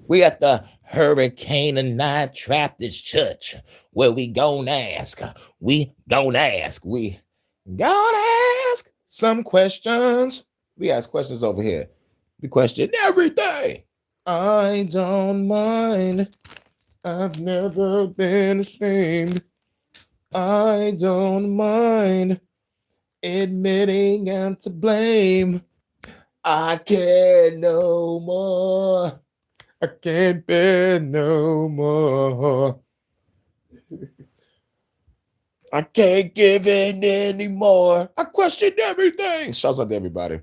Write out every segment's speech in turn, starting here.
We at the Hurricane and Nine Baptist Church where we gonna ask some questions. We ask questions over here. We question everything. I don't mind. I've never been ashamed. I don't mind admitting I'm to blame. I can't no more. I can't bear no more. I can't give in anymore. I question everything. Shouts out to everybody.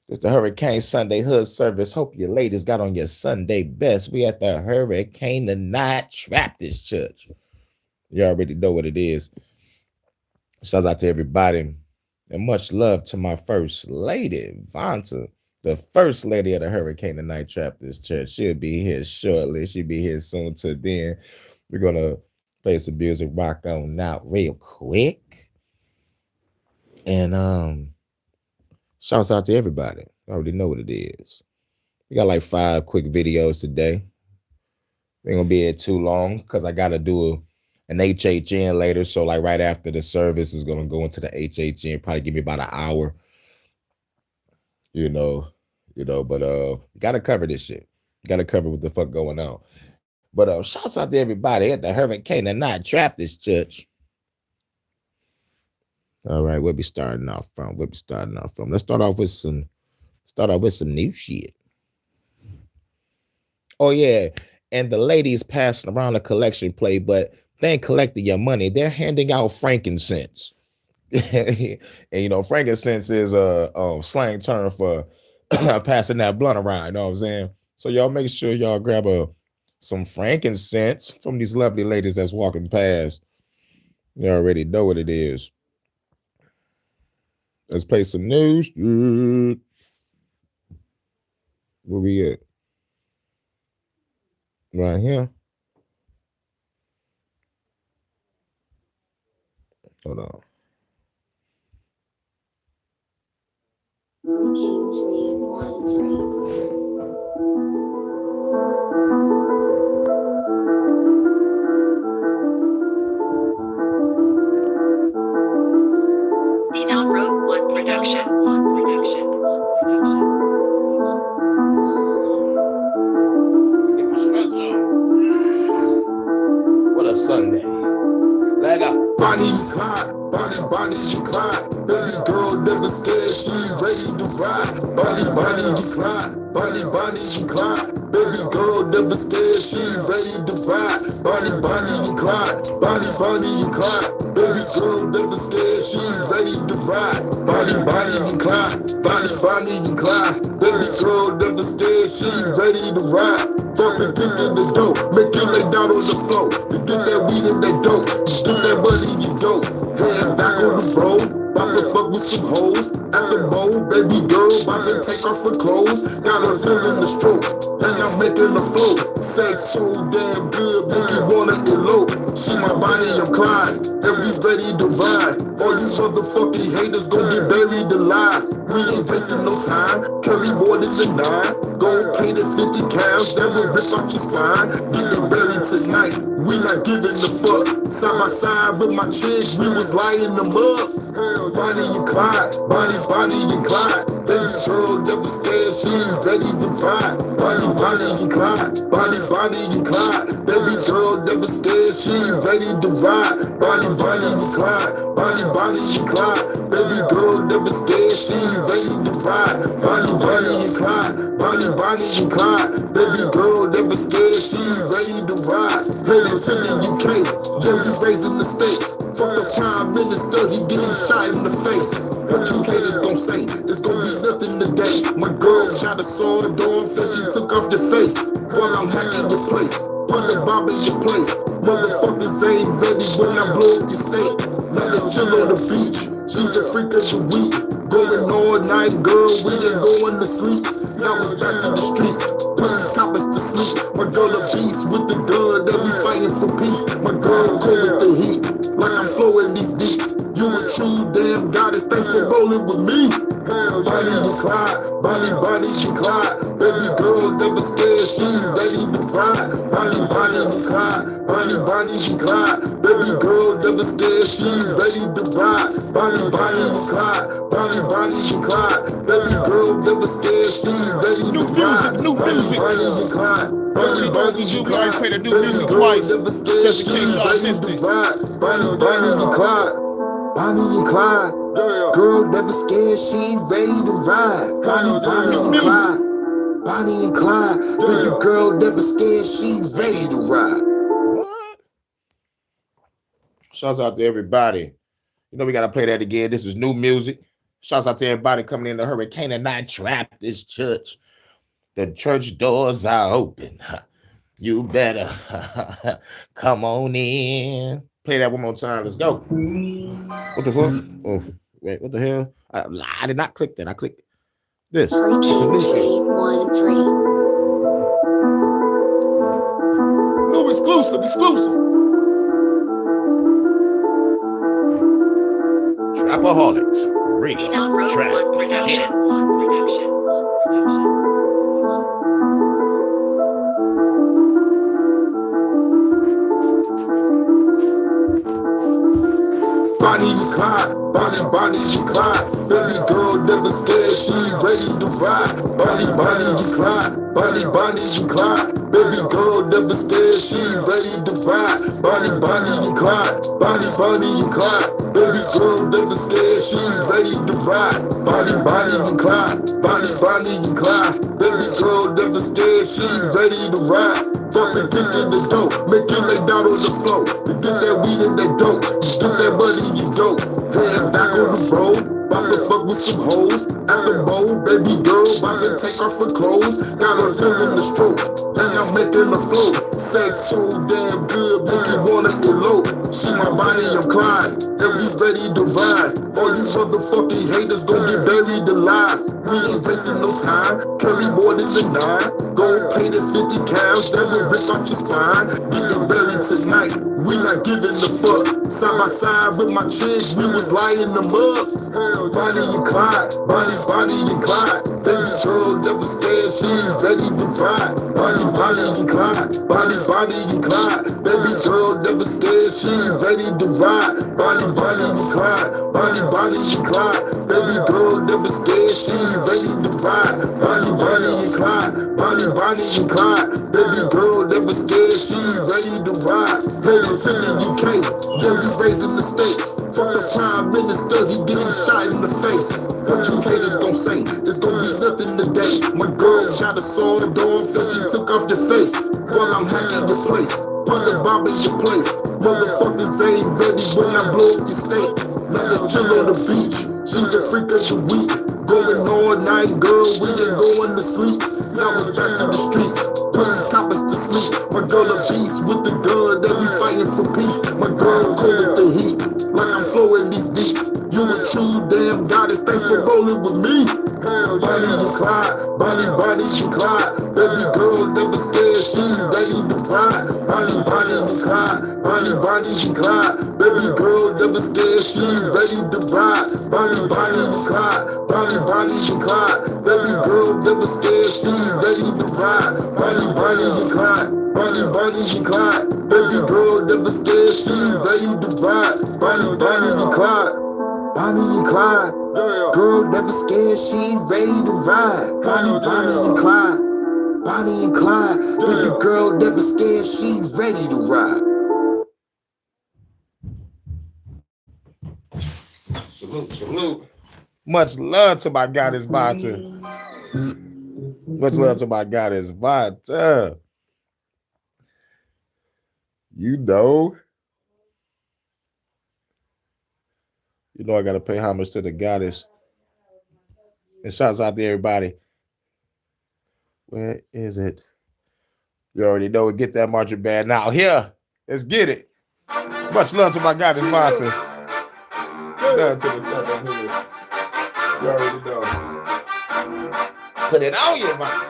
It's the Hurricane Sunday Hood service. Hope your ladies got on your Sunday best. We at the Hurricane tonight. Baptist Church. You already know what it is. Shouts out to everybody. And much love to my first lady, Vanta, the first lady of the Hurricane tonight Baptist Church. She'll be here shortly. She'll be here soon. Till then, we're going to play some music, rock on out real quick. And shouts out to everybody. I already know what it is. We got like 5 quick videos today. We ain't gonna be here too long because I gotta do an HHN later. So like right after the service is gonna go into the HHN, probably give me about an hour. But we gotta cover this shit. Gotta cover what the fuck going on. But shouts out to everybody at the Hurricane and Not Baptist Church. All right, where we starting off from? Let's start off with some new shit. Oh yeah, and the ladies passing around a collection plate, but they ain't collecting your money. They're handing out frankincense. And frankincense is a slang term for passing that blunt around. You know what I'm saying? So y'all make sure y'all grab some frankincense from these lovely ladies that's walking past. You already know what it is. Let's play some news. Where we at? Right here. Hold on. What a Sunday. Leg up. Bonnie and Clyde. Baby girl never scared, she ready to ride. Bonnie and Clyde. Baby girl never scared, she ready to ride. Bonnie and Clyde. Baby girl never scared, she ready to ride. Bonnie and Clyde. Baby girl never scared, she ready to ride. Fucking get to the dope, make you lay down on the floor. You get that weed and that dope, you get that money, you go. Head back on the road, bout to fuck with some hoes. At the bowl, baby girl, bout to take off her clothes. Got her feeling the stroke, and I'm making the flow. Sex so damn good, make you wanna elope. She my Bonnie, I'm Clyde, and we ready to ride. All you motherfucking haters gon' get buried alive. We ain't wasting no time, carry more than the 9. Gold plated 50 cows, that will rip out your spine. Getting buried tonight, we not giving a fuck. Side by side with my chick, we was lighting them up. Bonnie and Clyde. Baby girl never scared, she ready to ride. Bonnie and Clyde. Baby girl never scared, she ready to ride. Bonnie and Clyde. Baby girl never scared, she ready to ride. Bonnie and Clyde. Baby girl never scared, she ready to ride. Headed to the UK, yeah, we raising the stakes. Fuck the prime minister, he getting shot in the face. What you haters gon' say? It's gon' be nothing today. My girl got a sword off and she took off your face. While I'm hacking your place, put the bomb in your place. Motherfuckers ain't ready when I blow up your state. Now let's chill on the beach. She's a freak of the week. Going all night, girl, we ain't going to sleep. Now it's back to the streets, putting coppers to sleep. My girl a beast with the gun, that we fighting for peace. My girl cold with the heat, like I'm flowing these beats. You a true damn goddess, thanks for rolling with me. Bonnie and Clyde. Baby girl never scared, she ready to ride. Bonnie, Bonnie, and Clyde. Bonnie, Bonnie, and Clyde. Baby girl never scared, she ready to ride. Bonnie, Bonnie, and Clyde. Bonnie, Bonnie, and Clyde. Baby girl never scared, she ready to ride. New music. Bonnie, and Clyde. Bonnie, Bonnie, and We always play Clyde. the new music twice, just in case y'all Ready missed to it. ride. Bonnie, Bonnie, and Clyde. Bonnie and Clyde. Girl never scared, she ready to ride. Bonnie, Bonnie, and Clyde. Bonnie and Clyde. Baby girl never scared, she ready to ride. What? Shouts out to everybody. You know we gotta play that again. This is new music. Shouts out to everybody coming in the Hurykane and not Trap this church. The church doors are open. You better come on in. Play that one more time. Let's go. What the fuck? Oh, wait, what the hell? I did not click that. I clicked this. Hurykane 313. No, exclusive. Trapaholics. Real trap shit. Bonnie and Clyde, Bonnie and Clyde. Baby girl never scared, she ready to ride. Bonnie and Clyde, Bonnie and Clyde. Baby girl never scared, she ready to ride. Bonnie and Clyde, Bonnie and Clyde. Baby girl never scared, she ready to ride. Bonnie and Clyde, Bonnie and Clyde. Baby girl never scared, she ready to ride. Fucking get in the dope, make you lay down on the floor. To get that weed and that dope, get that money you go. Head back on the road, bout to fuck with some hoes. At the bowl, baby girl, bout to take off her clothes. Got her feeling the stroke, and I'm making the flow. Sex so damn good, make you wanna elope. She my Bonnie, I'm Clyde, and we ready to ride. All you motherfucking haters gon' get buried alive. We ain't wasting no time, carry more than the 9. Gold plated 50 cows, that will rip out your spine. Getting buried tonight, we not giving a fuck. Side by side with my chick, we was lighting them up. Bonnie and Clyde, Bonnie and Clyde. Baby girl never scared, she ready to ride. Bonnie and Clyde, Bonnie and Clyde. Baby girl never scared, she ready to ride. Bonnie and Clyde, Bonnie and Clyde. Baby girl never scared, she ready to ride. Bonnie and Clyde, Bonnie and Clyde. Baby girl never scared, she ready to ride. Headed to the UK, then we raising the stakes. Fuck the prime minister, he getting shot in the face. What you haters gon' say? It's gon' be nothing today. My girl got a sword off and she took off your face. While I'm hacking your place, put the bomb in your place. Motherfuckers ain't ready when I blow up your state. Now let's chill on the beach, she's a freak of the week. Going all night, girl, we ain't going to sleep. Now it's back to the streets, putting coppers to sleep. My girl a beast with the gun, that we fighting for peace. My girl cold with the heat, like I'm flowing these beats. You a true damn goddess, thanks for rolling with me. Bonnie and Clyde, Bonnie and Clyde. Baby girl never scared, she ready to ride. Bonnie and Clyde, Bonnie and Clyde. Baby girl never scared, she ready to ride. Bonnie and Clyde, Bonnie and Clyde. Baby girl never scared, she ready to ride. Bonnie and Clyde, Bonnie and Clyde. Baby girl never scared, she ready to ride. Bonnie and Clyde, Bonnie and Clyde. Girl never scared, she ready to ride. Bonnie and Clyde, Bonnie and Clyde. Baby girl never scared, she ready to ride. Salute. Much love to my goddess Vata. Much love to my goddess Vata. You know I gotta pay homage to the goddess. And shouts out to everybody. Where is it? You already know it. Get that marching band now. Here, let's get it. Much love to my goddess Vata. Down to the southern hood. You already know. Put it on you, Vata.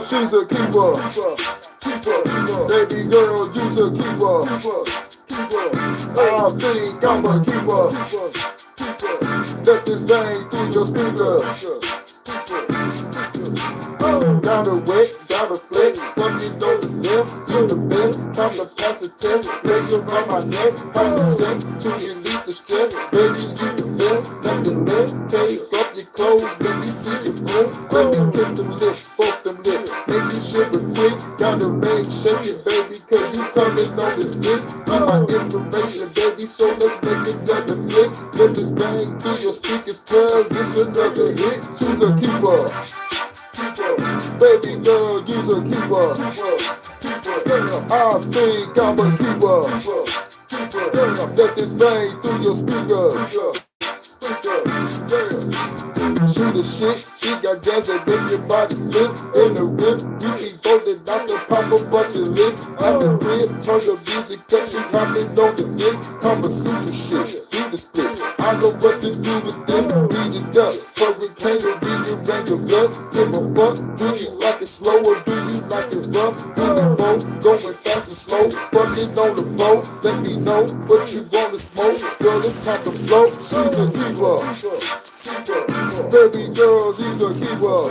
She's a keeper. Baby girl, you's a keeper. I think I'm a keeper. Let this bang through your speaker. Gotta wet, gotta flex, fucking know the best, you the best, time to pass the test, legs around my neck, have the sex, to relieve the stress, baby you the best, nothing less, take off your clothes, let me see your breath, let me kiss them lips, both them lips, make you shiver quick, gotta make, shake it baby, cause you coming on this dick, you my inspiration baby, so let's make another flick, let this bang through your speakers cause it's another hit, choose a keeper. Baby girl, you's a keeper. I think I'm a keeper. Let this bang through your speakers. Shoot the shit, she got jazz that make your body flip in the rip. You keep folded out the pop a bunch of licks. At the crib, turn the music up, she hopping on the dick. Kamasutra shit, do the splits. I know what to do with this. Beat it up, Hurykane will rearrange your blood. Give a fuck, do you like it slow or do you like it rough? Do the both, going fast and slow. Fuck it on the floor, let me know what you wanna smoke. Girl, it's time to flow, she's a keeper. Baby girl, she's a keeper.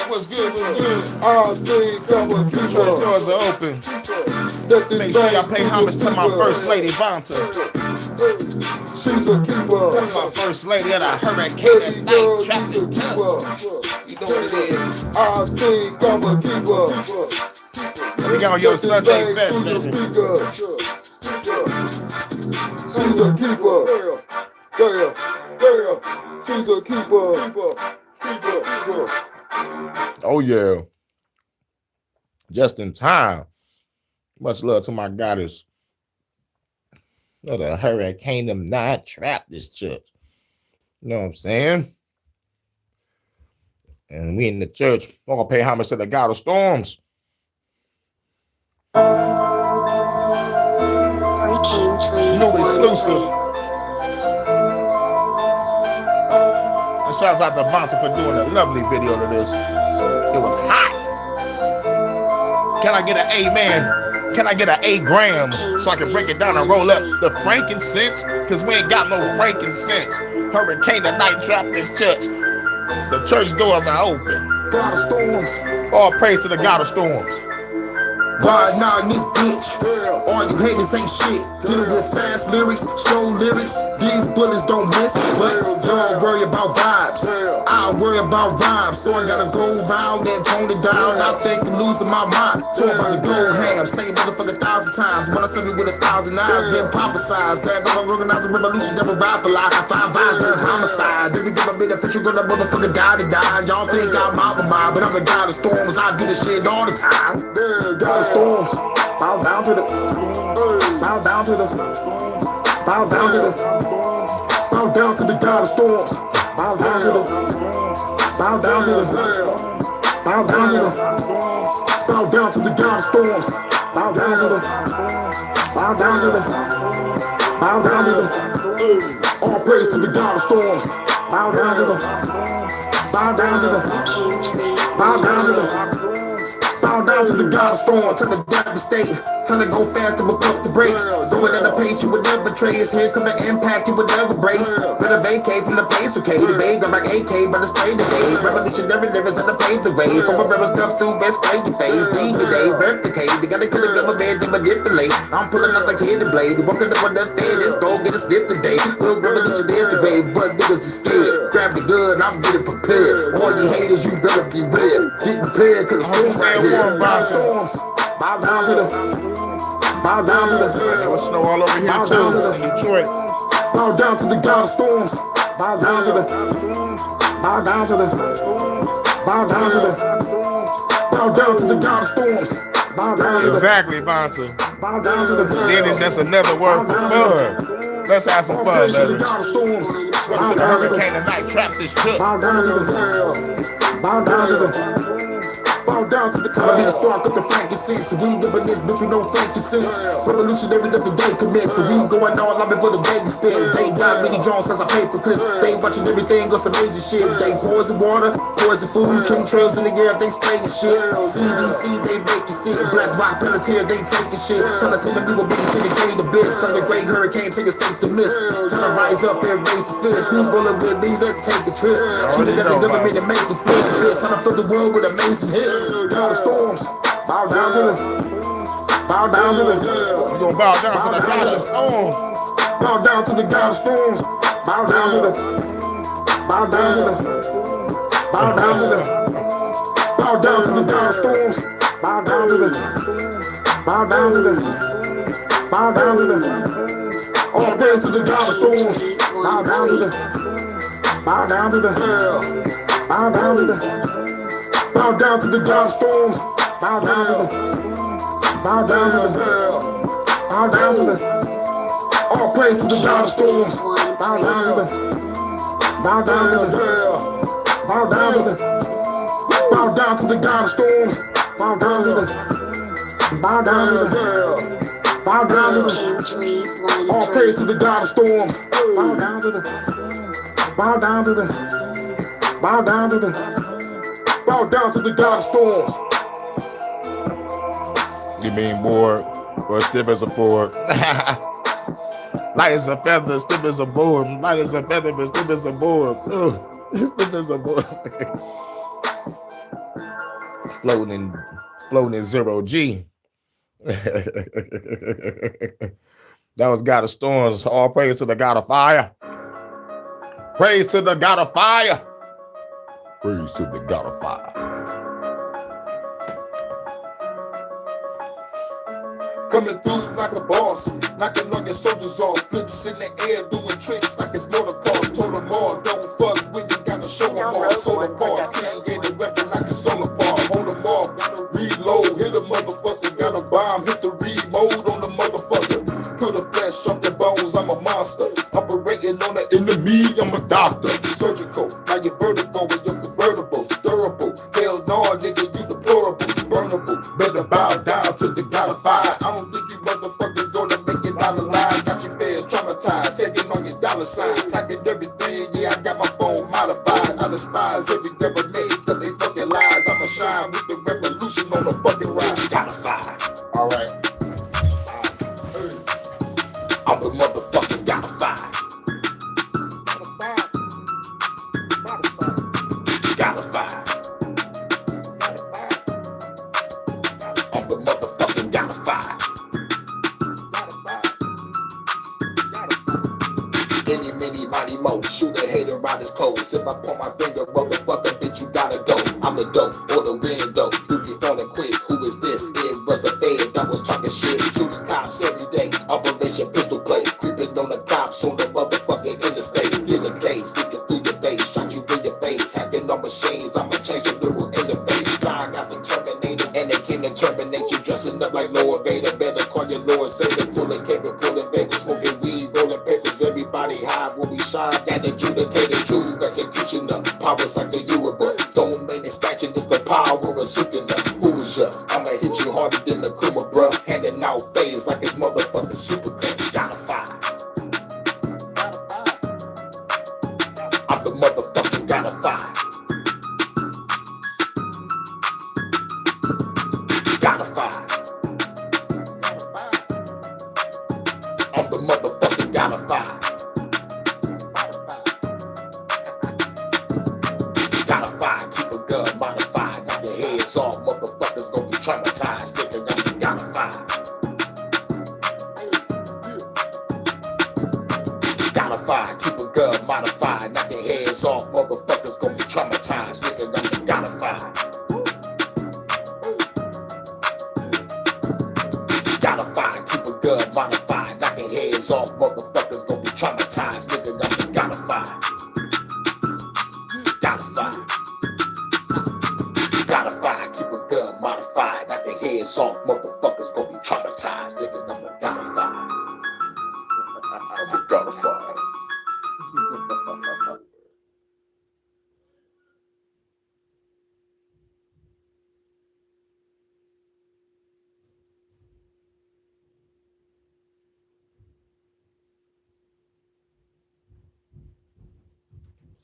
What's good? What's good? I think I'm a keeper. Doors are open. Make sure y'all pay homage to my first lady, Vonta. She's a keeper. That's my first lady of the Hurykane night trap this junk. You know what it is. I think I'm a keeper. We got on your Sunday best, baby. She's a keeper. Yeah. She's a keeper. Oh yeah. Just in time. Much love to my goddess. The Hurykane night trap this church. You know what I'm saying? And we in the church, we're gonna pay homage to the God of Storms. Hurykane 3. New exclusive. And shouts out to Vonta for doing a lovely video to this. It was hot. Can I get an amen? Can I get an A-gram so I can break it down and roll up the frankincense? Because we ain't got no frankincense. Hurykane night trap this church. The church doors are open. God of Storms. All praise to the God of Storms. Riding out in this bitch. All you haters ain't shit. Dealing with fast lyrics, slow lyrics. These bullets don't miss. But y'all worry about vibes. I worry about rhymes. So I gotta go round and tone it down. I think I'm losing my mind. Talk about the gold ham. Say motherfucker 1,000 times. When I study with 1,000 eyes, then prophesize that I'm organize a revolution, never ride for life. Five eyes, then homicide. Then we give a bit of fish, gonna motherfucker die to die. Y'all think I'm out of mind, but I'm the God of Storms. I do this shit all the time. God of Storms. Bow down to the bow down to the bow down to the bow down to the God of Storms. Bow down to the bow down to the bow down to the bow down to the God of Storms. Bow down to the bow down to the bow down to the all praise to the God of Storms. Bow down to the bow down to the bow down to the bow down to the God of Storms, to the devastating. Tell it go fast to whip up the brakes. Going at a pace you would never trace. Here come the impact you would never brace. Better vacate from the pace, okay? The bay got my AK, but it's straight today. Revolutionary lyrics that I paved the way. From a rebel stuff through best play your face. Lead today, replicate. They gotta kill a government to manipulate. I'm pulling out like hidden blade. Walking up on that fan, this dog get a stiff today. Little revolutionaries today, but niggas is scared. Grab the gun, I'm getting prepared. All you haters, you better be real. Get prepared, cause the storm's right here. Storms. Bow down to the bow down to the It was snow all over here too in Detroit. Bow down to the God of Storms. Bow down to the bow down to the bow down to the bow down to the God of Storms. Bow down to the Exactly, Vonta. bow down to the Then it's just another word for fun. Let's have some fun, praise to the baby. God of Storms. Welcome to the Hurykane night trap this church. Bow down to the bow down to the Bow down to the time, be the spark of the frankincense. We ain't giving this bitch with no frankincense. Revolutionary, let the day commence. So we ain't going all out before the baby spin. They got Minnie Jones cause I pay for clips. They watching everything on some major shit. They poison water, poison food, chemtrails in the air, they spraying shit. CDC, they baking shit. Black Rock Pelletier, they taking shit. Tell us in the people, be getting the bitch. Tell the great hurricane, take a state to miss. Tell to rise up and raise the fist. Who bullet with me, let's take a trip. Shoot it at the government and make it flip. Bitch, time to fill the world with amazing hits. Down the storms, bow down to the, bow down to the. We're gonna bow down to the God of storms. Bow down to the God of storms. Bow down to the, bow down to the, bow down to the, bow down to the God of storms. Bow down to the, bow down to the, bow down to the. All praise to the God of storms. Bow down to the, bow down to the, bow down to the. Bow down to the God of storms. Bow down to the, bow down to the, bow down to the. All praise to the God of storms. Bow down to the, bow down to the, bow down to the, bow down to the God of storms. Bow down to the, bow down to the, bow down to the. All praise to the God of storms. Bow down to the, bow down to the, bow down to the. Bow down to the God of storms. You mean board or stiff as a board? Light as a feather, stiff as a board. Light as a feather, but stiff as a board. Stiff as a board. Floating in zero G. That was God of storms. All praise to the God of fire. Praise to the God of fire. Praise to the God of fire. Coming through like a boss, knocking on your soldiers off, flips in the air, doing tricks like it's motor cars. Told them all, don't fuck with me, gotta show them all. Solar park, can't get it rapping like a solar park. Hold them off, reload, hit a motherfucker, got a bomb, hit the reload on the motherfucker. Kill the flesh, drop the bones, I'm a monster. Operating on the enemy, I'm a doctor. Surgical, now you're vertical with your convertible, durable. Hell no, nigga, you deplorable, burnable. Better bow down to the God of fire. I don't think you motherfuckers gonna make it out alive. Got your fans traumatized, taking on your dollar signs, hacking everything. Yeah, I got my phone modified. I despise every grenade cause they fucking lies. I'ma shine with the revolution on the fucking ride. God of fire. All right. I'm the motherfucking God of fire. God of fire. I'm the motherfucking God of fire. Any, mini, mighty, mo. Shoot a hater out his clothes. If I point my finger, motherfucker, bitch, you gotta go. I'm the dope or the window. You be falling quick. Who is this? It was a fade that was talking shit. Shooting cops every day. Operation pistol play. Creeping on the cops on the motherfucking interstate. Get a case, sticking through your face. Shot you in your face. Hacking on machines. I'ma change your neural interface. I got some Terminators and they came to terminate you. Dressing up like Lord Vader. Better call your Lord Savior. Pulling cable, pulling Vegas, smoking weed, rolling papers. Everybody high when we shine. That adjudicated true executioner. Powers like the Uber. Don't mean it's scratching. It's the power of supernatural. Who is ya? I'ma hit you harder than the Kuma, bruh. Handing out phase like it's motherfucking super gun. God of fire. I'm the motherfucking God of fire. God of fire. I'm the motherfucking God of fire. God of fire, keep a gun modified. Knock your heads off, motherfuckers gon' be traumatized. Nigga, I'm the God of fire. God of fire, keep a gun modified. Knock your heads off, motherfuckers gon' be traumatized. Nigga, I'm the God of fire. God of fire, keep a gun modified. Knock your heads off, motherfuckers gon' be traumatized. Nigga, I'm the God of fire. God of fire. God of fire, keep a gun modified. Knock your heads off, motherfuckers gon' be traumatized. Nigga, I'm the God of fire. I'm the God of fire.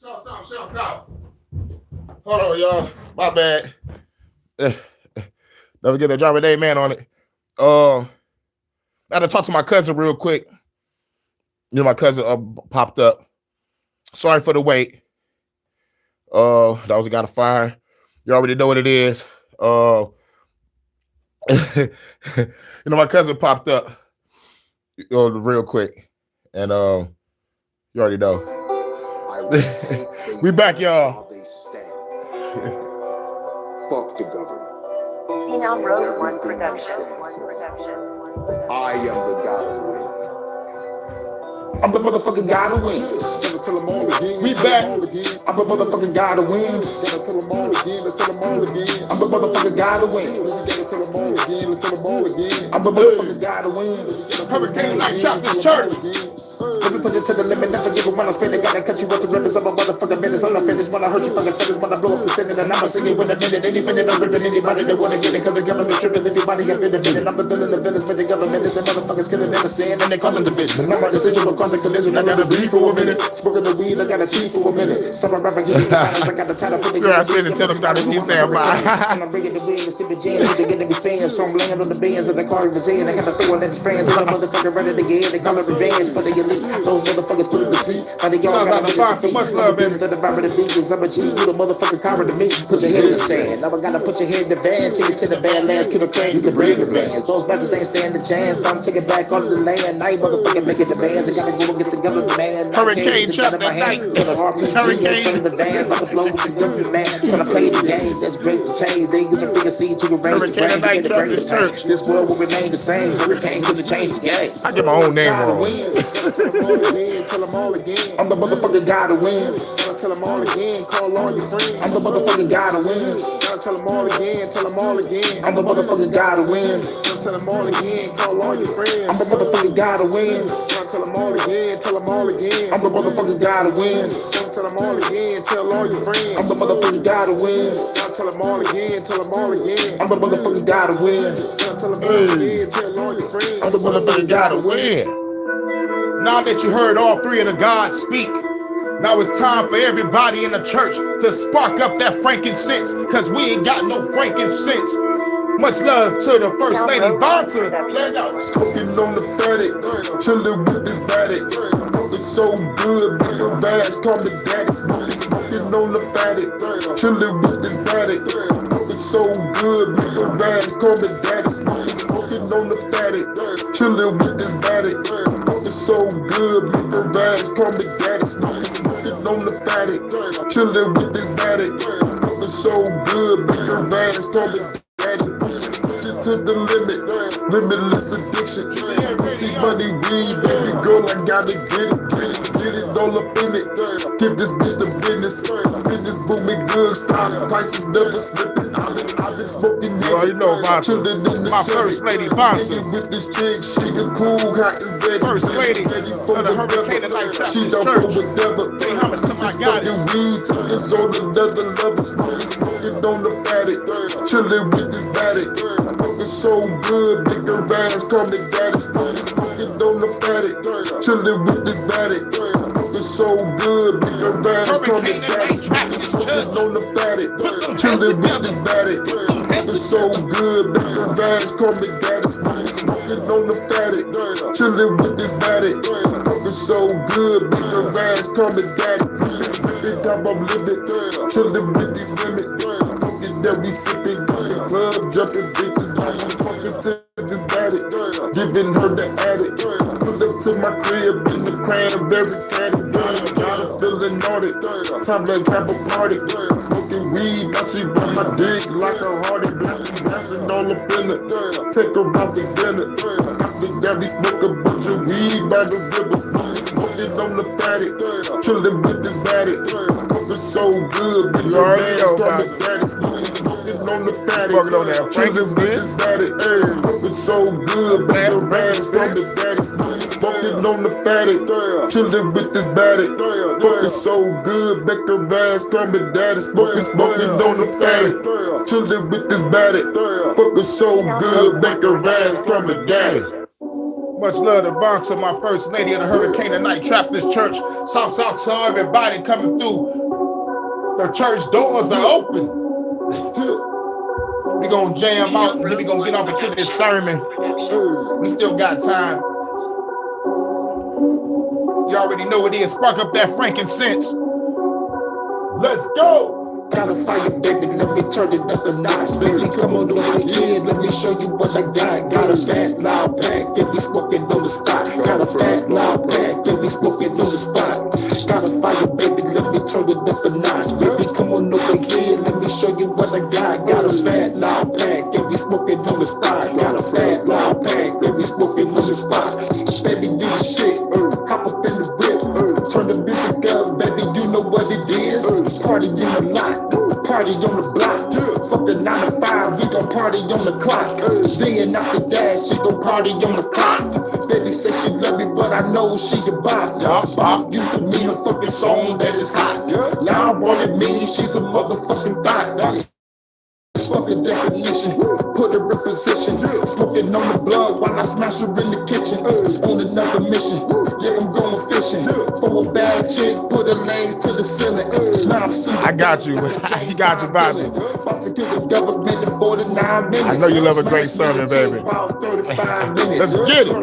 Shout out. Hold on, y'all. My bad. Never get that driver name man on it. I had to talk to my cousin real quick. You know, my cousin popped up. Sorry for the wait. That was a guy to fire. You already know what it is. You know, my cousin popped up real quick. And you already know. We back, y'all. Fuck the government. Road One Production. I am the God of win. I'm the motherfucking God of win. Gotta tell them all again. We back. I'm the motherfucking God of win. Gotta tell them all again. Let's tell them all again. I'm the motherfucking God of win. Gotta tell them all again. Let's tell them all again. I'm the motherfucking God of win. Hurykane like Baptist Church. Let me push it to the limit, never give it when I spend it. Gotta cut you up to ribbons. I'm a motherfucking menace. I'm not finished when I hurt you fucking feathers. When I blow up the sentence, and I'ma sing it with a minute. Any minute I'm ripping anybody that wanna get it. Cause the government tripping everybody up in a minute. I'm the villain of villains, but the government is and motherfuckers killing and sin. And they causing division. I'm right decision, but causing collision. I gotta breathe for a minute. Smoking the weed, I gotta cheat for a minute. Stop a rapper, give me violence. I got the title, put the You're asking tell them gotta keep saying bye. I'm bringing the wind, sip the jam, they get to be spanned. So I'm laying on the bands of the car he was in. I got the four and his friends. And the motherfucker ready to get in. They call it revenge for the elite. Those motherfuckers put it to sea. Now they all got to Fox, much love, baby. That the rapper to be is I'm a G. You the motherfucking coward to me. Put your head in the sand. Now I gotta put your head in the van. Take it to the bad lands. Kill the crane. You can bring the bands. Those bastards ain't stand the chance. So I'm taking back all of the land. Now you motherfucking making the bands. I gotta go against the government, man. Hurykane trap that night. Hurykane the van. About to blow with the government, man. Trying to play the game. That's great to change. They use a figure seed to arrange the Hurykane brain. night trap this church. This world will remain the same. Hurykane couldn't change the game. I get my own name wrong. Tell them all again. I'm the motherfucking guy to win. Gotta tell them all again. Call all your friends. I'm the motherfucking guy to win. Gotta tell them all again. Tell them all again. I'm the motherfucking guy to win. Gotta tell them all again. Call all your friends. I'm the motherfucking guy to win. Gotta tell them all again. Tell them all again. I'm the motherfucking guy to win. Gotta tell them all again. Tell all your friends. I'm the motherfucking guy to win. Gotta tell them all again. Tell them all again. I'm the motherfucking guy to win. Gotta tell them all again. Tell all your friends. I'm the motherfucking guy to win. Now that you heard all three of the gods speak, now it's time for everybody in the church to spark up that frankincense, cause we ain't got no frankincense. Much love to the First Lady Vonta. Smoking on the fatty, chillin' with this daddy. It's so good, big old ass, call me daddy. Smoking on the fatty, chillin' with this daddy. It's so good, big old ass, call me daddy. Smoking on the fatty, chillin' with this daddy. It's so good, big old ass, call me daddy. Smoking on the fatty, chillin' with this daddy. It's so good, big old ass, call me daddy. To the limit, limitless addiction. See money, weed, baby girl, I gotta get it all up in it. Give this bitch the business. Business booming good, stock prices never slipping. I've been smoking it. You already know about my First Lady Vonta. With this chick, she a cool, hot and ready. First Lady of the Hurykane night trap She this don't church. go whatever. Say homage to my goddess. Weed, it's on another level. Smoking on the fatty, chillin' with this daddy. It's so good, bigger ass, call me daddy. Smoking on the fatty, chillin' with this daddy. It's so good, bigger ass, call me daddy. Smoking on the fatty, chillin' with this daddy. It's so good, bigger ass, call me daddy. Smoking on the fatty, chillin' with this daddy. It's so good, bigger ass, call me daddy. This time I'm living, chillin' with these women. That we sipping, club jumping, bitches, talking to this daddy, giving her the addict. Pull up to my crib in the cranberry caddy, got her feeling naughty. Time to have a party, smoking weed, now she run my dick like a hardy. Dancing all up in it, take her out to dinner. Big daddy smoke a bunch of weed by the river, smoking on the fatty, chilling with this daddy. It's so good, big ass, call me daddy. Smoking on the fatty, chillin' with this daddy. It's so good, big ass, call me daddy. Smoking on the fatty, chillin' with this daddy. Fucking so good, big ass, call me daddy. Smoking on the fatty, chillin' with this daddy. Fucking so good, big ass, call me daddy. Much love to Vonta, my first lady of the Hurricane tonight. Trappist Church. South to everybody coming through. The church doors are open. We gonna jam out and then we gonna get off into this sermon. We still got time. You already know it is. Spark up that frankincense. Let's go. Got a fire, baby, let me turn it up a notch. Baby, come on over here, let me show you what I got. Got a fat, loud pack, they be smoking on the spot. Got a fat, loud pack, they be smoking on the spot. Got a fire, baby, let me turn it up a notch. Baby, come on over here, let me show you what I got. Got a fat, loud pack, they be smoking on the spot. Got a fat, loud pack, they be smoking on the spot. Baby, do the shit, hop up in the whip, turn the music up, baby, you know what it is. Party in the lot. Party on the block, fuck the 9 to 5, we gon' party on the clock. Then after that, she gon' party on the clock. Baby say she love me, but I know she a bop. Used to mean a fucking song that is hot. Now I wanted me, she's a motherfucking thot. Fucking definition, put her in position. Smoking on the blood while I smash her in the kitchen. On another mission, yeah, I'm going fishing. For a bad chick, put her legs to the ceiling. I got you. He got you, Bobby. About to kill the government in 49 minutes. I know you love a great sermon, baby. Let's get it. My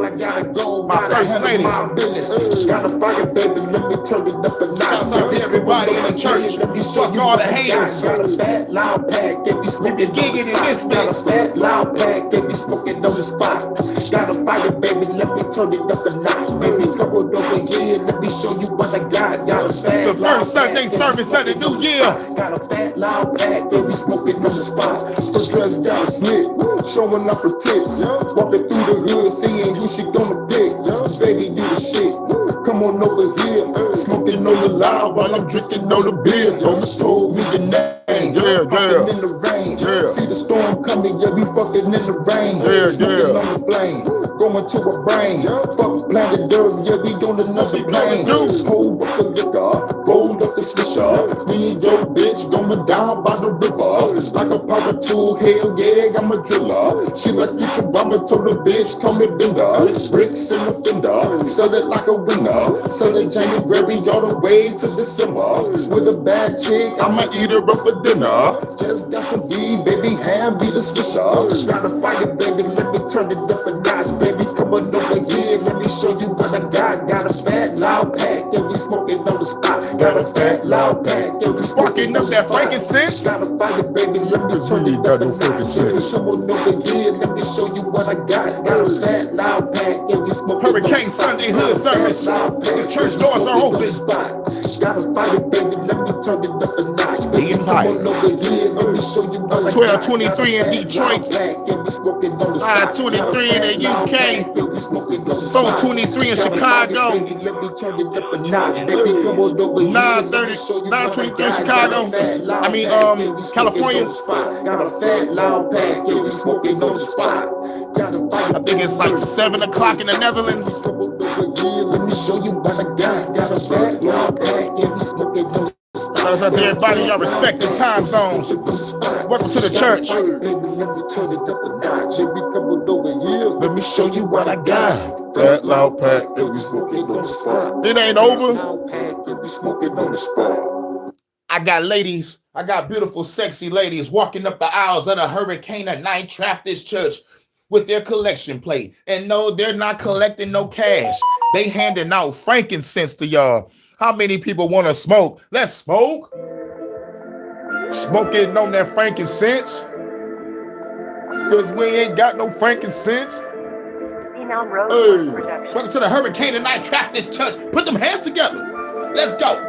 first lady. Got a fire, baby, let me turn it up a notch. Shout out to everybody in the church. Fuck all the haters. Got a fat, loud pack, they be smoking on the spot. Got a fat, loud pack, they be smoking on the spot. Got a fire, baby, let me turn it up a notch. Baby, come on over here, let me show you what I got. Got a fat, the first Sunday service of the new year. Got a fat, loud pack, they be smoking on the spot. Her dress got a slit, showing off her tits. Walking through the hood, seeing who she gonna pick. Baby, do the shit. Come on over here, smoking on the loud while I'm drinking on the beer. Told me your name. Yeah. In the rain. See the storm coming, yeah, we fucking in the rain. Smoking on the flame, going to a brain. Fuck planet Earth, yeah, we on another plane. Hold up the liquor, roll up the swisher. Me and your bitch going down by the river. Like a power tool, hell yeah, I'm a driller. She like Futurama, told the bitch, call me Bender. Bricks in the fender, sell it like a winner. Sell it January all the way to December. With a bad chick, I'ma eat her up for dinner. Just got some weed, baby, hand be the swisher. Got a fire, baby, let me turn it up a notch. Baby, come on over here, let me show you what I got. Got a fat, loud pack, yeah, we smoking on the spot. Got a fat, loud pack, yeah, we sparking up that frankincense. Got a fire, baby, let me turn it up a notch. Baby, come on over here, let me show you what I got. Got a fat, loud pack, yeah, we smoking Hurricane Sunday Hood service. The church doors are open. Got a fire, baby, let me turn it up a notch. Baby, come on over here, let me show you what I got. 1223 in Detroit. 523 in the UK. 423 in Chicago. 923 in Chicago. I mean, California. Got a fat, loud pack, yeah, we smoking on the spot. I think it's like 7 o'clock in the Netherlands. Let me show you what I got. Got a fat, loud pack, yeah, we smoking on the spot. Shout out to everybody, y'all respect the time zones. Welcome to the church. Let me show you what I got. Fat, loud pack, yeah, we smoking on the spot. It ain't over. Loud pack, yeah, we smoking on the spot. I got ladies, I got beautiful, sexy ladies walking up the aisles of the Hurricane at night, Trappist Church with their collection plate. And no, they're not collecting no cash. They handing out frankincense to y'all. How many people want to smoke? Let's smoke. Smoking on that frankincense. Because we ain't got no frankincense. Hey, welcome to the Hurricane tonight, Trappist Church. Put them hands together. Let's go.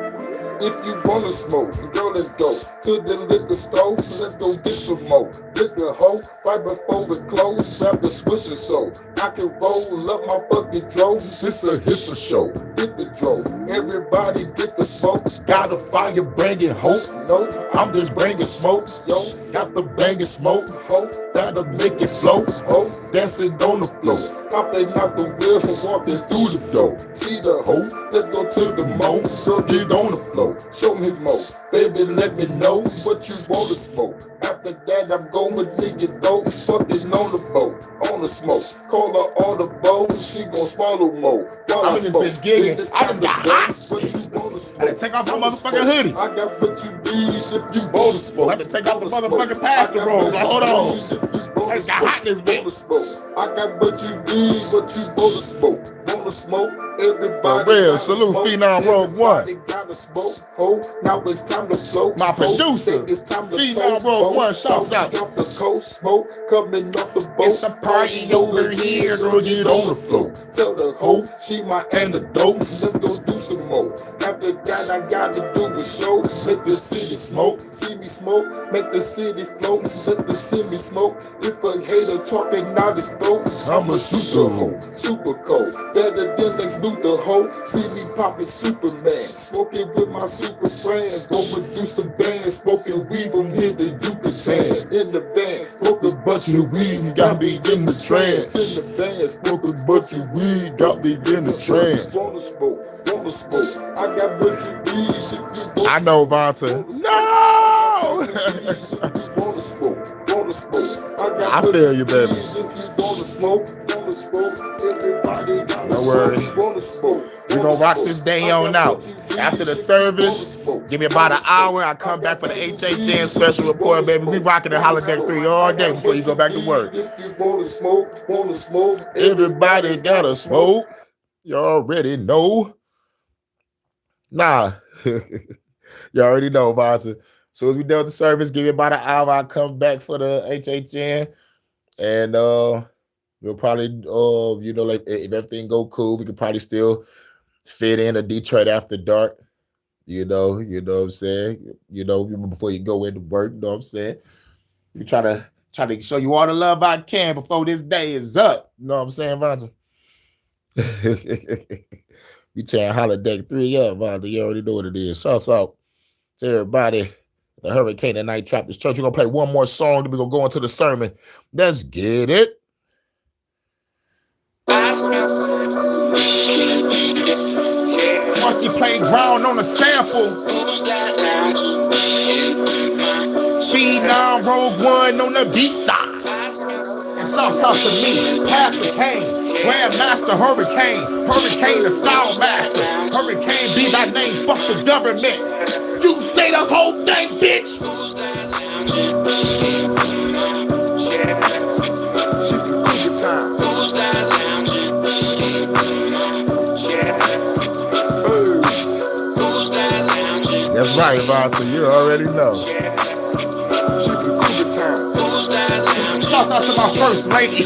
If you wanna smoke, girl, let's go to the liquor store. Let's go get some more liquor, hoe. Right before we close, grab the swisher so I can roll up my fucking drove. This a hipper show, hit the drove. Everybody get the smoke. Got a fire bringing hope. No, I'm just bringing smoke. Yo, got the banging smoke. Ho, that'll make it flow. Ho, dancing on the floor. Pop they knock the wheel for walking through the door. See the hoe, let's go to the mo. Girl, get on the floor. Show me more, baby, let me know what you wanna smoke. After that, I'm going nigga dope, fucking on the boat, on the smoke. Call her all the boat, she gon' swallow more. While I'm I in this smoke, bitch gigging. then it's I just time got to go. hot. But you wanna I had to smoke. take off my Wanna motherfucking smoke. hoodie. I got what you need if you wanna smoke. I had to take off the motherfucking pastor robe. Like, hold on. I just got hot in this bitch. I got what you need, what you wanna smoke. Wanna smoke, everybody. For real, gotta salute smoke. Phenom Rogue One. Everybody gotta smoke. Oh, now it's time to flow. My producer, it's time to Phenom toast. Rogue One, shouts out. Off the coast, smoke coming off the boat. It's a party over here, girl, get on the floor. Tell the hoe she my antidote. Let's go do some more. After that, I gotta do a show. Make the city smoke. See me smoke. Make the city float. Let the city smoke. If a hater talking out his throat, I'm a super hoe. Super cold. Better than Lex Luthor hoe. See me popping Superman. Smoking with my super friends. Go produce some bands. Smoking weed from here to Yucatan. In the van. Smoke a bunch of weed. Got me in the trance. In the van. Smoke a bunch of weed. Got me in the trance. Wanna smoke. Wanna smoke. I got what you need. I know, Vonta. No! Wanna smoke. Wanna smoke. I got I feel you, baby. Wanna smoke. Wanna smoke. Everybody gotta Don't worry. Wanna smoke. We gonna rock this day on out. After the service, give me about an hour. I come back for the HHN special report, baby. We rocking the Holodeck 3 all day before you go back to work. Wanna smoke. Everybody gotta smoke. You already know. Nah. You already know, Vonta. So as we done with the service, give me about an hour. I come back for the HHN. And we'll probably like if everything go cool, we could probably still fit in a Detroit After Dark, you know what I'm saying? Before you go into work, you know what I'm saying? We try to show you all the love I can before this day is up. You know what I'm saying, Vonta? We tearing Holodeck 3 up, Vonta. You already know what it is. Shouts out to everybody. The Hurykane tonight, Trap This Church. We're gonna play one more song, then we're gonna go into the sermon. Let's get it. Once he played ground on a sample. Phenom Rogue One on the beat. And shouts out to me, Pastor Kane, Grandmaster Hurykane, Hurykane the Style Master. Hurykane be thy name, fuck the government. You say the whole thing, bitch. That's right, Vonta. You already know. Shouts out to my first lady.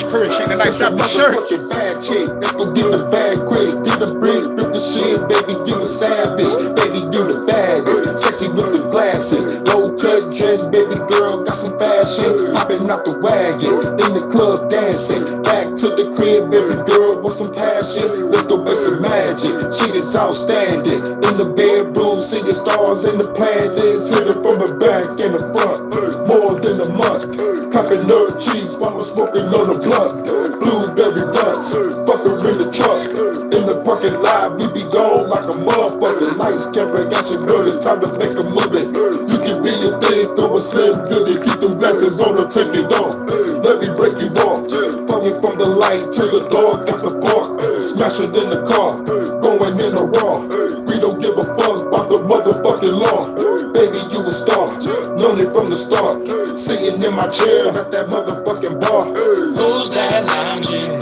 Hurykane tonight, Trap This Church. Bad chick, let's go get the bag quick. Get the brick, flip the shit, baby, you a savage. Baby, you the baddest. Sexy with the glasses. Low cut dress, baby girl, got some fashion. Hopping out the wagon, in the club dancing. Back to the crib, baby girl, with some passion. Let's go make some magic. She is outstanding. In the bedroom, see the stars in the planets. Hit it from the back and the front. More than a month. Copping nerd cheese while I'm smoking on the blunt. Blueberry nuts, fuck her in the truck. In the parking lot, we be gone like a motherfucker. Lights, camera, got your girl, it's time to make a movie. You can be a thing, throw a slim goodie. Keep them glasses on or take it off. Let me break you off. Fucking from the light to the dog at the park. Smash it in the car, going in the raw. We don't give a fuck about the motherfucking law. Baby, you a star, known it from the start. Sitting in my chair at that motherfucking bar. Who's that lounging in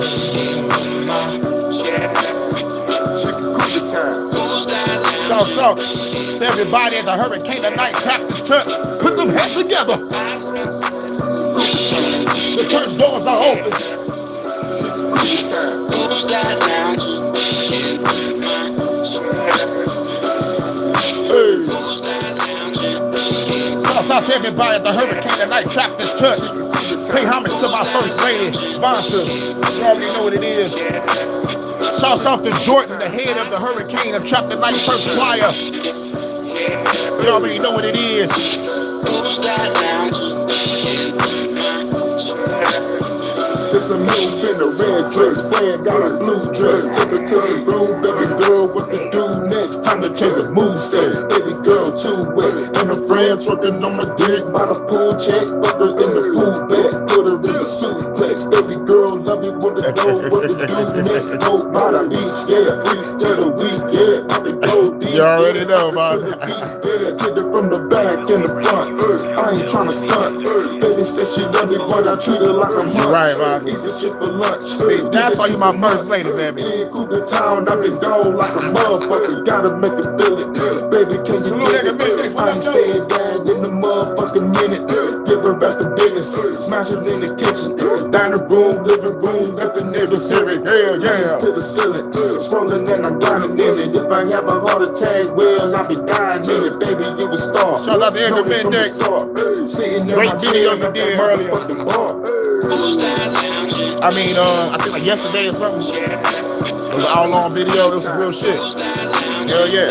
my chair? Who's that lounging? Shouts out to everybody at the Hurykane tonight, Trap This Church. Put them hands together. The church doors are open. Who's that lounging in my chair? Hey. Who's that lounging? Shouts out to everybody at the Hurykane tonight, Trap This Church. Pay homage to my first lady, Vonta. You already know what it is. Shouts out to Jordan, the head of the Hurykane and Trap the Night Church Choir. You already know what it is. Who's that lounging in my chair? It's a move in a red dress, friend got a blue dress. Take her to the room, baby girl, what to do next? Time to change the moveset, baby girl too wet. And a friend twerking on my dick by the pool check. Fuck her in the pool bag, put her in the suplex. Baby girl, love it when the know what to do next. Go by the beach, yeah, freak to the week, yeah. I can go deep, You already yeah, know, to man. the beat, yeah. Get it from the back and the front. I ain't tryna stunt. Baby said she love me, but I treat her like a You munch. right, man. Eat this shit for lunch. See, that's why you my first lady, baby. In Cougar Town, I've been gone like a motherfucker. Gotta make it feel it. Baby, can you Salute feel that it? I ain't saying that in the motherfucking minute. Give her rest of business. Smash it in the kitchen. Dining room, living room, got the neighbors hearing. Hell yeah. Hands to the ceiling. Scrolling and I'm grinding in it. If I have a heart attack, well, I'll be dying in it. Baby, you a star. Shout out to Edgar Known it from the Mendex. start. Sitting in Great my video chair, you got did that earlier. motherfucking bar. Who's that lounging? I mean, I think like yesterday or something. It was an hour-long video. It was some real shit. Who's that lounging? Hell yeah.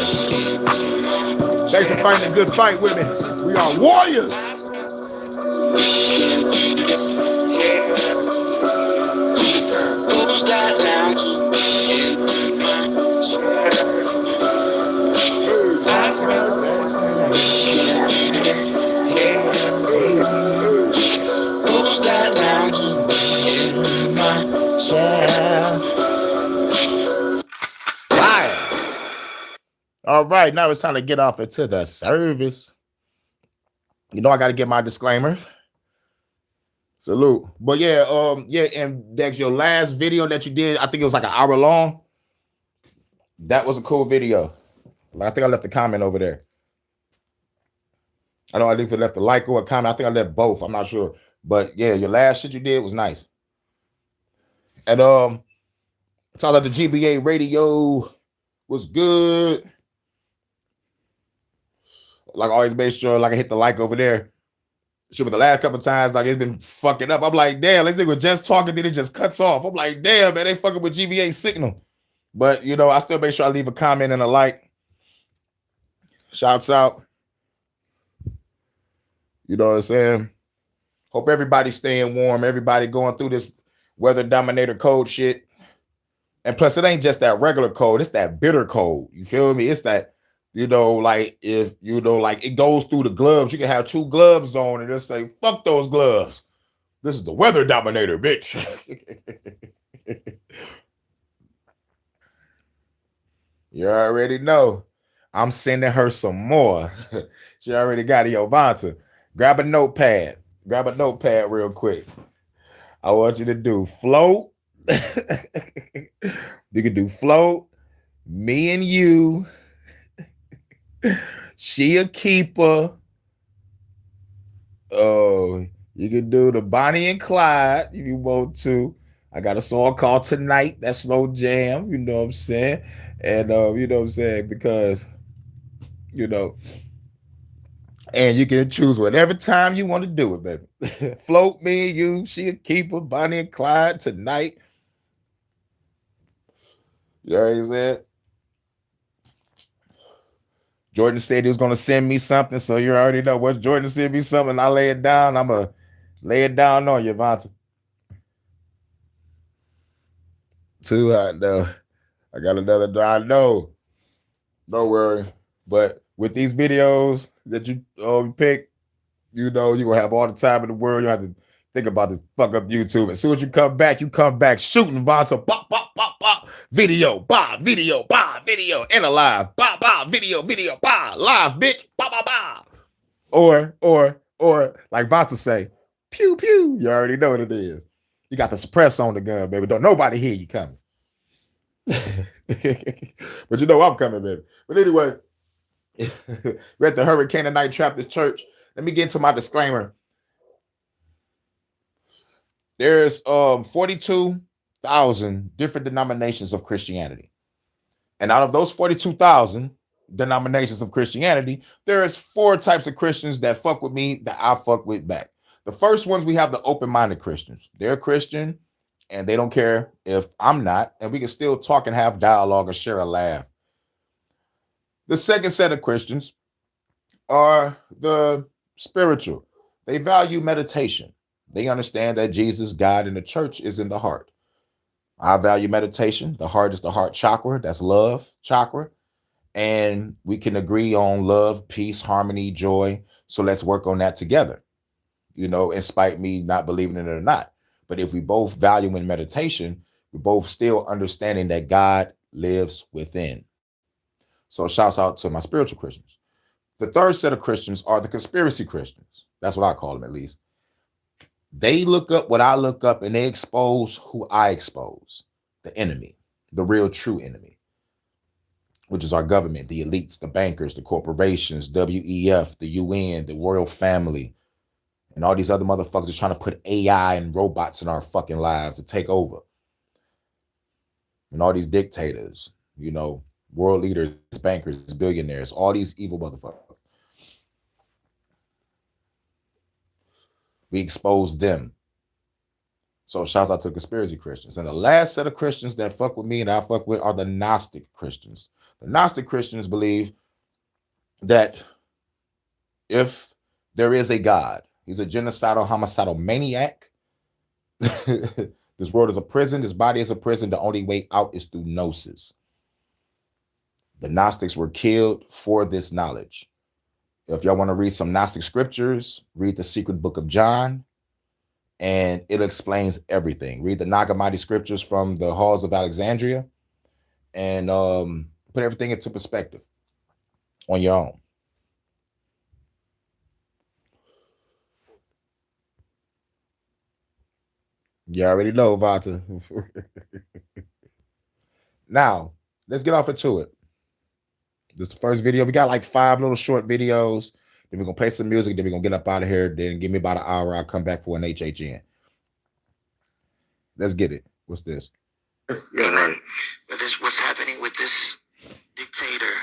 Thanks for fighting a good fight with me. We are warriors. Who's that lounging in my chair? Who's that lounging in my chair? Fire. All right, now it's time to get off into the service. You know I got to get my disclaimers. Salute. But yeah, and Dex, your last video that you did, I think it was like an hour long. That was a cool video. I think I left a comment over there. I don't know if I left a like or a comment. I think I left both. I'm not sure. But yeah, your last shit you did was nice. And shout out to GBA Radio was good. Like I always made sure like I hit the like over there. Shit, but the last couple of times, like it's been fucking up. I'm like, damn, this nigga just talking, then it just cuts off. I'm like, damn, man, they fucking with GBA signal. But you know, I still make sure I leave a comment and a like. Shouts out. You know what I'm saying? Hope everybody's staying warm. Everybody going through this weather dominator cold shit. And plus, it ain't just that regular cold. It's that bitter cold. You feel me? It's that, you know, like if, you know, like it goes through the gloves. You can have 2 gloves on and just say, fuck those gloves. This is the weather dominator, bitch. You already know. I'm sending her some more. She already got it. Yo, Vonta, grab a notepad. Grab a notepad real quick. I want you to do float. You can do float. Me and you. She a keeper. Oh, you can do the Bonnie and Clyde if you want to. I got a song called Tonight. That's slow jam. You know what I'm saying? And you know what I'm saying? Because, you know, and you can choose whatever time you want to do it, baby. Float, me and you, she a keeper, Bonnie and Clyde, Tonight. You know what I'm saying? Jordan said he was going to send me something, so you already know. Once Jordan send me something, I lay it down. I'm going to lay it down on you, Vonta. Too hot, though. I got another, I know. Don't worry. But with these videos that you pick, you know, you're going to have all the time in the world. You have to think about this fuck up YouTube. As soon as you come back shooting, Vonta. Pop, pop, pop, pop. Video, bah, and a live. Bah, bah, video, bah, live, bitch. Bah, bah, bah. Or, like Vonta say, pew, pew. You already know what it is. You got the suppress on the gun, baby. Don't nobody hear you coming. But you know I'm coming, baby. But anyway, we're at the Hurykane Night Trappist Church. Let me get into my disclaimer. There's 42,000 different denominations of Christianity. And out of those 42,000 denominations of Christianity, there's 4 types of Christians that fuck with me that I fuck with back. The first ones, we have the open-minded Christians. They're Christian and they don't care if I'm not, and we can still talk and have dialogue or share a laugh. The second set of Christians are the spiritual. They value meditation. They understand that Jesus, God, and the church is in the heart. I value meditation. The heart is the heart chakra. That's love chakra. And we can agree on love, peace, harmony, joy. So let's work on that together. You know, in spite me not believing in it or not. But if we both value in meditation, We're both still understanding that God lives within. So shouts out to my spiritual Christians. The third set of Christians are the conspiracy Christians. That's what I call them, at least. They look up what I look up and they expose who I expose, the enemy, the real true enemy, which is our government, the elites, the bankers, the corporations, WEF, the UN, the royal family, and all these other motherfuckers are trying to put AI and robots in our fucking lives to take over. And all these dictators, world leaders, bankers, billionaires, all these evil motherfuckers. We expose them. So shouts out to the conspiracy Christians. And the last set of Christians that fuck with me and I fuck with are the Gnostic Christians. The Gnostic Christians believe that if there is a God, he's a genocidal, homicidal maniac. This world is a prison. This body is a prison. The only way out is through gnosis. The Gnostics were killed for this knowledge. If y'all want to read some Gnostic scriptures, read the secret book of John, and it explains everything. Read the Nag Hammadi scriptures from the halls of Alexandria, and put everything into perspective on your own. You already know, Vata. Now, let's get off into it. This is the first video. We got like 5 little short videos. Then we're going to play some music. Then we're going to get up out of here. Then give me about an hour. I'll come back for an HHN. Let's get it. What's this? Yeah, man. What's happening with this dictator?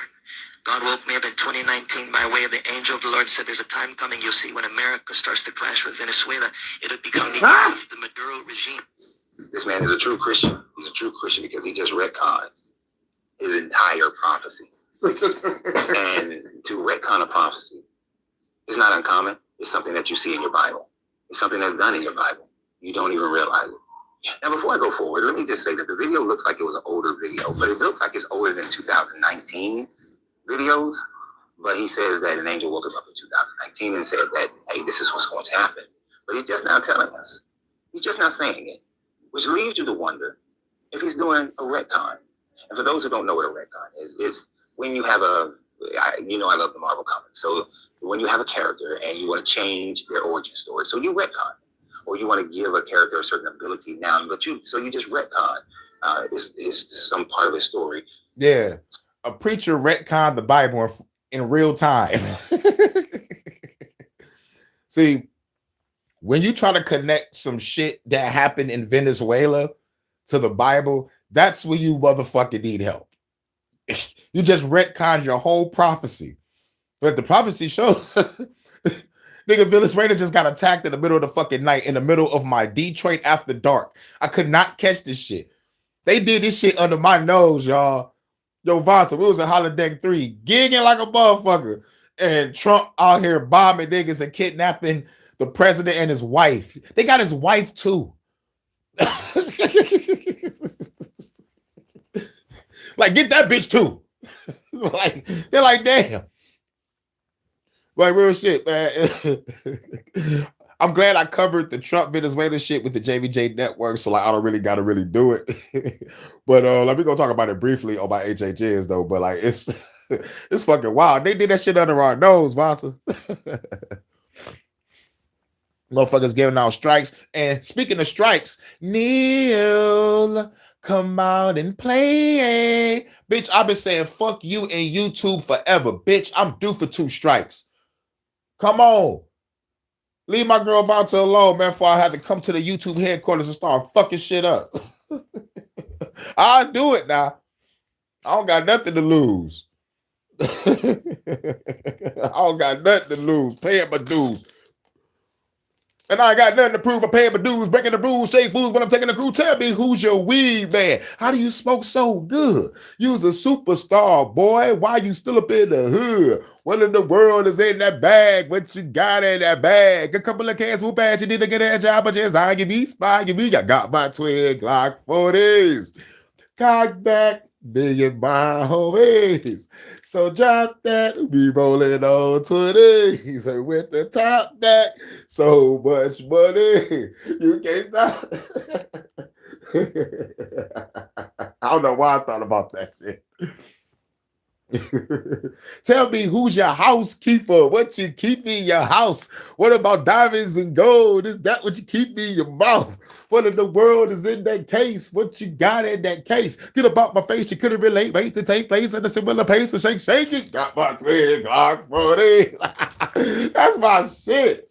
God woke me up in 2019 by way of the angel of the Lord, said there's a time coming, you'll see, when America starts to clash with Venezuela. It'll become the end of the Maduro regime. This man is a true Christian. He's a true Christian because he just retconned his entire prophecy. And to retcon a prophecy is not uncommon. It's something that you see in your Bible. It's something that's done in your Bible. You don't even realize it. Now, before I go forward, let me just say that the video looks like it was an older video, but it looks like it's older than 2019 videos. But he says that an angel woke him up in 2019 and said that, hey, this is what's going to happen. But he's just now telling us. He's just not saying it, which leaves you to wonder if he's doing a retcon. And for those who don't know what a retcon is, it's when you have I love the Marvel comics. So when you have a character and you want to change their origin story, so you retcon, or you want to give a character a certain ability now, but you just retcon is some part of the story. Yeah, a preacher retconned the Bible in real time. See, when you try to connect some shit that happened in Venezuela to the Bible, that's when you motherfucking need help. You just retconned your whole prophecy. But the prophecy shows nigga, Venezuela just got attacked in the middle of the fucking night in the middle of my Detroit after dark. I could not catch this shit. They did this shit under my nose, y'all. Yo, Vonta, we was in Holodeck 3, gigging like a motherfucker. And Trump out here bombing niggas and kidnapping the president and his wife. They got his wife too. Like, get that bitch too. Like, they're like, damn. Like, real shit, man. I'm glad I covered the Trump Venezuela shit with the JVJ network, so like I don't really gotta really do it. But let me go talk about it briefly on my HHNs though. But like it's fucking wild. They did that shit under our nose, Vonta. Motherfuckers giving out strikes. And speaking of strikes, Neil, come out and play. Bitch, I've been saying fuck you and YouTube forever. Bitch, I'm due for 2 strikes. Come on. Leave my girl Vonta alone, man, before I have to come to the YouTube headquarters and start fucking shit up. I'll do it now. I don't got nothing to lose. I don't got nothing to lose. Paying my dues. And I ain't got nothing to prove. I'm paying my dues, breaking the rules, shake foods when I'm taking the crew. Tell me who's your weed man. How do you smoke so good? You's a superstar, boy. Why you still up in the hood? What in the world is in that bag? What you got in that bag? A couple of cans whoop ass. You need to get that job, but just I give you spy, give you. I got my twin Glock 40s. Cock back, million my homies. So drop that, be rolling on 20s. And with the top back, so much money. You can't stop. I don't know why I thought about that shit. Tell me who's your housekeeper? What you keep in your house? What about diamonds and gold? Is that what you keep in your mouth? What in the world is in that case? What you got in that case? Get about my face. You couldn't relate. Wait to take place at a similar pace. So shake it. Got my twin Glock 40. That's my shit.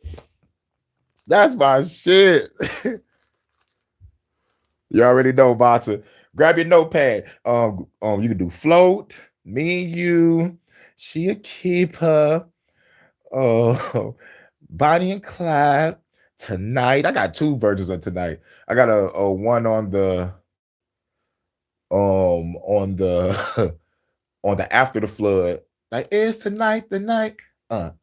That's my shit. You already know, Vata. Grab your notepad. You can do float. Me and you. She a keeper. Oh, Bonnie and Clyde. Tonight. I got two versions of tonight. I got a one on the on the on the after the flood. Like, is tonight the night? And,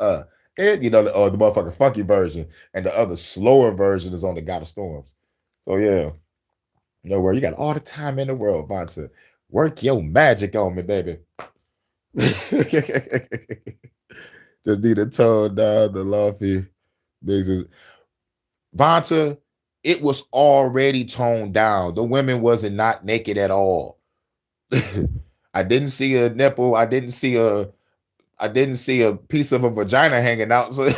you know, the motherfucking funky version. And the other slower version is on the God of Storms. So yeah. No worry, you got all the time in the world, Vonta. Work your magic on me, baby. Just need to tone down the lofty business. Vonta, it was already toned down. The women wasn't not naked at all. I didn't see a nipple. I didn't see a piece of a vagina hanging out. So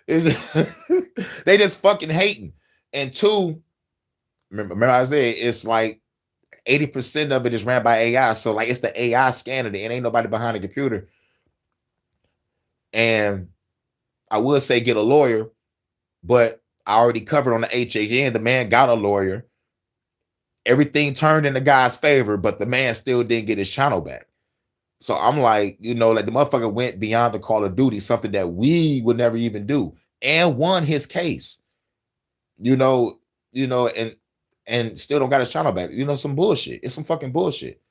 they just fucking hating. And two, remember I said it's like 80% of it is ran by AI. So like it's the AI scanning it. It ain't nobody behind the computer. And I would say get a lawyer, but I already covered on the HHN. The man got a lawyer. Everything turned in the guy's favor, but the man still didn't get his channel back. So I'm like, you know, like the motherfucker went beyond the Call of Duty, something that we would never even do, and won his case. You know, and still don't got his channel back. You know, some bullshit. It's some fucking bullshit.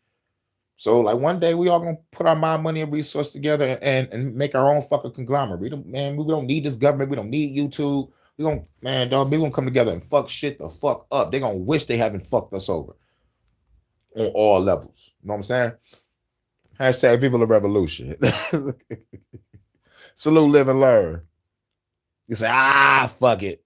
So like one day we all gonna put our mind, money, and resource together and make our own fucking conglomerate. We don't need this government. We don't need YouTube. We gonna come together and fuck shit the fuck up. They gonna wish they haven't fucked us over on all levels. You know what I'm saying? Hashtag Viva la Revolution. Salute, live, and learn. You say, fuck it.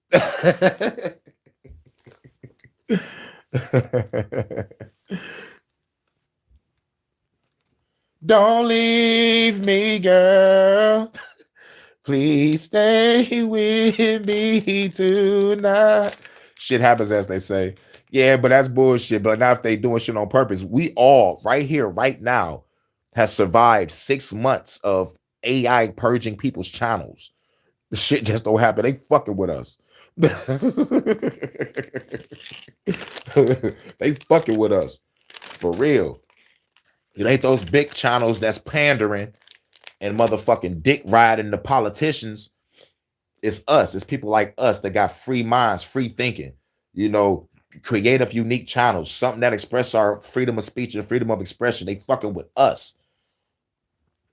Don't leave me, girl. Please stay with me tonight. Shit happens, as they say. Yeah, but that's bullshit. But now if they doing shit on purpose, we all right here, right now, has survived 6 months of AI purging people's channels. The shit just don't happen. They fucking with us. They fucking with us. For real. It ain't those big channels that's pandering and motherfucking dick riding the politicians. It's us. It's people like us that got free minds, free thinking, you know, creative, unique channels, something that express our freedom of speech and freedom of expression. They fucking with us.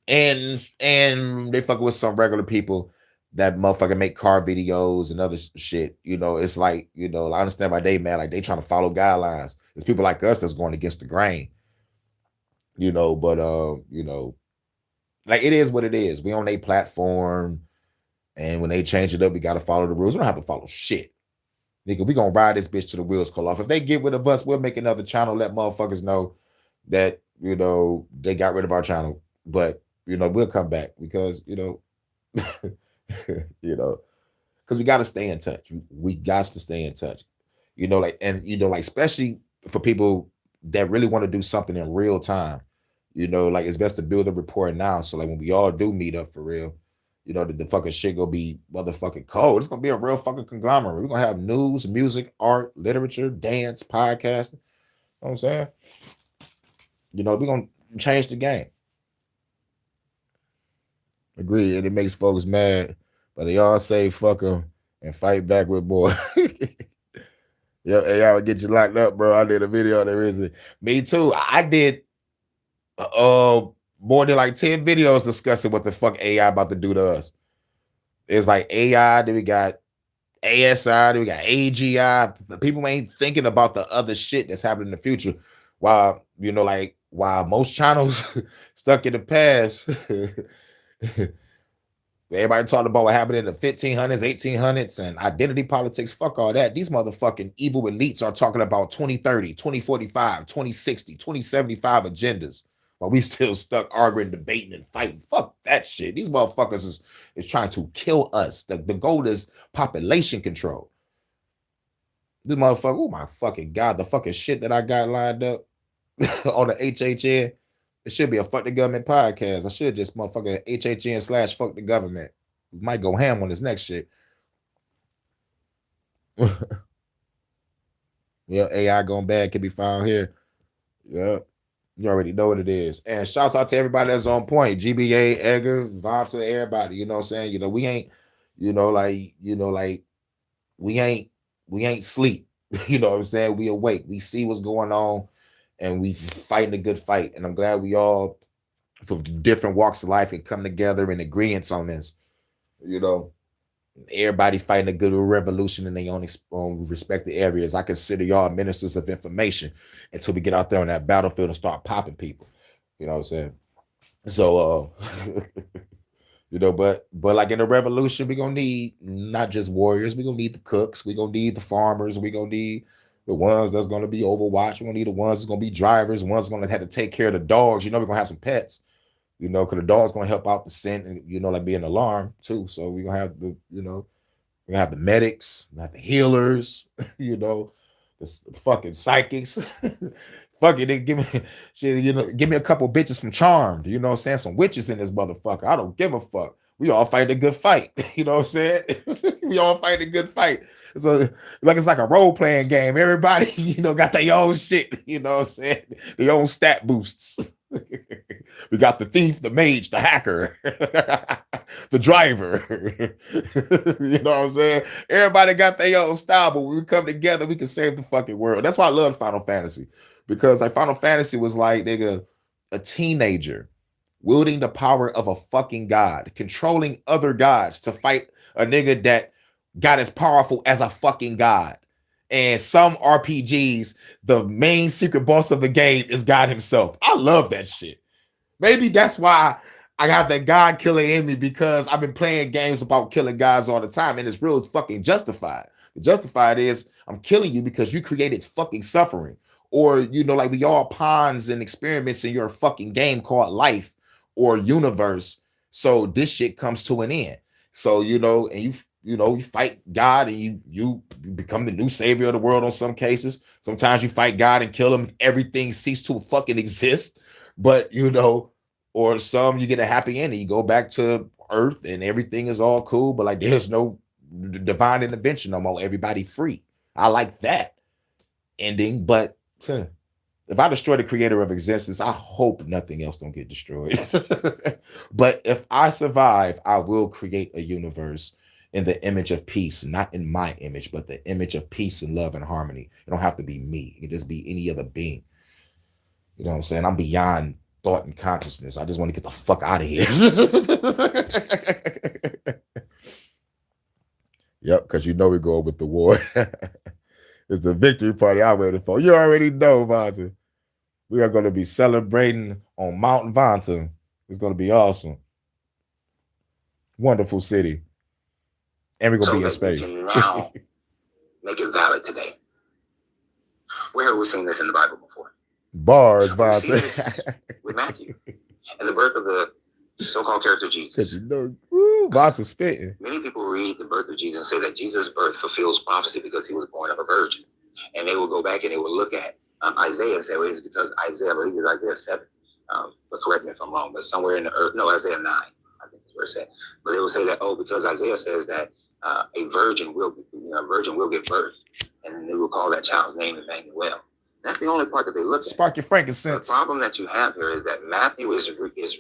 And they fucking with some regular people that motherfucking make car videos and other shit. You know, it's like, you know, I understand why they mad, like they trying to follow guidelines. It's people like us that's going against the grain. You know, but you know, like it is what it is. We on a platform, and when they change it up, we gotta follow the rules. We don't have to follow shit. Nigga, we gonna ride this bitch to the wheels fall off. If they get rid of us, we'll make another channel, let motherfuckers know that, you know, they got rid of our channel. But, you know, we'll come back because, you know, you know, because we gotta stay in touch. We got to stay in touch. You know, like, and you know, like, especially for people that really want to do something in real time, you know, like it's best to build a rapport now. So like when we all do meet up for real, you know, the fucking shit gonna be motherfucking cold. It's gonna be a real fucking conglomerate. We're gonna have news, music, art, literature, dance, podcasting. You know what I'm saying? You know, we're gonna change the game. Agree, and it makes folks mad, but they all say fuck them and fight back with boy. Yo, hey, I would get you locked up, bro. I did a video on there. Me too. I did more than like 10 videos discussing what the fuck AI about to do to us. It's like AI, then we got ASI, then we got AGI. People ain't thinking about the other shit that's happening in the future. While, you know, like while most channels stuck in the past, Everybody talking about what happened in the 1500s, 1800s, and identity politics. Fuck all that. These motherfucking evil elites are talking about 2030, 2045, 2060, 2075 agendas. While we still stuck arguing, debating, and fighting. Fuck that shit. These motherfuckers is trying to kill us. The goal is population control. This motherfucker, oh my fucking God, the fucking shit that I got lined up on the HHN. It should be a fuck the government podcast. I should just motherfucking HHN / fuck the government. We might go ham on this next shit. Yeah, AI going bad can be found here. Yeah. You already know what it is. And shouts out to everybody that's on point. GBA, Edgar, Vonta, everybody. You know what I'm saying? We ain't, we ain't sleep. You know what I'm saying? We awake. We see what's going on and we fighting a good fight. And I'm glad we all from different walks of life can come together in agreement on this. Everybody fighting a good revolution in their own respective areas. I consider y'all ministers of information until we get out there on that battlefield and start popping people. You know what I'm saying? So, but like in the revolution, we're going to need not just warriors. We're going to need the cooks. We're going to need the farmers. We're going to need the ones that's going to be Overwatch. We're going to need the ones that's going to be drivers. Ones going to have to take care of the dogs. We're going to have some pets. Because the dog's going to help out the scent and, like be an alarm too. So we're going to have we're going to have the medics, we have the healers, the fucking psychics. Fuck it, they give me shit, give me a couple bitches from Charmed, you know what I'm saying? Some witches in this motherfucker. I don't give a fuck. We all fight a good fight. You know what I'm saying? We all fight a good fight. So it's like a role-playing game. Everybody, got their own shit, you know what I'm saying? Their own stat boosts. We got the thief, the mage, the hacker, the driver. You know what I'm saying? Everybody got their own style, but when we come together, we can save the fucking world. That's why I love Final Fantasy. Because like Final Fantasy was like, nigga, a teenager wielding the power of a fucking god, controlling other gods to fight a nigga that got as powerful as a fucking god. And some RPGs, the main secret boss of the game is God himself. I love that shit. Maybe that's why I have that God killer in me, because I've been playing games about killing gods all the time, and it's real fucking justified. The justified is I'm killing you because you created fucking suffering. Or, like we all pawns and experiments in your fucking game called life or universe. So this shit comes to an end. So, and you fight God and you become the new savior of the world on some cases. Sometimes you fight God and kill him. Everything ceases to fucking exist. But, or some you get a happy ending. You go back to Earth and everything is all cool. But like there's no divine intervention no more. Everybody free. I like that ending. But if I destroy the creator of existence, I hope nothing else don't get destroyed. But if I survive, I will create a universe in the image of peace, not in my image, but the image of peace and love and harmony. It don't have to be me. It can just be any other being. You know what I'm saying? I'm beyond thought and consciousness. I just want to get the fuck out of here. Yep, because we go with the war. It's the victory party I'm waiting for. You already know, Vonta. We are going to be celebrating on Mount Vonta. It's going to be awesome. Wonderful city. And we're going to be in space. We can now make it valid today. Where have we seen this in the Bible before? Bars, Vonta. With Matthew. And the birth of the so-called character Jesus. Vonta spitting. Many people read the birth of Jesus and say that Jesus' birth fulfills prophecy because he was born of a virgin. And they will go back and they will look at Isaiah and say, well, it's because Isaiah, I believe it's Isaiah 7. But correct me if I'm wrong, but somewhere in the earth, no, Isaiah 9, I think is where it's at. But they will say that, because Isaiah says that a virgin will give birth, and they will call that child's name Emmanuel. That's the only part that they look at. Spark your frankincense. The problem that you have here is that Matthew is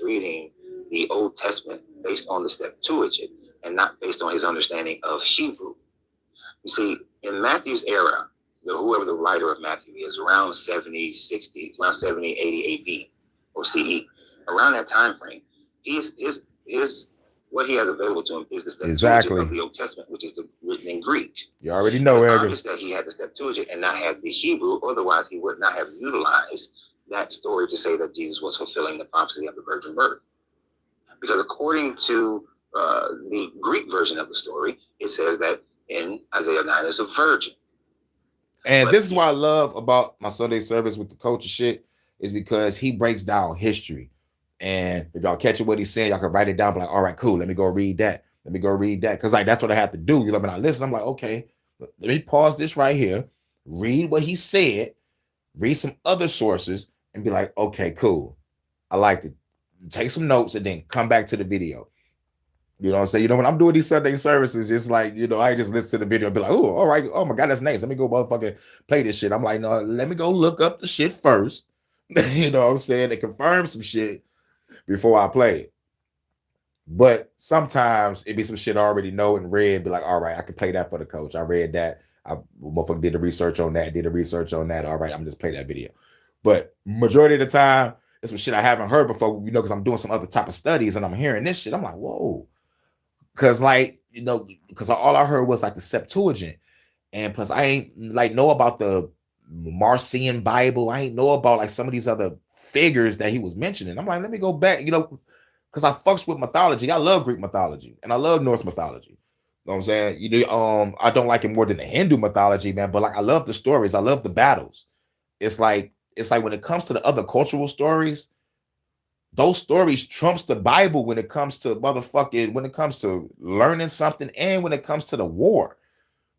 reading the Old Testament based on the Septuagint and not based on his understanding of Hebrew. You see, in Matthew's era, whoever the writer of Matthew is, around 70, 60, around 70, 80 AD or CE, around that time frame, what he has available to him is the Septuagint of the Old Testament, which is written in Greek. You already know, It's obvious that he had the Septuagint and not had the Hebrew, otherwise he would not have utilized that story to say that Jesus was fulfilling the prophecy of the virgin birth. Because according to the Greek version of the story, it says that in Isaiah 9 is a virgin. And this is what I love about my Sunday service with the coach and shit, is because he breaks down history. And if y'all catch what he's saying, y'all can write it down, be like, all right, cool, let me go read that. Let me go read that. Because like that's what I have to do. You know what I mean? I listen, I'm like, okay, let me pause this right here, read what he said, read some other sources, and be like, okay, cool. I like it. Take some notes and then come back to the video. You know what I'm saying? You know, when I'm doing these Sunday services, it's like, you know, I just listen to the video and be like, oh, all right. Oh my God, that's nice. Let me go motherfucking play this shit. I'm like, no, let me go look up the shit first. You know what I'm saying? And confirm some shit before I play it. But sometimes it be some shit I already know and read and be like, all right, I can play that for the coach. I read that. I motherfucker did the research on that, did the research on that. All right, I'm just play that video. But majority of the time, it's some shit I haven't heard before, you know, because I'm doing some other type of studies and I'm hearing this shit. I'm like, whoa. Cause like, you know, because all I heard was like the Septuagint. And plus I ain't like know about the Marcion Bible. I ain't know about like some of these other figures that he was mentioning. I'm like, let me go back, you know, because I fucks with mythology. I love Greek mythology and I love Norse mythology. You know what I'm saying? You do, I don't like it more than the Hindu mythology, man. But like I love the stories, I love the battles. It's like when it comes to the other cultural stories, those stories trumps the Bible when it comes to motherfucking, when it comes to learning something and when it comes to the war.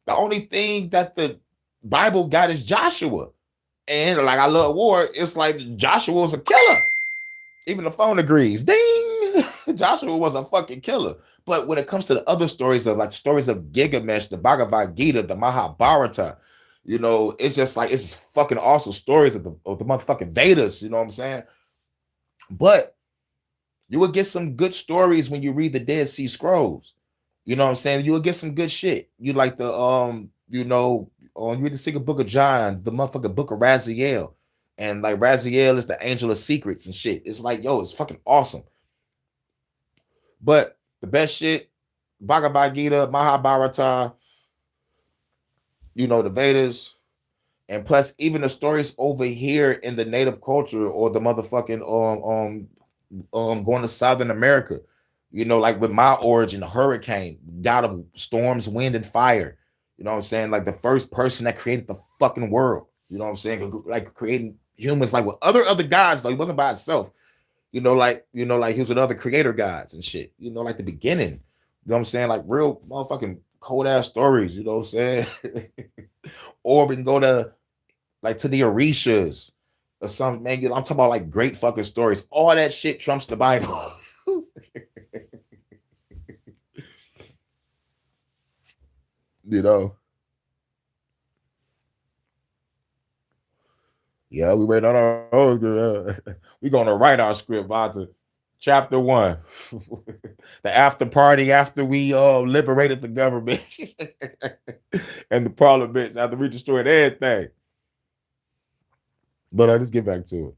The only thing that the Bible got is Joshua. And like I love war, it's like Joshua was a killer. Even the phone agrees. Ding! Joshua was a fucking killer. But when it comes to the other stories of like stories of Gilgamesh, the Bhagavad Gita, the Mahabharata, you know, it's just like it's just fucking awesome stories of the motherfucking Vedas, you know what I'm saying? But you will get some good stories when you read the Dead Sea Scrolls. You know what I'm saying? You will get some good shit. You like the you know, you read the second book of John, the motherfucking book of Raziel. And like Raziel is the angel of secrets and shit. It's like, yo, it's fucking awesome. But the best shit, Bhagavad Gita, Mahabharata, you know, the Vedas, and plus even the stories over here in the native culture or the motherfucking going to Southern America, you know, like with my origin, the hurricane, god of storms, wind, and fire. You know what I'm saying? Like the first person that created the fucking world. You know what I'm saying? Like creating humans, like with other gods, though. He wasn't by himself. You know, like he was with other creator gods and shit. You know, like the beginning. You know what I'm saying? Like real motherfucking cold ass stories. You know what I'm saying? Or we can go to like to the Orishas or something, man. I'm talking about like great fucking stories. All that shit trumps the Bible. You know. Yeah, we read on our we're gonna write our script to chapter 1. The after party after we liberated the government and the parliaments after we destroyed everything. But I just get back to it.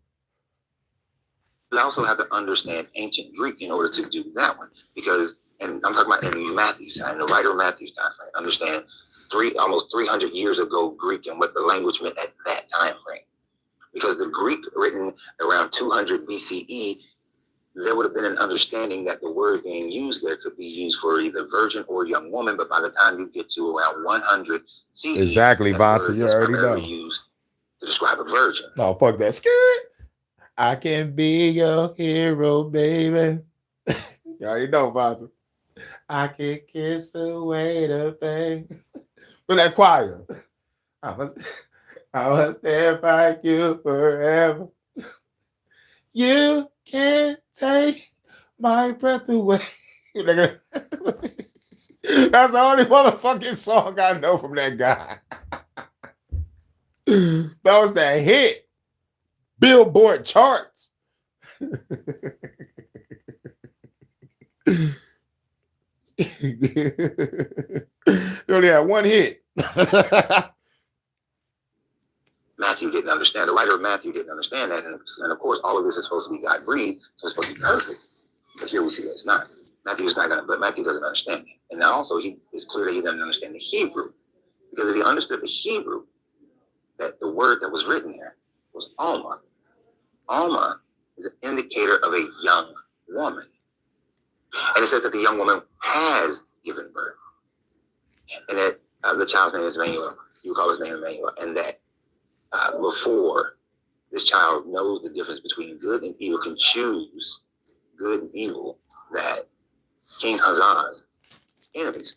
You also have to understand ancient Greek in order to do that one. Because, and I'm talking about in Matthew's time, the writer of Matthew's time frame, understand almost 300 years ago Greek and what the language meant at that time frame. Because the Greek written around 200 BCE, there would have been an understanding that the word being used there could be used for either virgin or young woman. But by the time you get to around 100 CE, exactly, Vonta, you already know. Used to describe a virgin. No, fuck that. Skirt. I can be your hero, baby. You already know, Vonta. I can kiss away the pain. With that choir. I will stand by you forever. You can't take my breath away. That's the only motherfucking song I know from that guy. That was that hit. Billboard charts. You only had one hit. Matthew didn't understand. The writer of Matthew didn't understand that. And of course, all of this is supposed to be God-breathed, so it's supposed to be perfect. But here we see that it's not. Matthew doesn't understand it. And now also, it's clear that he doesn't understand the Hebrew. Because if he understood the Hebrew, that the word that was written there was Alma. Alma is an indicator of a young woman. And it says that the young woman has given birth. And that the child's name is Emmanuel. You call his name Emmanuel. And that before this child knows the difference between good and evil, can choose good and evil, that King Hazaz's enemies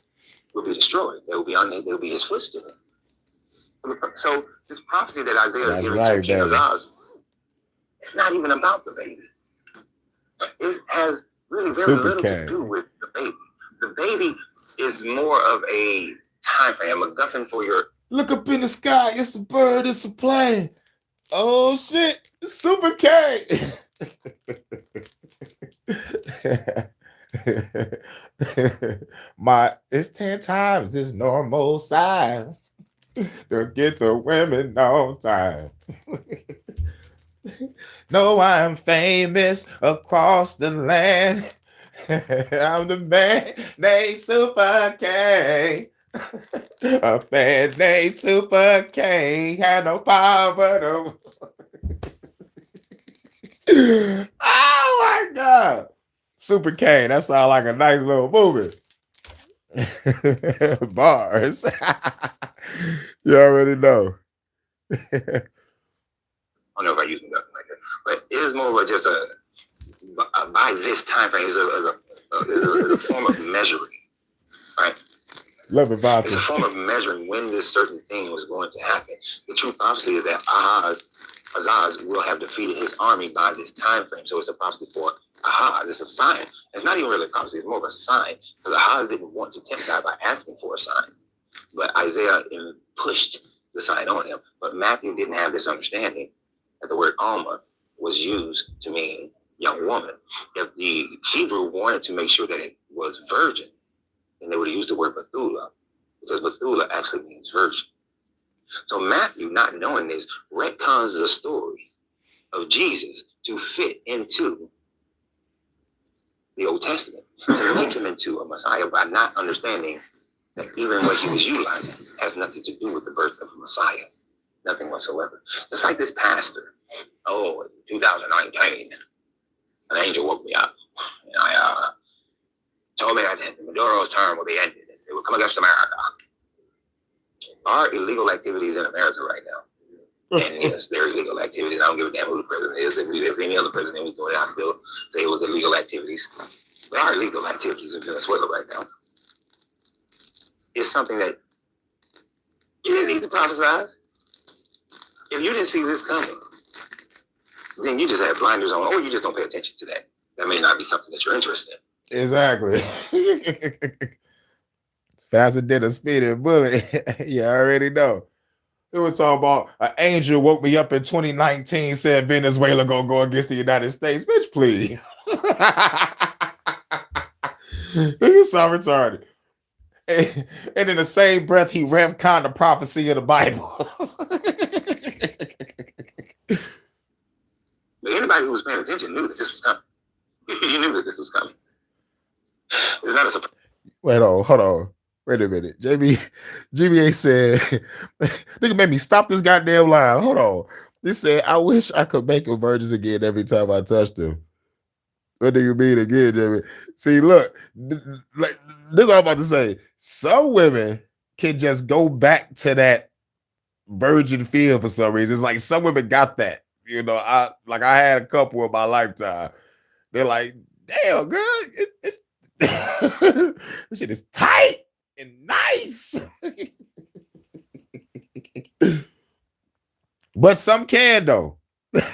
will be destroyed. They will be his footstool. So this prophecy that Isaiah is giving to King Hazaz, it's not even about the baby. It has really very little to do with the baby. The baby is more of a time frame, a MacGuffin for your. Look up in the sky. It's a bird. It's a plane. Oh shit! Super K. It's 10 times this normal size to get the women on time. No, I'm famous across the land. I'm the man named Super K. A man named Super K had no power but oh my God. Super K, that sounds like a nice little movie. Bars. You already know. I don't know if I use nothing like that, but it is more of just by this time frame is a form of measuring, right? Love it, Bob. It's a form of measuring when this certain thing was going to happen. The true prophecy is that Ahaz will have defeated his army by this time frame. So it's a prophecy for Ahaz. It's a sign. It's not even really a prophecy. It's more of a sign, because Ahaz didn't want to tempt God by asking for a sign, but Isaiah pushed the sign on him. But Matthew didn't have this understanding that the word Alma was used to mean young woman. If the Hebrew wanted to make sure that it was virgin, then they would have used the word Bethula, because Bethula actually means virgin. So Matthew, not knowing this, retcons the story of Jesus to fit into the Old Testament, to make him into a Messiah, by not understanding that even what he was utilizing has nothing to do with the birth of a Messiah. Nothing whatsoever. It's like this pastor. Oh, in 2019, an angel woke me up, and I told me that Maduro's term would be ended. It would come against America. Are illegal activities in America right now? And yes, they're illegal activities. I don't give a damn who the president is. If any other president was doing it, I still say it was illegal activities. There are illegal activities in Venezuela right now. It's something that you didn't need to prophesize. If you didn't see this coming, then you just have blinders on, or you just don't pay attention to that. That may not be something that you're interested in. Exactly. Faster than a speeding bullet. You already know. They were talking about an angel woke me up in 2019, said Venezuela gonna go against the United States. Bitch, please. He's so retarded. And in the same breath, he retconned the prophecy of the Bible. But anybody who was paying attention knew that this was coming. You knew that this was coming. It's not a surprise. Wait, hold on. Wait a minute. GBA said, nigga made me stop this goddamn line. Hold on. He said, I wish I could make them virgins again every time I touched them. What do you mean again, Jamie? See, look, like this is all I'm about to say. Some women can just go back to that virgin feel for some reason. It's like some women got that. You know, I had a couple in my lifetime. They're like, damn, girl, it's this shit is tight and nice. But some can though.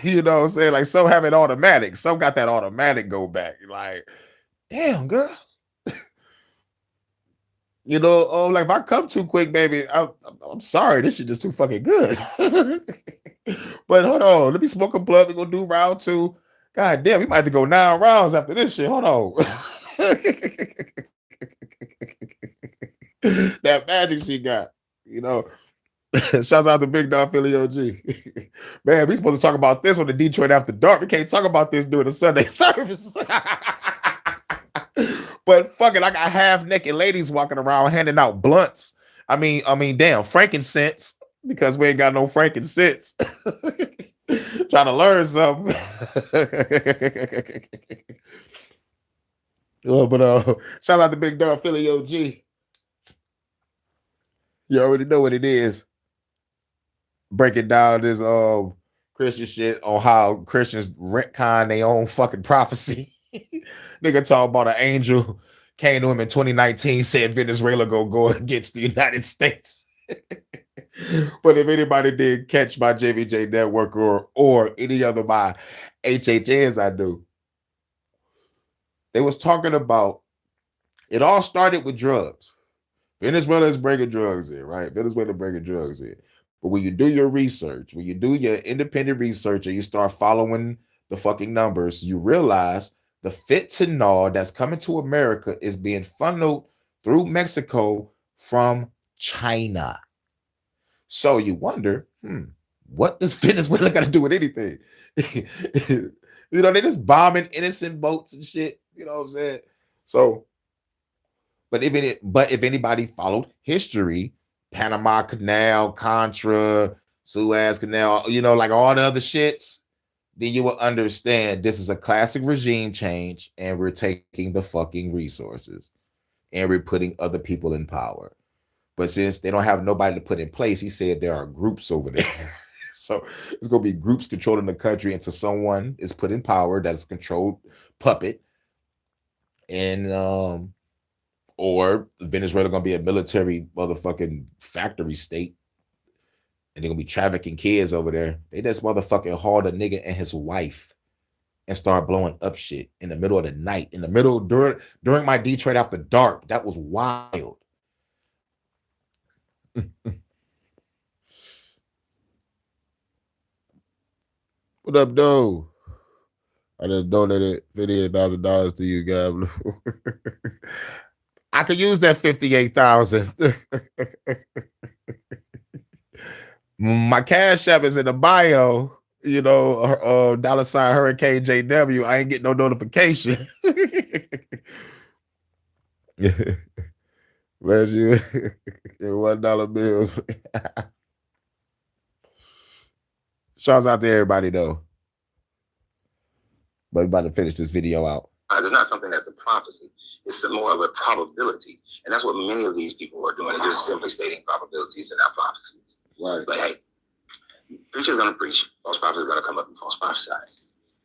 You know what I'm saying? Like some have it automatic. Some got that automatic go back. Like, damn, girl. You know, like if I come too quick, baby, I'm sorry. This shit just too fucking good. But hold on, let me smoke a blunt. We're gonna do round 2. God damn, we might have to go 9 rounds after this shit. Hold on. That magic she got, you know. Shouts out to Big Dog Philly OG. Man, we supposed to talk about this on the Detroit After Dark. We can't talk about this during the Sunday service. But fuck it, I got half-naked ladies walking around handing out blunts. I mean, damn, frankincense, because we ain't got no frankincense. Trying to learn something. But shout out to Big Dog Philly OG. You already know what it is. Breaking down this Christian shit on how Christians retcon their own fucking prophecy. Nigga talking about an angel came to him in 2019, said Venezuela go against the United States. But if anybody did catch my JVJ network or any other my HHNs I do, they was talking about it all started with drugs. Venezuela is bringing drugs in, right? Venezuela bringing drugs in. But when you do your research, when you do your independent research and you start following the fucking numbers, you realize the fentanyl that's coming to America is being funneled through Mexico from China. So you wonder, what does Venezuela got to do with anything? You know, they just bombing innocent boats and shit. You know what I'm saying? So, but if anybody followed history, Panama Canal, Contra, Suez Canal, you know, like all the other shits, then you will understand this is a classic regime change and we're taking the fucking resources and we're putting other people in power. But since they don't have nobody to put in place, he said there are groups over there. So it's going to be groups controlling the country until someone is put in power that's a controlled puppet. And or Venezuela going to be a military motherfucking factory state. And they're going to be trafficking kids over there. They just motherfucking hauled a nigga and his wife and start blowing up shit in the middle of the night. In the middle, during my Detroit After Dark. That was wild. What up, though? I just donated $58,000 to you, Gablo. I could use that 58,000. My cash app is in the bio. You know, $sign Hurykane JW. I ain't getting no notification. Where's you? Your $1 bill. Shouts out to everybody though. But we're about to finish this video out. It's not something that's a prophecy. It's more of a probability. And that's what many of these people are doing. They're just simply stating probabilities and not prophecies. Right. But hey, preacher's going to preach. False prophets are going to come up and false prophesy.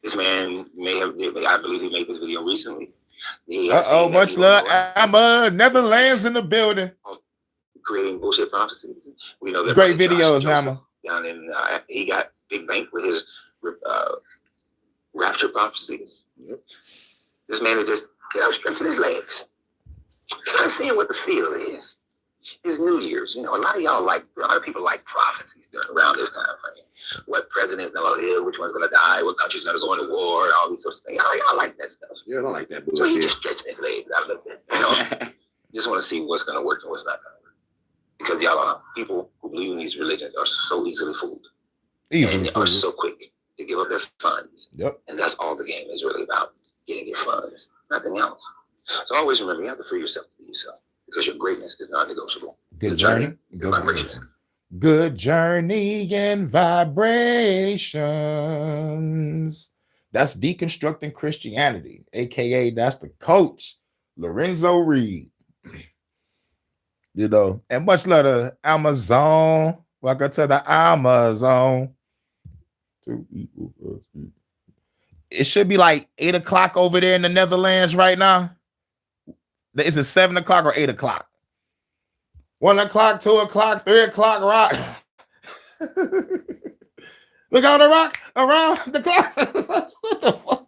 This man I believe he made this video recently. Much love. I'm Netherlands in the building. Creating bullshit prophecies. We know that great videos, Emma. Down in he got big bank with his rapture prophecies. Yep. This man is just stretching his legs. I'm seeing what the feel is. It's New Year's. You know, a lot of people like prophecies around this time frame. What president's gonna live, which one's gonna die, what country's gonna go into war, and all these sorts of things. Y'all like that stuff. Yeah, I don't like that bullshit. So he's just stretching his legs out of it. You know, just want to see what's gonna work and what's not gonna work. Because people who believe in these religions are so easily fooled. Are so quick to give up their funds. Yep. And that's all the game is really about, getting your funds, nothing else. So always remember, you have to free yourself to be yourself because your greatness is non-negotiable. Good journey. Good vibrations. Good journey and vibrations. That's Deconstructing Christianity, aka that's the coach, Lorenzo Reed. You know, and much love to Amazon. Welcome to the Amazon. It should be like 8 o'clock over there in the Netherlands right now. Is it 7 o'clock or 8 o'clock? 1 o'clock, 2 o'clock, 3 o'clock, rock. Look on the rock around the clock. What the fuck?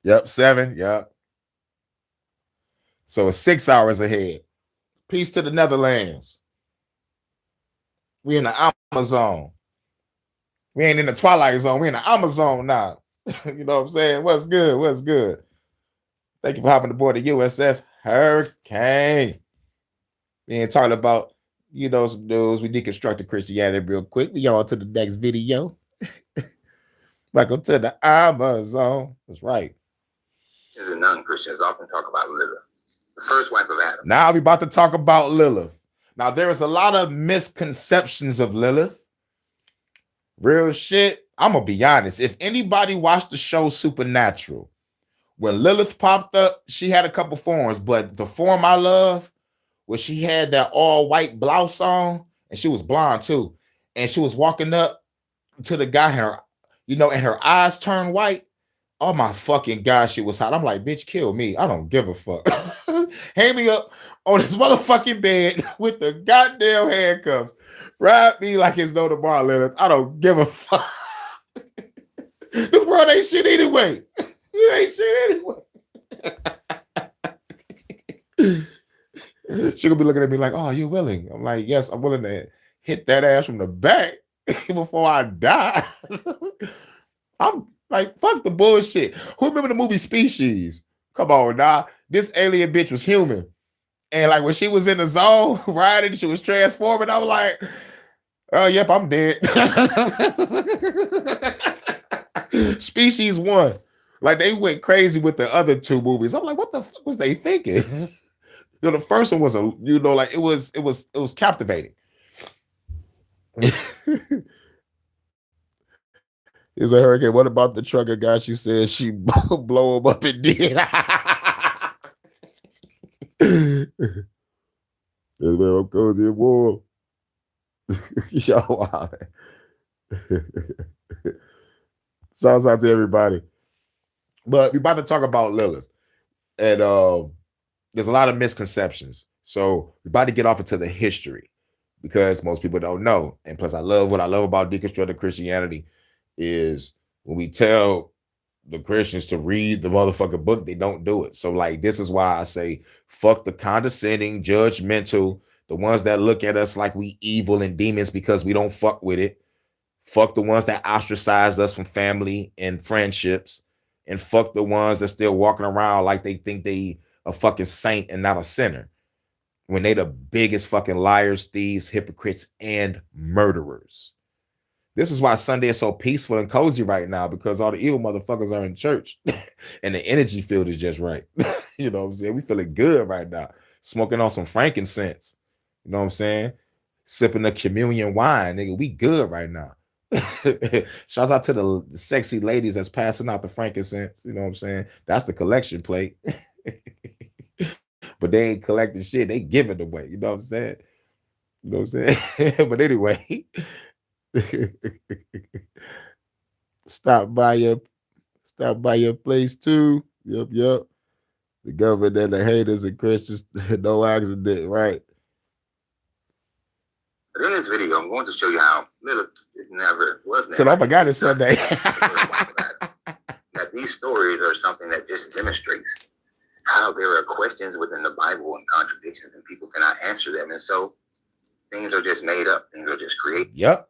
Yep, 7. Yep. So it's 6 hours ahead. Peace to the Netherlands. We in the Amazon. We ain't in the Twilight Zone. We in the Amazon now. You know what I'm saying? What's good? What's good? Thank you for hopping aboard the USS Hurykane. We ain't talking about, some news. We deconstructed Christianity real quick. We on to the next video. Welcome to the Amazon. That's right. Christians and non-Christians often talk about Lilith, the first wife of Adam. Now we're about to talk about Lilith. Now there is a lot of misconceptions of Lilith. Real shit. I'm gonna be honest. If anybody watched the show Supernatural, when Lilith popped up, she had a couple forms, but the form I love was she had that all white blouse on, and she was blonde too, and she was walking up to the guy, and her eyes turned white. Oh my fucking god, she was hot. I'm like, bitch, kill me. I don't give a fuck. Hang me up on this motherfucking bed with the goddamn handcuffs. Ride me like it's no tomorrow, Lilith. I don't give a fuck. This world ain't shit anyway. It ain't shit anyway. She gonna be looking at me like, oh, you willing? I'm like, yes, I'm willing to hit that ass from the back before I die. I'm like, fuck the bullshit. Who remember the movie Species? Come on, nah. This alien bitch was human. And like when she was in the zone riding, she was transforming. I was like, oh, yep, I'm dead. Species 1. Like they went crazy with the other 2 movies. I'm like, what the fuck was they thinking? The first one was it was captivating. Is a hurricane. What about the trucker guy? She said she blow him up and did. I'm cozy and warm. Yo, wow. Shouts out to everybody. But we're about to talk about Lilith. And there's a lot of misconceptions. So we're about to get off into the history because most people don't know. And plus, what I love about deconstructed Christianity is when we tell the Christians to read the motherfucking book, they don't do it. So like, this is why I say, fuck the condescending, judgmental, the ones that look at us like we evil and demons because we don't fuck with it. Fuck the ones that ostracized us from family and friendships. And fuck the ones that still walking around like they think they a fucking saint and not a sinner. When they the biggest fucking liars, thieves, hypocrites, and murderers. This is why Sunday is so peaceful and cozy right now, because all the evil motherfuckers are in church and the energy field is just right. You know what I'm saying? We feeling good right now. Smoking on some frankincense. You know what I'm saying? Sipping the communion wine, nigga. We good right now. Shouts out to the sexy ladies that's passing out the frankincense. You know what I'm saying? That's the collection plate. But they ain't collecting shit. They give it away. You know what I'm saying? You know what I'm saying? But anyway. Stop by your place too. Yep. The government and the haters and Christians, no accident, right? But in this video, I'm going to show you how Lilith was never. So I forgot it Sunday. That these stories are something that just demonstrates how there are questions within the Bible and contradictions, and people cannot answer them, and so things are just made up. Things are just created. Yep.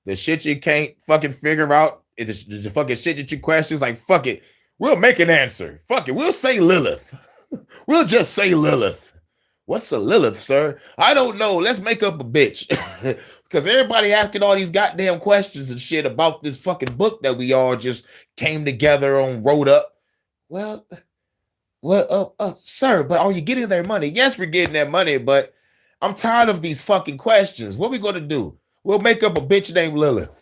The shit you can't fucking figure out, it's the fucking shit that you question, like, fuck it. We'll make an answer. Fuck it. We'll say Lilith. We'll just say Lilith. What's a Lilith, sir? I don't know. Let's make up a bitch. Because everybody asking all these goddamn questions and shit about this fucking book that we all just came together and wrote up. Well, sir, but are you getting their money? Yes, we're getting their money, but I'm tired of these fucking questions. What we going to do? We'll make up a bitch named Lilith.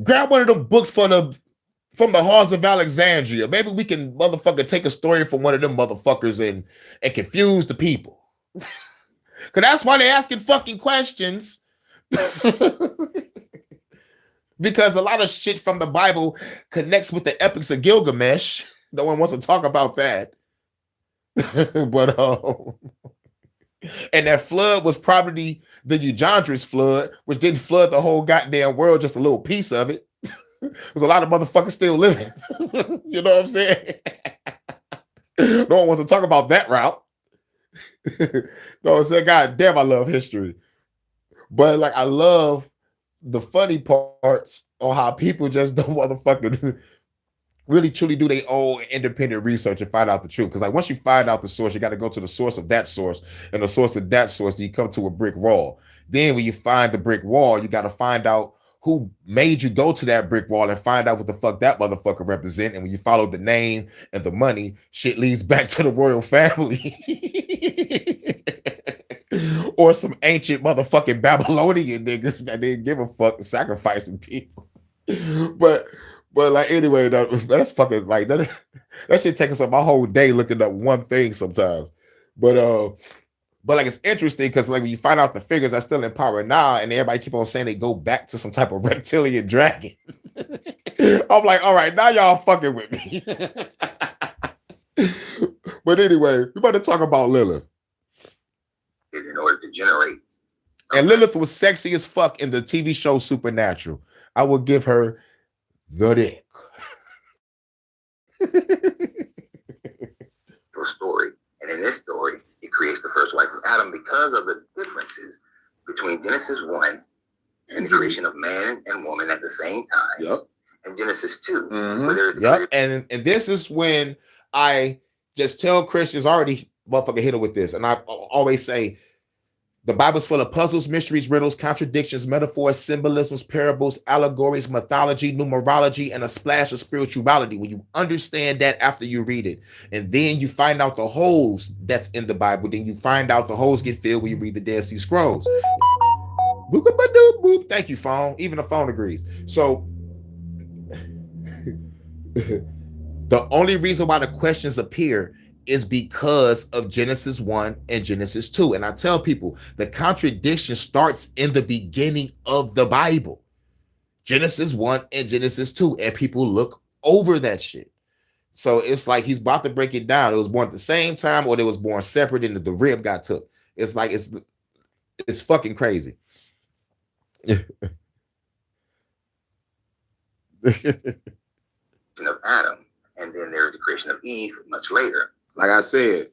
Grab one of them books from the halls of Alexandria. Maybe we can motherfucker take a story from one of them motherfuckers and confuse the people. Because that's why they're asking fucking questions. Because a lot of shit from the Bible connects with the epics of Gilgamesh. No one wants to talk about that. But and that flood was probably the Eugondrus flood, which didn't flood the whole goddamn world, just a little piece of it. There's a lot of motherfuckers still living. You know what I'm saying? No one wants to talk about that route. You know what I'm saying? God damn, I love history. But like, I love the funny parts on how people just don't motherfucking really truly do their own independent research and find out the truth. Because like, once you find out the source, you got to go to the source of that source, and the source of that source, you come to a brick wall. Then when you find the brick wall, you got to find out who made you go to that brick wall and find out what the fuck that motherfucker represent. And when you follow the name and the money, shit leads back to the royal family. or some ancient motherfucking Babylonian niggas that didn't give a fuck sacrificing people. But like anyway, that's fucking like that shit takes up my whole day looking up one thing sometimes. But like it's interesting because like when you find out the figures are still in power now, and everybody keep on saying they go back to some type of reptilian dragon. I'm like, all right, now y'all fucking with me. But anyway, we're about to talk about Lilith. In order to generate. And Lilith was sexy as fuck in the TV show Supernatural. I will give her the dick. Story. And in this story, it creates the first wife of Adam because of the differences between Genesis 1 and the creation of man and woman at the same time. Yep. And Genesis 2. Where there's the yep. And this is when I just tell Christians already motherfucker hit it with this. And I always say the Bible's full of puzzles, mysteries, riddles, contradictions, metaphors, symbolisms, parables, allegories, mythology, numerology, and a splash of spirituality. When you understand that after you read it, and then you find out the holes that's in the Bible, then you find out the holes get filled when you read the Dead Sea Scrolls. Thank you, phone. Even the phone agrees. So the only reason why the questions appear is because of Genesis 1 and Genesis 2. And I tell people the contradiction starts in the beginning of the Bible. Genesis 1 and Genesis 2. And people look over that shit. So it's like he's about to break it down. It was born at the same time, or they was born separate and the rib got took. It's like it's fucking crazy. of Adam, and then there's the creation of Eve much later. Like I said,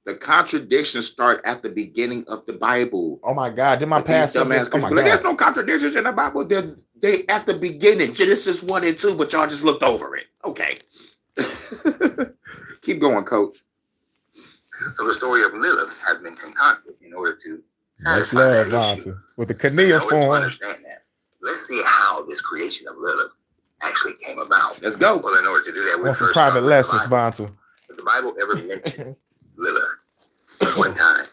the contradictions start at the beginning of the Bible. Oh my God! Did my past? Oh my God! There's no contradictions in the Bible. They at the beginning, Genesis 1 and 2, but y'all just looked over it. Okay. Keep going, Coach. So the story of Lilith has been concocted in order to satisfy that issue. With the cuneiform. Understand that. Let's see how this creation of Lilith actually came about. Let's go. Well, in order to do that, we want some private lessons, Vonta. If the Bible ever mentioned Lilith just one time,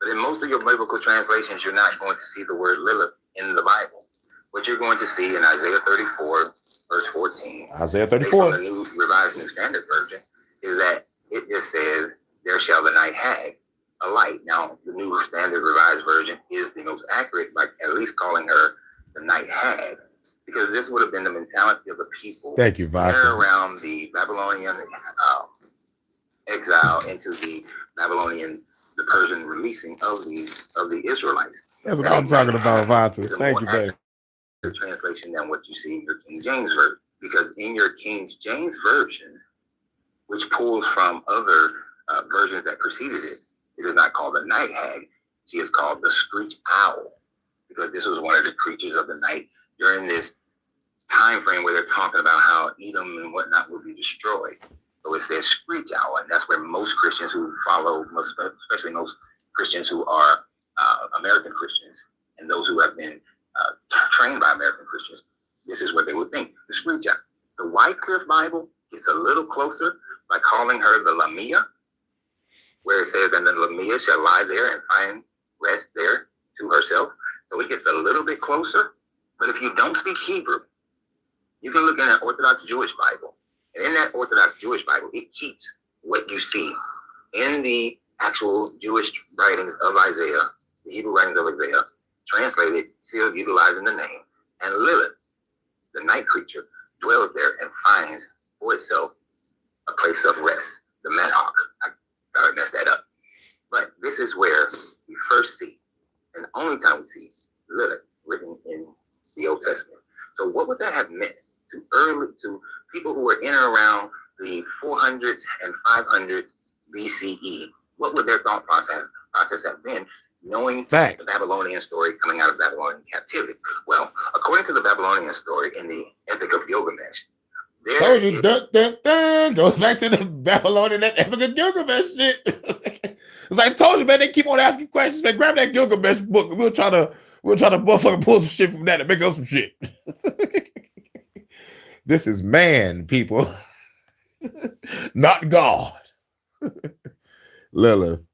but in most of your biblical translations, you're not going to see the word Lilith in the Bible. What you're going to see in Isaiah 34, verse 14, Isaiah 34, the New Revised New Standard Version, is that it just says, "There shall the night hag a light." Now, the New Standard Revised Version is the most accurate by at least calling her the night hag, because this would have been the mentality of the people. Thank you, Vonta. Around the Babylonian exile into the Persian releasing of the Israelites. That's what I'm talking about, Vonta. Thank you, babe. Translation than what you see in your King James version, because in your King James version, which pulls from other versions that preceded it, it is not called the night hag. She is called the screech owl, because this was one of the creatures of the night during this time frame where they're talking about how Edom and whatnot will be destroyed. So it says screech owl, and that's where most Christians who follow, especially most Christians who are American Christians, and those who have been trained by American Christians, this is what they would think, the screech owl. The Wycliffe Bible gets a little closer by calling her the Lamia, where it says, "And then Lamia shall lie there and find rest there to herself." So it gets a little bit closer. But if you don't speak Hebrew, you can look in an Orthodox Jewish Bible. And in that Orthodox Jewish Bible, it keeps what you see in the actual Jewish writings of Isaiah, the Hebrew writings of Isaiah, translated, still utilizing the name. And Lilith, the night creature, dwells there and finds for itself a place of rest. The Menhawk. I gotta mess that up. But this is where we first see, and the only time we see, Lilith written in the Old Testament. So what would that have meant to people who were in and around the 400s and 500s BCE? What would their thought process have been, knowing the Babylonian story coming out of Babylonian captivity? Well, according to the Babylonian story in the Epic of Gilgamesh, goes back to the Babylonian Epic of Gilgamesh shit. It's like I told you, man, they keep on asking questions, man. Grab that Gilgamesh book and we'll try to motherfucking pull some shit from that and make up some shit. This is man, people. Not God. Lilith.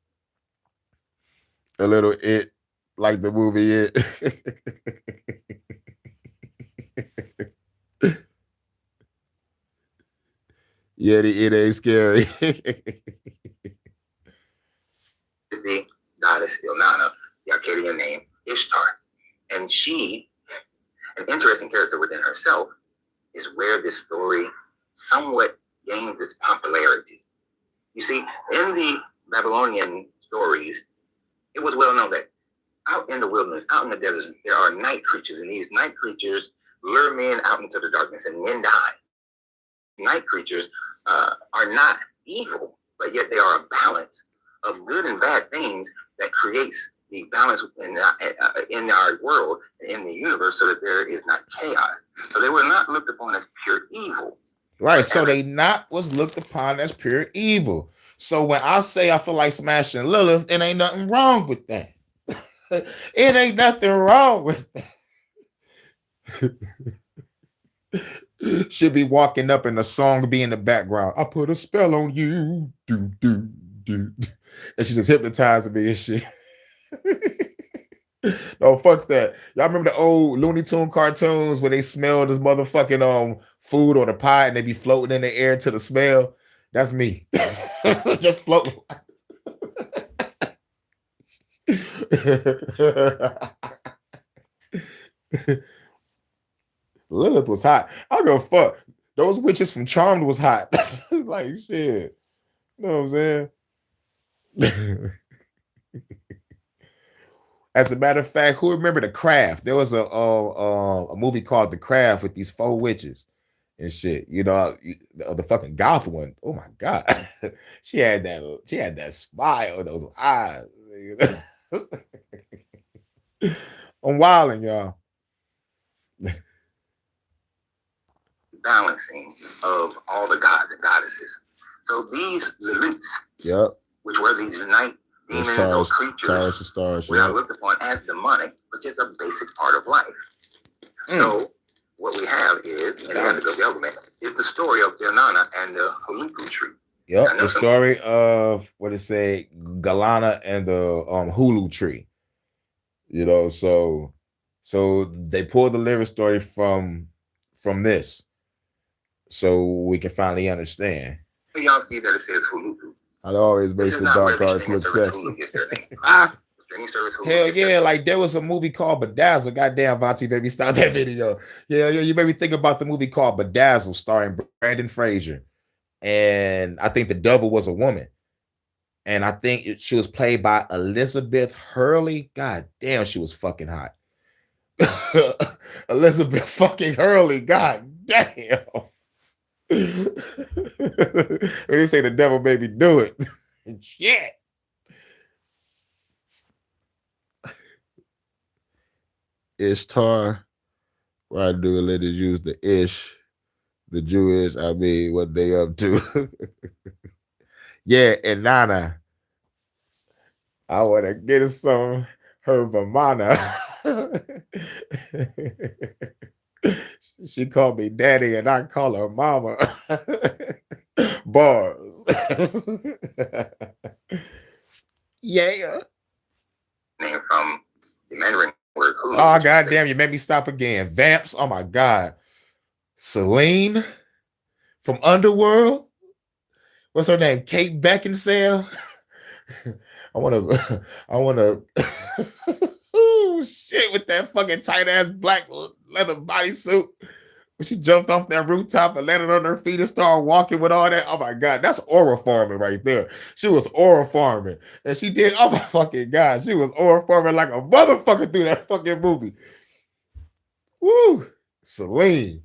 like the movie It. Yeah, it ain't scary. Is the goddess Ilnana, the Akkadian name Ishtar. And she, an interesting character within herself, is where this story somewhat gains its popularity. You see, in the Babylonian stories, it was well known that out in the wilderness, out in the desert, there are night creatures, and these night creatures lure men out into the darkness, and men die. Night creatures are not evil, but yet they are a balance of good and bad things that creates the balance in our world, in the universe, so that there is not chaos. So they were not looked upon as pure evil. Right. So they not was looked upon as pure evil. So when I say I feel like smashing Lilith, it ain't nothing wrong with that. It ain't nothing wrong with that. Should be walking up and the song be in the background. I put a spell on you. Do, do, do. And she just hypnotized me and shit. No, fuck that. Y'all remember the old Looney Tune cartoons where they smell this motherfucking food or the pie and they be floating in the air to the smell? That's me. Just floating. Lilith was hot. I don't give a fuck. Those witches from Charmed was hot. Like shit. You know what I'm saying? As a matter of fact, who remember The Craft? There was a movie called The Craft with these 4 witches and shit. You know, the fucking goth one. Oh my god, she had that smile, those eyes. I'm wilding, y'all. Balancing of all the gods and goddesses. So these Liliths, Yep. which were these night demons or creatures, stars, were not looked upon as demonic, which is a basic part of life. So what we have is, in the end of the government, is the story of Ilnana and the Hurykane tree. Yep, the story of what it say, Galana and the Hulu tree. You know, so they pulled the lyric story from this, so we can finally understand. Y'all see that it says Hulu. I always make the dark arts look sexy. Hell yeah, like there was a movie called Bedazzle. Goddamn, Vontae, baby, stop that video. Yeah, you made me think about the movie called Bedazzle starring Brandon Fraser. And I think the devil was a woman. And I think she was played by Elizabeth Hurley. God damn, she was fucking hot. Elizabeth fucking Hurley. God damn. When they say the devil made me do it. Shit. Ishtar. Why do religions use the ish? The Jewish, I mean, what they up to. Yeah, and Nana. I want to get some her Vamana. She called me daddy and I call her mama. Bars. Yeah. Name from the Mandarin word. Oh, goddamn, you made me stop again. Vamps. Oh, my God. Celine from Underworld. What's her name? Kate Beckinsale. I want to. Oh shit! With that fucking tight ass black leather bodysuit, when she jumped off that rooftop and landed on her feet and started walking with all that. Oh my god, that's aura farming right there. She was aura farming, and she did. Oh my fucking god, she was aura farming like a motherfucker through that fucking movie. Woo, Celine.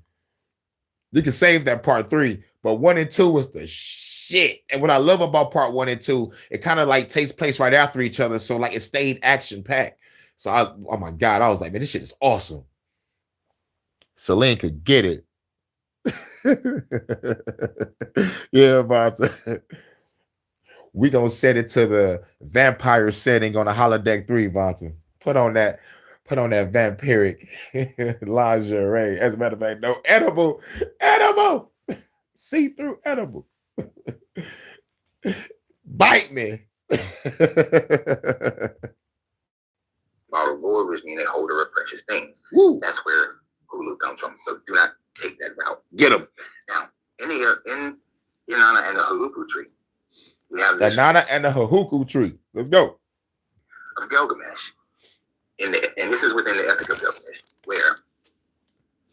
You can save that part 3, but 1 and 2 was the shit. And what I love about part 1 and 2, it kind of like takes place right after each other, so like it stayed action packed. So oh my god, I was like, man, this shit is awesome. Celine could get it. Yeah, but we gonna set it to the vampire setting on a holodeck 3, Vonta. Put on that vampiric lingerie. As a matter of fact, no edible, see-through edible. Bite me. Borrow gold, which means a holder of precious things. Woo. That's where Hulu comes from. So do not take that route. Get him. Now, in Inanna and the Huluku tree, we have The this Nana and the Hurykane tree. Let's go. of Gilgamesh. And this is within the Epic of Gilgamesh, where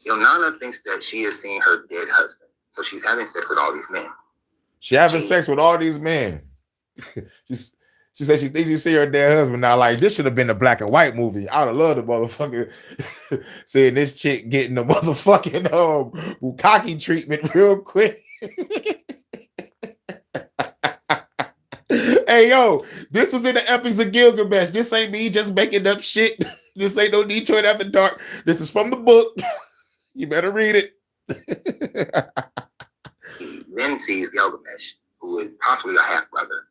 Inanna thinks that she is seeing her dead husband. So she's having sex with all these men. She having sex with all these men. She said she thinks she see her dead husband. Now, like, this should have been a black and white movie. I'd have loved the motherfucker seeing this chick getting the motherfucking bukkake treatment real quick. Hey, yo, this was in the Epics of Gilgamesh. This ain't me just making up shit. This ain't no Detroit After Dark. This is from the book. You better read it. He then sees Gilgamesh, who is possibly a half-brother,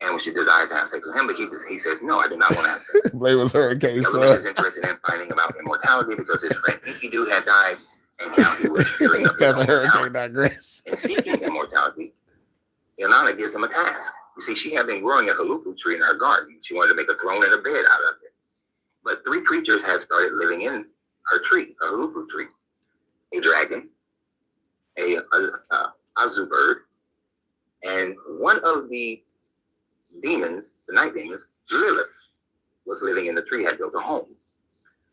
and when she desires to have sex with him, but he says, no, I do not want to have sex. Blade was Hurykane, Gilgamesh son. is interested in finding about immortality because his friend Enkidu had died, and now he was fearing of his That's a own Hurykane power. digress. In seeking immortality, Inanna gives him a task. You see, she had been growing a Huluku tree in her garden. She wanted to make a throne and a bed out of it. But 3 creatures had started living in her tree, a Huluku tree. A dragon, a Azu bird, and one of the demons, the night demons, Lilith, was living in the tree, had built a home.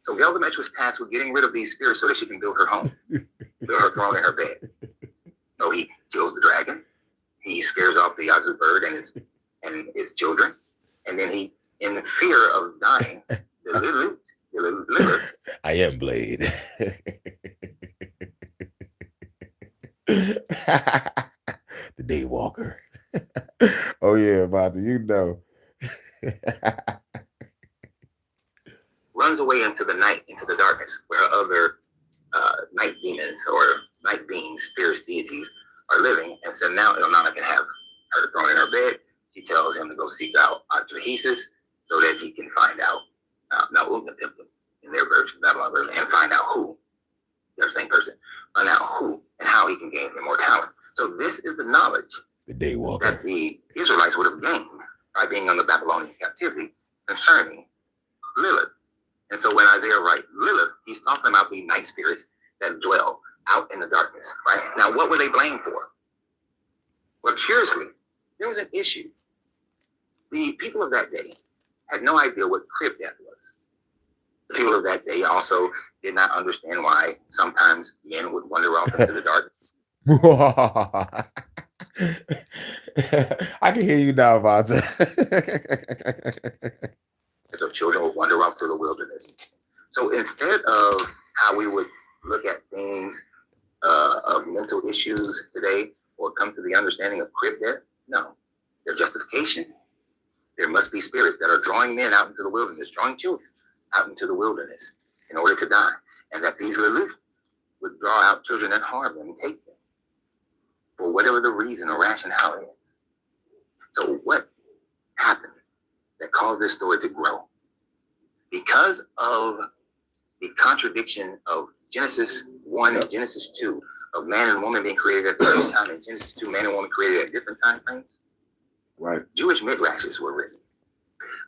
So Gilgamesh was tasked with getting rid of these spirits so that she can build her home, build her throne and her bed. So he kills the dragon. He scares off the Azu bird and his children. And then he, in fear of dying, the Lilith, I am Blade. The Daywalker. Oh yeah, Martha, you know. runs away into the night, into the darkness, where other night demons or night beings, spirits, deities are living. And so now Inanna can have her thrown in her bed. She tells him to go seek out Atrahasis so that he can find out, in their version, Babylon version, and find out who, they're the same person, find out who and how he can gain immortality. So this is the knowledge The Daywalker. that the Israelites would have gained by being under Babylonian captivity concerning Lilith. And so when Isaiah writes Lilith, he's talking about the night spirits that dwell out in the darkness, right? Now, what were they blamed for? Well, curiously, there was an issue. The people of that day had no idea what crib death was. The people of that day also did not understand why sometimes men would wander off into the darkness. I can hear you now, Vata. So children would wander off to the wilderness. So instead of how we would look at things of mental issues today or come to the understanding of crib death, no. Their justification, there must be spirits that are drawing men out into the wilderness, drawing children out into the wilderness in order to die. And that these Lilith would draw out children and harm them and take them for whatever the reason or rationale is. So what happened that caused this story to grow? Because of the contradiction of Genesis 1 and Genesis 2 of man and woman being created at the same time, and Genesis 2, man and woman created at different time frames, Right. Jewish midrashes were written.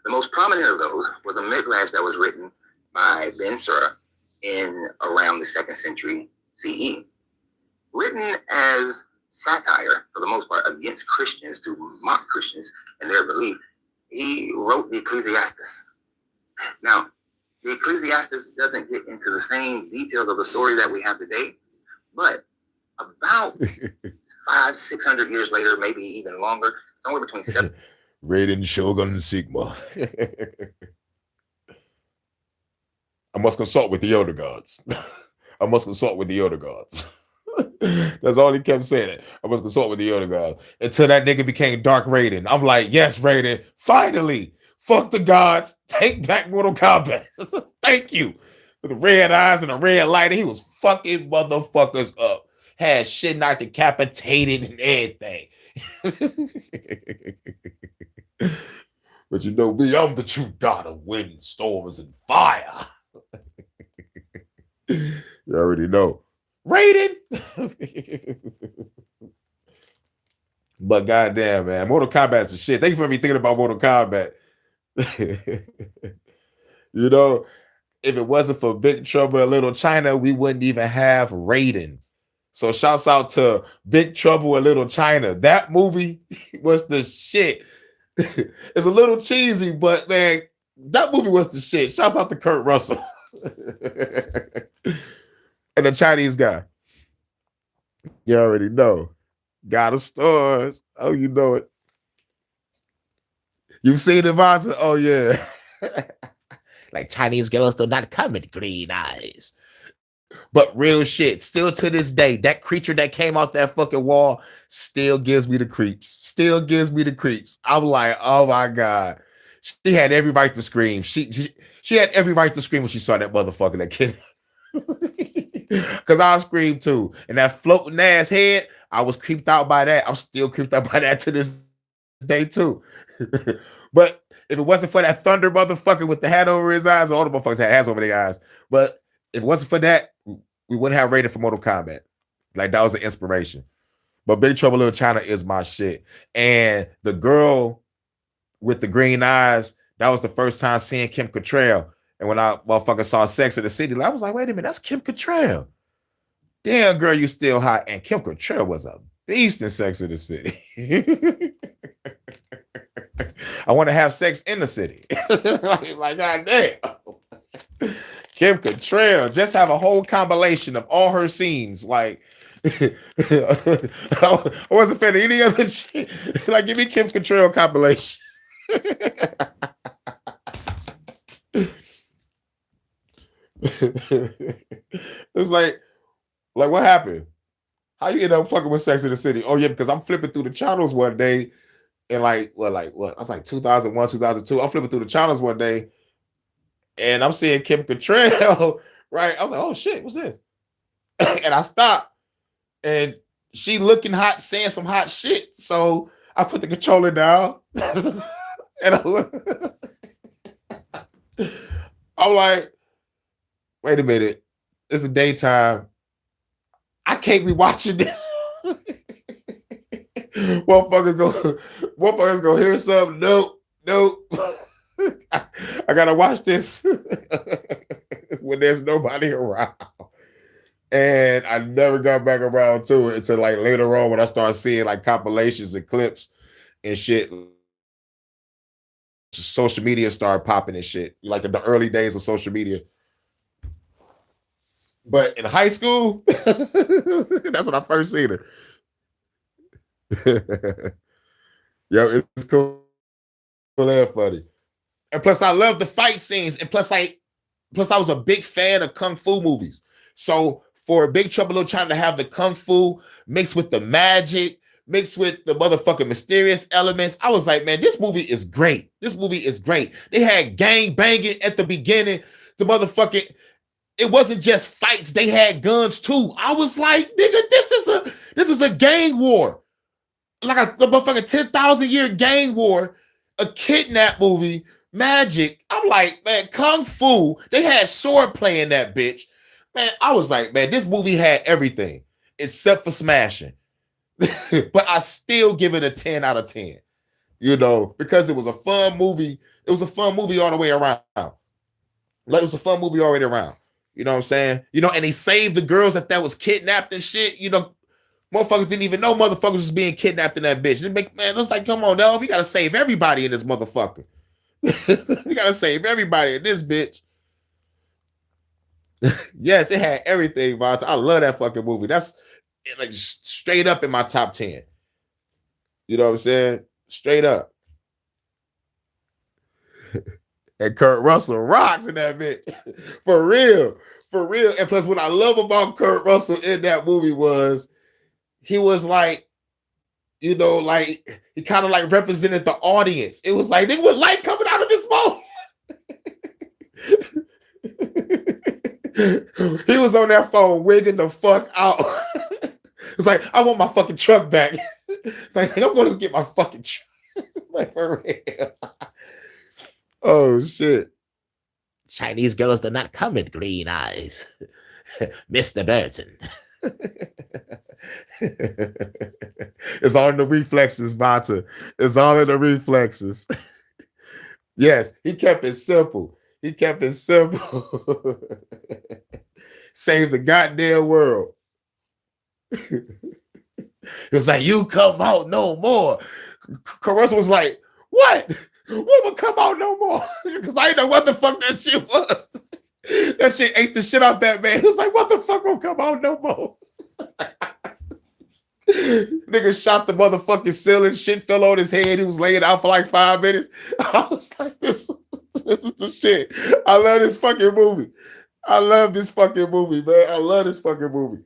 The most prominent of those was a midrash that was written by Ben Sura in around the 2nd century CE, written as satire, for the most part, against Christians, to mock Christians and their belief. He wrote the Ecclesiastes. Now, the Ecclesiastes doesn't get into the same details of the story that we have today, but about 500-600 years later, maybe even longer, somewhere between 7 Raiden, Shogun, Sigma. I must consult with the elder gods. I must consult with the elder gods. That's all he kept saying. I must consult with the elder gods. Until that nigga became Dark Raiden. I'm like, yes, Raiden, finally. Fuck the gods. Take back Mortal Kombat. Thank you. With the red eyes and the red light, he was fucking motherfuckers up. Had shit not decapitated and everything. But you know me, I'm the true god of wind, storms, and fire. You already know. Raiden. But goddamn, man, Mortal Kombat's the shit. Thank you for me thinking about Mortal Kombat. You know, if it wasn't for Big Trouble in Little China, we wouldn't even have Raiden. So shouts out to Big Trouble in Little China. That movie was the shit. It's a little cheesy, but man, that movie was the shit. Shouts out to Kurt Russell. And the Chinese guy. You already know. God of Stars. Oh, you know it. You've seen Devonta? Oh, yeah. Like Chinese girls do not come with green eyes. But real shit, still to this day, that creature that came off that fucking wall still gives me the creeps. Still gives me the creeps. I'm like, oh my God. She had every right to scream. She had every right to scream when she saw that motherfucker, that kid. Because I screamed too. And that floating ass head, I was creeped out by that. I'm still creeped out by that to this day too. But if it wasn't for that thunder motherfucker with the hat over his eyes, all the motherfuckers had hats over their eyes. But if it wasn't for that, we wouldn't have rated for Mortal Kombat. Like, that was an inspiration. But Big Trouble in Little China is my shit. And the girl with the green eyes, that was the first time seeing Kim Cattrall. And when I motherfucker saw Sex in the City, I was like, wait a minute, that's Kim Cattrall. Damn, girl, you still hot. And Kim Cattrall was a beast in Sex in the City. I want to have sex in the city. like, God damn. Kim Cattrall, just have a whole compilation of all her scenes. Like, I wasn't fan of any other shit. Like, give me Kim Cattrall compilation. It's like what happened? How you end up fucking with Sex in the City? Oh yeah, because I'm flipping through the channels one day, and what? I was like 2001, 2002. I'm flipping through the channels one day, and I'm seeing Kim Cattrall. Right? I was like, oh shit, what's this? And I stopped, and she looking hot, saying some hot shit. So I put the controller down, and I'm like, wait a minute, it's the daytime. I can't be watching this. Motherfuckers go hear something. Nope. I gotta watch this when there's nobody around. And I never got back around to it until like later on when I started seeing like compilations and clips and shit. Social media started popping and shit. Like in the early days of social media. But in high school, that's when I first seen her. Yo, it's cool and funny. And plus, I love the fight scenes. And plus, I was a big fan of Kung Fu movies. So for Big Trouble in Little China to have the Kung Fu mixed with the magic, mixed with the motherfucking mysterious elements, I was like, man, this movie is great. This movie is great. They had gang banging at the beginning. The motherfucking... It wasn't just fights. They had guns too. I was like, nigga, this is a gang war. Like the motherfucking 10,000 year gang war, a kidnap movie, magic. I'm like, man, Kung Fu. They had sword play in that bitch. Man, I was like, man, this movie had everything except for smashing. But I still give it a 10 out of 10. You know, because it was a fun movie. It was a fun movie all the way around. Like, it was a fun movie all the way around. You know what I'm saying? You know, and they saved the girls that was kidnapped and shit. You know, motherfuckers didn't even know motherfuckers was being kidnapped in that bitch. Man, it's like, come on, now we gotta save everybody in this motherfucker. We gotta save everybody in this bitch. Yes, it had everything, Vont. I love that fucking movie. That's like straight up in my top 10. You know what I'm saying? Straight up. And Kurt Russell rocks in that bitch. For real. For real. And plus, what I love about Kurt Russell in that movie was he was like, you know, like he kind of like represented the audience. It was like they would light coming out of his mouth. He was on that phone wigging the fuck out. It's like, I want my fucking truck back. It's like, I'm going to get my fucking truck. Like, for real. Oh, shit. Chinese girls do not come with green eyes. Mr. Burton. It's all in the reflexes, Vanta. It's all in the reflexes. Yes, he kept it simple. He kept it simple. Save the goddamn world. It was like, you come out no more. Carissa was like, what? What would come out no more? Because I didn't know what the fuck that shit was. That shit ate the shit out that man. He was like, what the fuck won't come out no more? Nigga shot the motherfucking ceiling. Shit fell on his head. He was laying out for like 5 minutes. I was like, this is the shit. I love this fucking movie. I love this fucking movie, man. I love this fucking movie.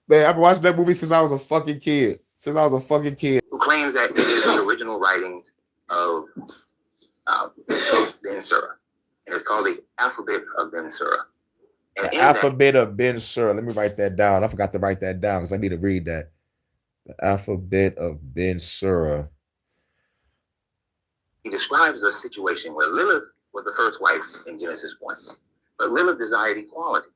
Man, I've been watching that movie since I was a fucking kid. Who claims that it is the original writings of Ben Sura. And it's called the Alphabet of Ben Sura. The Alphabet of Ben Sura. Let me write that down. I forgot to write that down because I need to read that. The Alphabet of Ben Sura. He describes a situation where Lilith was the first wife in Genesis 1. But Lilith desired equality.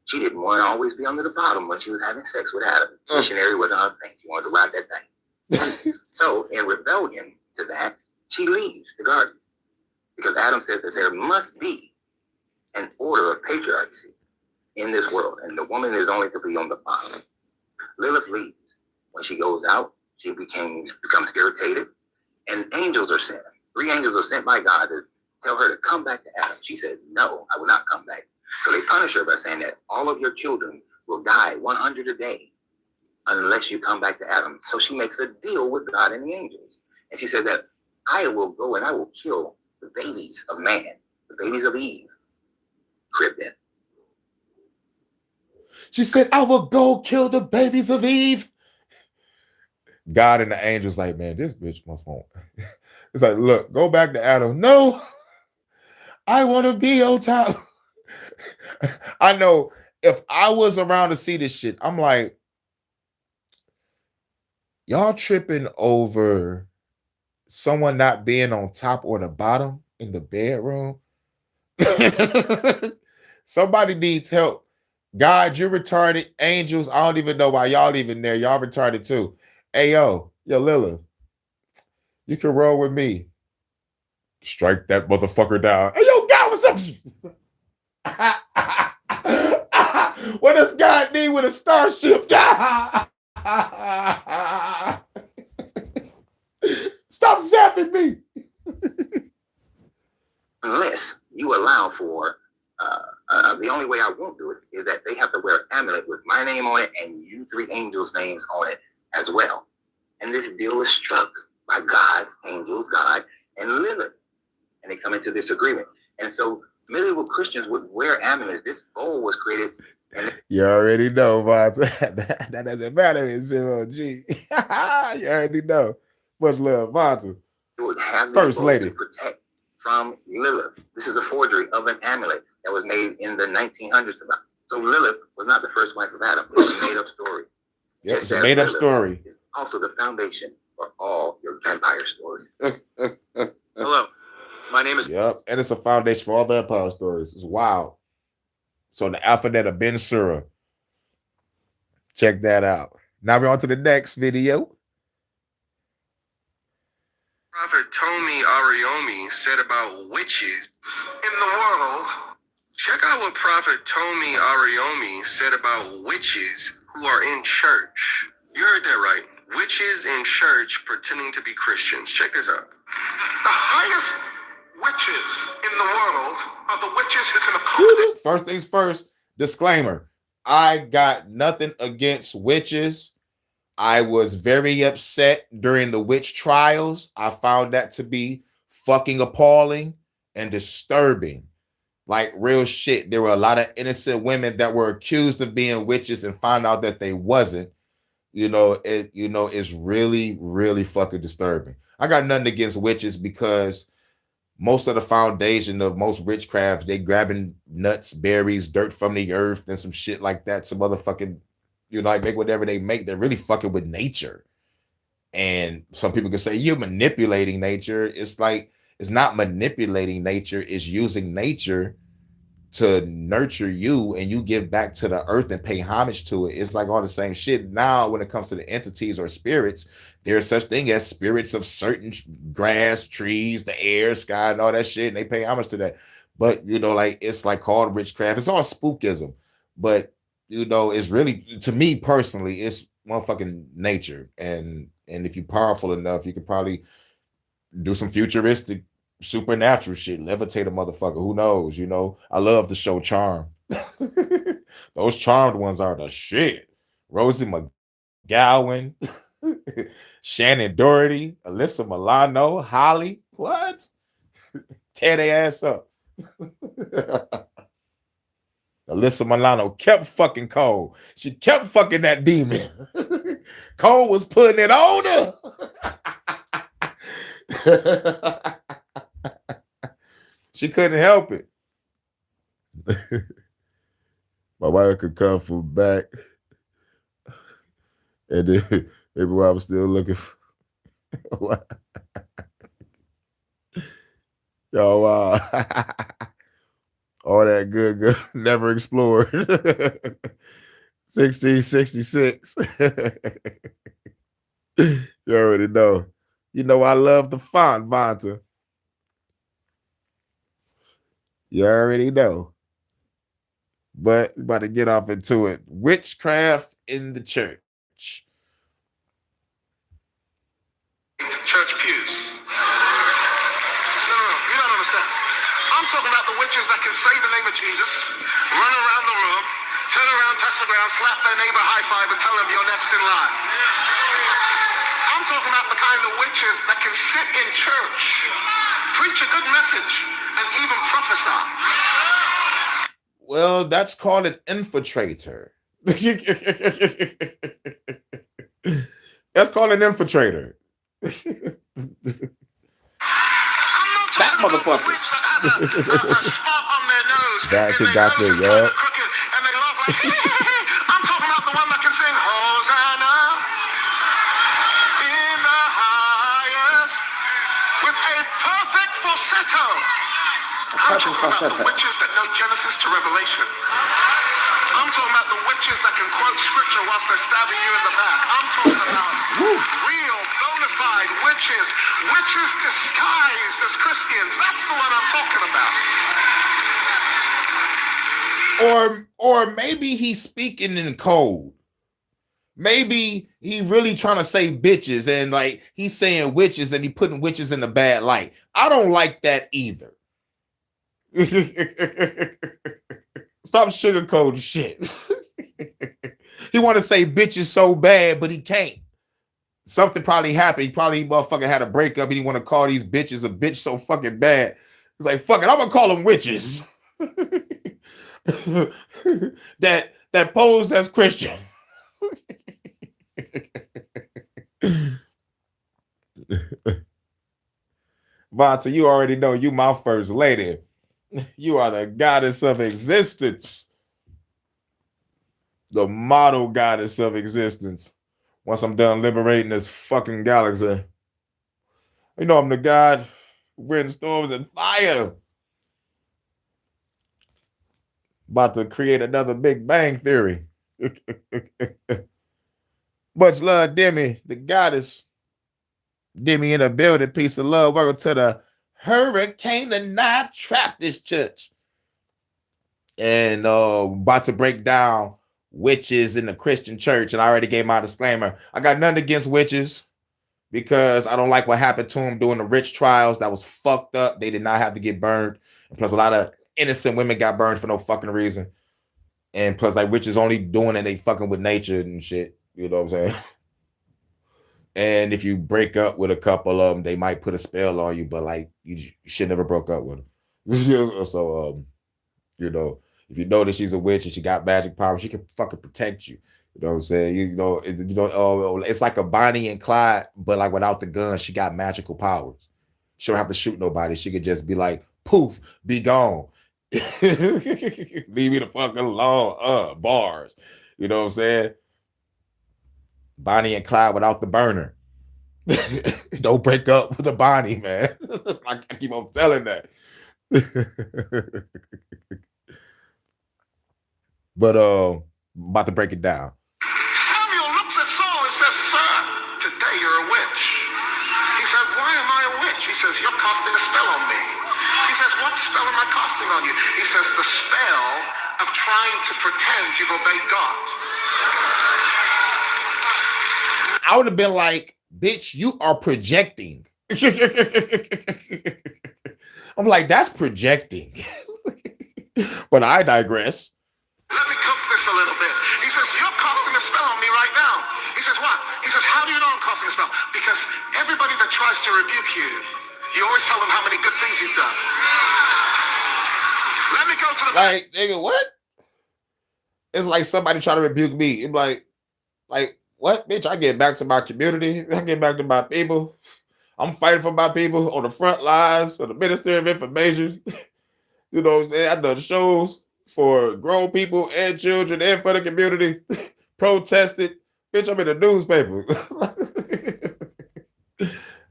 She didn't want to always be under the bottom when she was having sex with Adam. Missionary wasn't her thing. She wanted to ride that thing. So, in rebellion to that, she leaves the garden. Because Adam says that there must be an order of patriarchy in this world, and the woman is only to be on the bottom. Lilith leaves. When she goes out, she becomes irritated, and angels are sent. 3 angels are sent by God to tell her to come back to Adam. She says, no, I will not come back. So they punish her by saying that all of your children will die 100 a day unless you come back to Adam. So she makes a deal with God and the angels. And she said that I will go and I will kill the babies of man, the babies of Eve. Crib death. She said, I will go kill the babies of Eve. God and the angels like, man, this bitch must want. It's like, look, go back to Adam. No, I want to be on top. I know if I was around to see this shit, I'm like, y'all tripping over someone not being on top or the bottom in the bedroom. Somebody needs help. God, you're retarded. Angels, I don't even know why y'all even there. Y'all retarded too. Hey, yo, Lilith, you can roll with me. Strike that motherfucker down. Hey, yo, God, what's up? What does God need with a starship? Stop zapping me. Unless you allow for, the only way I won't do it is that they have to wear an amulet with my name on it and you 3 angels' names on it as well. And this deal is struck by God's angels, God and Lilith. And they come into this agreement. And so medieval Christians would wear amulets. This bowl was created. You already know, Vance. that doesn't matter in 0G. You already know. Much love, Vance. Would have First lady. To protect from Lilith. This is a forgery of an amulet that was made in the 1900s. So Lilith was not the first wife of Adam. It's a made-up story. Yep, it's a made-up story. It's also the foundation for all your vampire stories. Hello, my name is... Yep, and it's a foundation for all vampire stories. It's wild. So the Alphabet of Ben Sura. Check that out. Now we're on to the next video. Prophet Tomi Ariyomi said about witches in the world. Check out what Prophet Tomi Ariyomi said about witches who are in church. You heard that right. Witches in church pretending to be Christians. Check this out. The highest witches in the world are the witches who can accommodate. First things first, disclaimer. I got nothing against witches. I was very upset during the witch trials. I found that to be fucking appalling and disturbing. Like real shit. There were a lot of innocent women that were accused of being witches and found out that they wasn't. It's really, really fucking disturbing. I got nothing against witches because most of the foundation of most witchcraft, they grabbing nuts, berries, dirt from the earth, and some shit like that. Some motherfucking, make whatever they make. They're really fucking with nature. And some people can say you're manipulating nature. It's like, it's not manipulating nature. It's using nature to nurture you, and you give back to the earth and pay homage to it. It's like all the same shit. Now, when it comes to the entities or spirits, there's such thing as spirits of certain grass, trees, the air, sky, and all that shit, and they pay homage to that. But like it's like called witchcraft. It's all spookism, but it's really, to me personally, it's motherfucking nature. And if you're powerful enough, you could probably do some futuristic supernatural shit, levitate a motherfucker. Who knows? I love the show Charm. Those Charmed ones are the shit. Rosie McGowan, Shannon Doherty, Alyssa Milano, Holly. What? Tear their ass up. Alyssa Milano kept fucking Cole. She kept fucking that demon. Cole was putting it on her. She couldn't help it. My wife could come from back, and then everyone was still looking for. Yo, wow. All that good never explored. 1666. You already know. I love the font, Vonta. You already know. But about to get off into it. Witchcraft in the church. Church pews. No, you don't understand. I'm talking about the witches that can say the name of Jesus, run around the room, turn around, touch the ground, slap their neighbor high five, and tell them you're next in line. I'm talking about the kind of witches that can sit in church, preach a good message, and even prophesy. Well, that's called an infiltrator. That's called an infiltrator. That motherfucker. That kid got the yup. I'm talking about the one that can sing Hosanna in the highest with a perfect falsetto. I'm talking about the witches that know Genesis to Revelation. I'm talking about the witches that can quote scripture whilst they're stabbing you in the back. I'm talking about real, bona fide witches. Witches disguised as Christians. That's the one I'm talking about. Or maybe he's speaking in code. Maybe he really trying to say bitches, and like he's saying witches and he putting witches in a bad light. I don't like that either. Stop sugarcoating shit. He want to say bitches so bad, but he can't. Something probably happened. He probably motherfucker had a breakup. He didn't want to call these bitches a bitch so fucking bad. He's like, fuck it, I'm gonna call them witches. that pose as Christian. Vonta, you already know you my first lady. You are the goddess of existence. The model goddess of existence. Once I'm done liberating this fucking galaxy. I'm the god who wind, storms, and fire. About to create another Big Bang Theory. Much love, Demi, the goddess. Demi in the building, peace of love. Welcome to the Hurykane tonight. Trap this church. And about to break down witches in the Christian church. And I already gave my disclaimer. I got nothing against witches because I don't like what happened to them during the witch trials. That was fucked up. They did not have to get burned. And plus, a lot of innocent women got burned for no fucking reason. And plus, like, witches only doing it, they fucking with nature and shit. You know what I'm saying? And if you break up with a couple of them, they might put a spell on you, but like you should never broke up with them. So, if you know that she's a witch and she got magic powers, she can fucking protect you. You know what I'm saying? It's like a Bonnie and Clyde, but like without the gun, she got magical powers. She don't have to shoot nobody. She could just be like, poof, be gone. Leave me the fuck alone. Bars. You know what I'm saying? Bonnie and Clyde without the burner. Don't break up with a Bonnie, man. I keep on telling that. But about to break it down. Samuel looks at Saul and says, "Sir, today you're a witch." He says, "Why am I a witch?" He says, "You're casting a spell on me." He says, "What spell am I casting on you?" He says, "The spell of trying to pretend you've obeyed God." I would have been like, bitch, you are projecting. I'm like, that's projecting. But I digress. Let me cook this a little bit. He says, "You're casting a spell on me right now." He says, "What?" He says, "How do you know I'm casting a spell?" Because everybody that tries to rebuke you, you always tell them how many good things you've done. Let me go to the like, nigga, what? It's like somebody trying to rebuke me. It's like what, bitch? I get back to my community. I get back to my people. I'm fighting for my people on the front lines of the Ministry of Information. You know what I'm saying? I done shows for grown people and children and for the community. Protested. Bitch, I'm in the newspaper.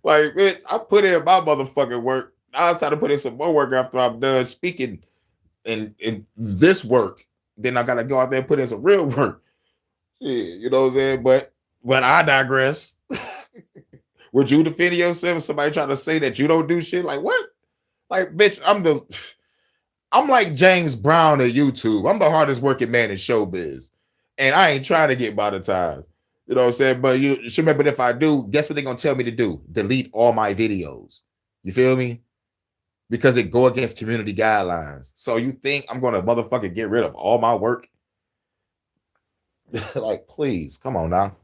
Like, bitch, I put in my motherfucking work. I was trying to put in some more work after I'm done speaking in this work. Then I gotta go out there and put in some real work. Yeah, you know what I'm saying? But I digress. Would you defend yourself if somebody trying to say that you don't do shit? Like what? Like, bitch, I'm like James Brown at YouTube. I'm the hardest working man in showbiz. And I ain't trying to get monetized. You know what I'm saying? But you should remember, if I do, guess what they're gonna tell me to do? Delete all my videos. You feel me? Because it go against community guidelines. So you think I'm gonna motherfucking get rid of all my work? Like, please, come on now.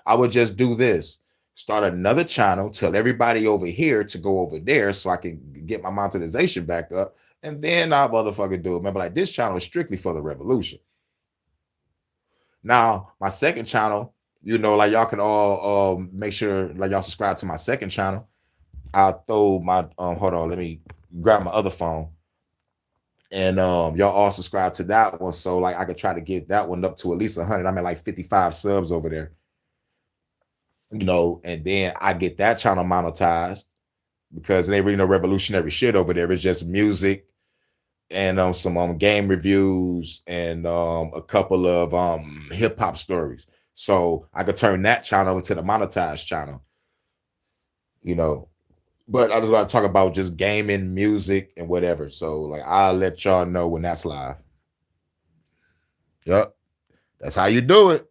I would just do this. Start another channel, tell everybody over here to go over there so I can get my monetization back up, and then I'll motherfucking do it. Remember, like, this channel is strictly for the revolution. Now, my second channel, you know, like, y'all can all make sure like y'all subscribe to my second channel. I'll throw my hold on, let me grab my other phone. And y'all all subscribe to that one, so like I could try to get that one up to at least 100. I'm at like 55 subs over there, you know, and then I get that channel monetized because it ain't really no revolutionary shit over there. It's just music and some game reviews and a couple of hip hop stories. So I could turn that channel into the monetized channel, you know. But I just want to talk about just gaming, music, and whatever. So like I'll let y'all know when that's live. Yep. That's how you do it.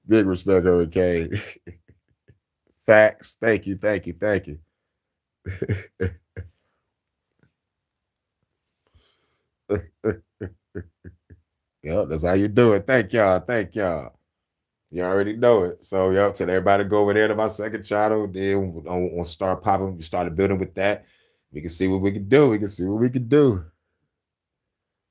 Big respect, Hurykane. Facts. Thank you. Thank you. Thank you. Yep, that's how you do it. Thank y'all. Thank y'all. You already know it. So, yep, tell everybody to go over there to my second channel. Then we'll start popping. We started building with that. We can see what we can do. We can see what we can do.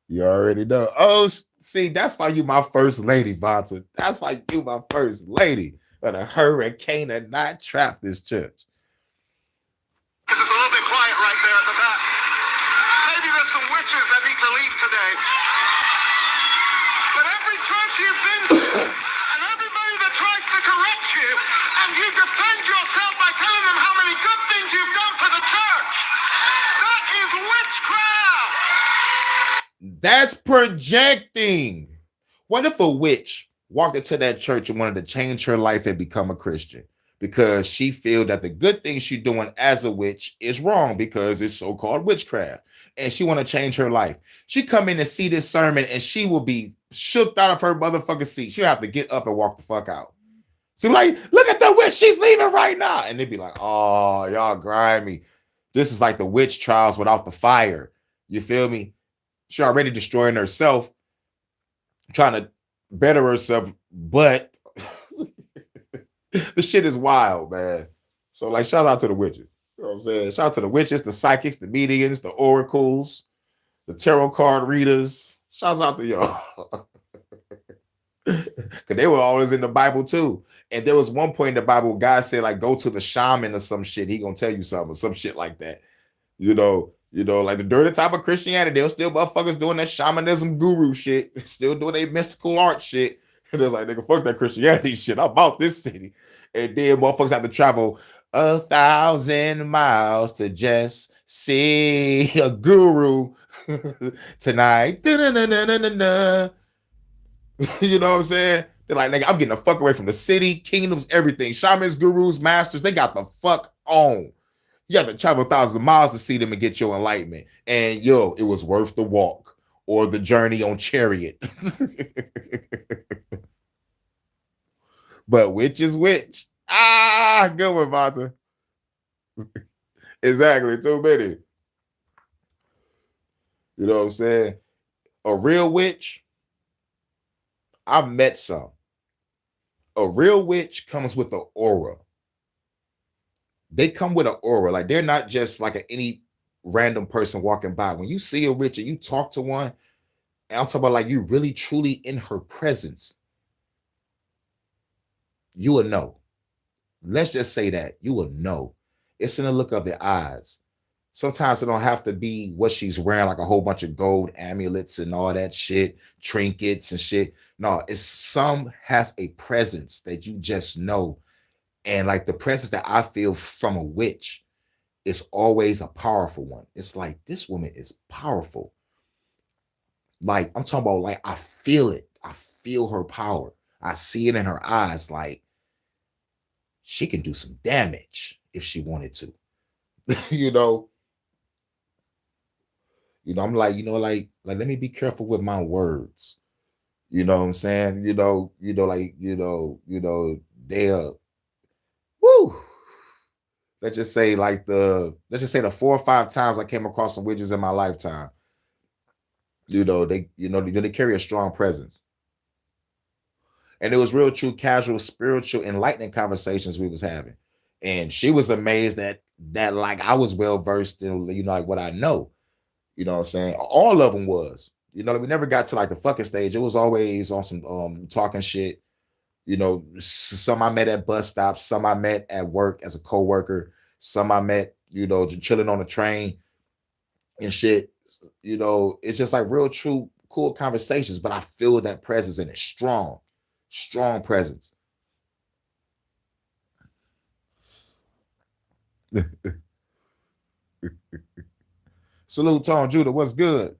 You already know. Oh, see, that's why you my first lady, Vonta. That's why you my first lady. But a hurricane and not trap this church. It's a little bit quiet right there at the back. Maybe there's some witches that need to leave today. But every church you've been to, and everybody that tries to correct you, and you defend yourself by telling them how many good things you've done for the church, that is witchcraft. That's projecting. What if a witch walked into that church and wanted to change her life and become a Christian because she feel that the good things she's doing as a witch is wrong because it's so-called witchcraft, and she want to change her life? She come in and see this sermon and she will be shook out of her motherfucking seat. She'll have to get up and walk the fuck out. So like, look at the witch, she's leaving right now. And they'd be like, oh, y'all grimy. This is like the witch trials without the fire. You feel me? She already destroying herself, trying to better herself, but the shit is wild, man. So like, shout out to the witches. You know what I'm saying? Shout out to the witches, the psychics, the mediums, the oracles, the tarot card readers. Shouts out to y'all. Because they were always in the Bible too. And there was one point in the Bible, God said, like, go to the shaman or some shit. He gonna tell you something, some shit like that. You know, like the dirty type of Christianity, they're still motherfuckers doing that shamanism guru shit, still doing their mystical art shit. And they're like, nigga, fuck that Christianity shit. I'm out this city. And then motherfuckers have to travel 1,000 miles to just See a guru tonight. Da-na-na-na-na-na. You know what I'm saying? They're like, nigga, I'm getting the fuck away from the city, kingdoms, everything. Shamans, gurus, masters, they got the fuck on. You have to travel thousands of miles to see them and get your enlightenment. And yo, it was worth the walk or the journey on chariot. But which is which? Ah, good one, Vanta. Exactly, too many. You know what I'm saying? A real witch, I've met some. A real witch comes with an aura. They come with an aura. Like they're not just like any random person walking by. When you see a witch and you talk to one, and I'm talking about like you really truly in her presence, you will know. Let's just say that. You will know. It's in the look of the eyes. Sometimes it don't have to be what she's wearing, like a whole bunch of gold amulets and all that shit, trinkets and shit. No, it's some has a presence that you just know. And like the presence that I feel from a witch is always a powerful one. It's like, this woman is powerful. Like, I'm talking about, like, I feel it. I feel her power. I see it in her eyes. Like, she can do some damage if she wanted to. you know? I'm like, let me be careful with my words. You know what I'm saying? They'll, woo. Let's just say the 4 or 5 times I came across some witches in my lifetime. They carry a strong presence. And it was real, true, casual, spiritual, enlightening conversations we was having. And she was amazed that like I was well versed in, like what I know. You know what I'm saying? All of them was. We never got to like the fucking stage. It was always on some talking shit. Some I met at bus stops, some I met at work as a co-worker, some I met, just chilling on the train and shit. It's just like real, true, cool conversations, but I feel that presence in it. Strong presence. Salute, Tone Judah. What's good?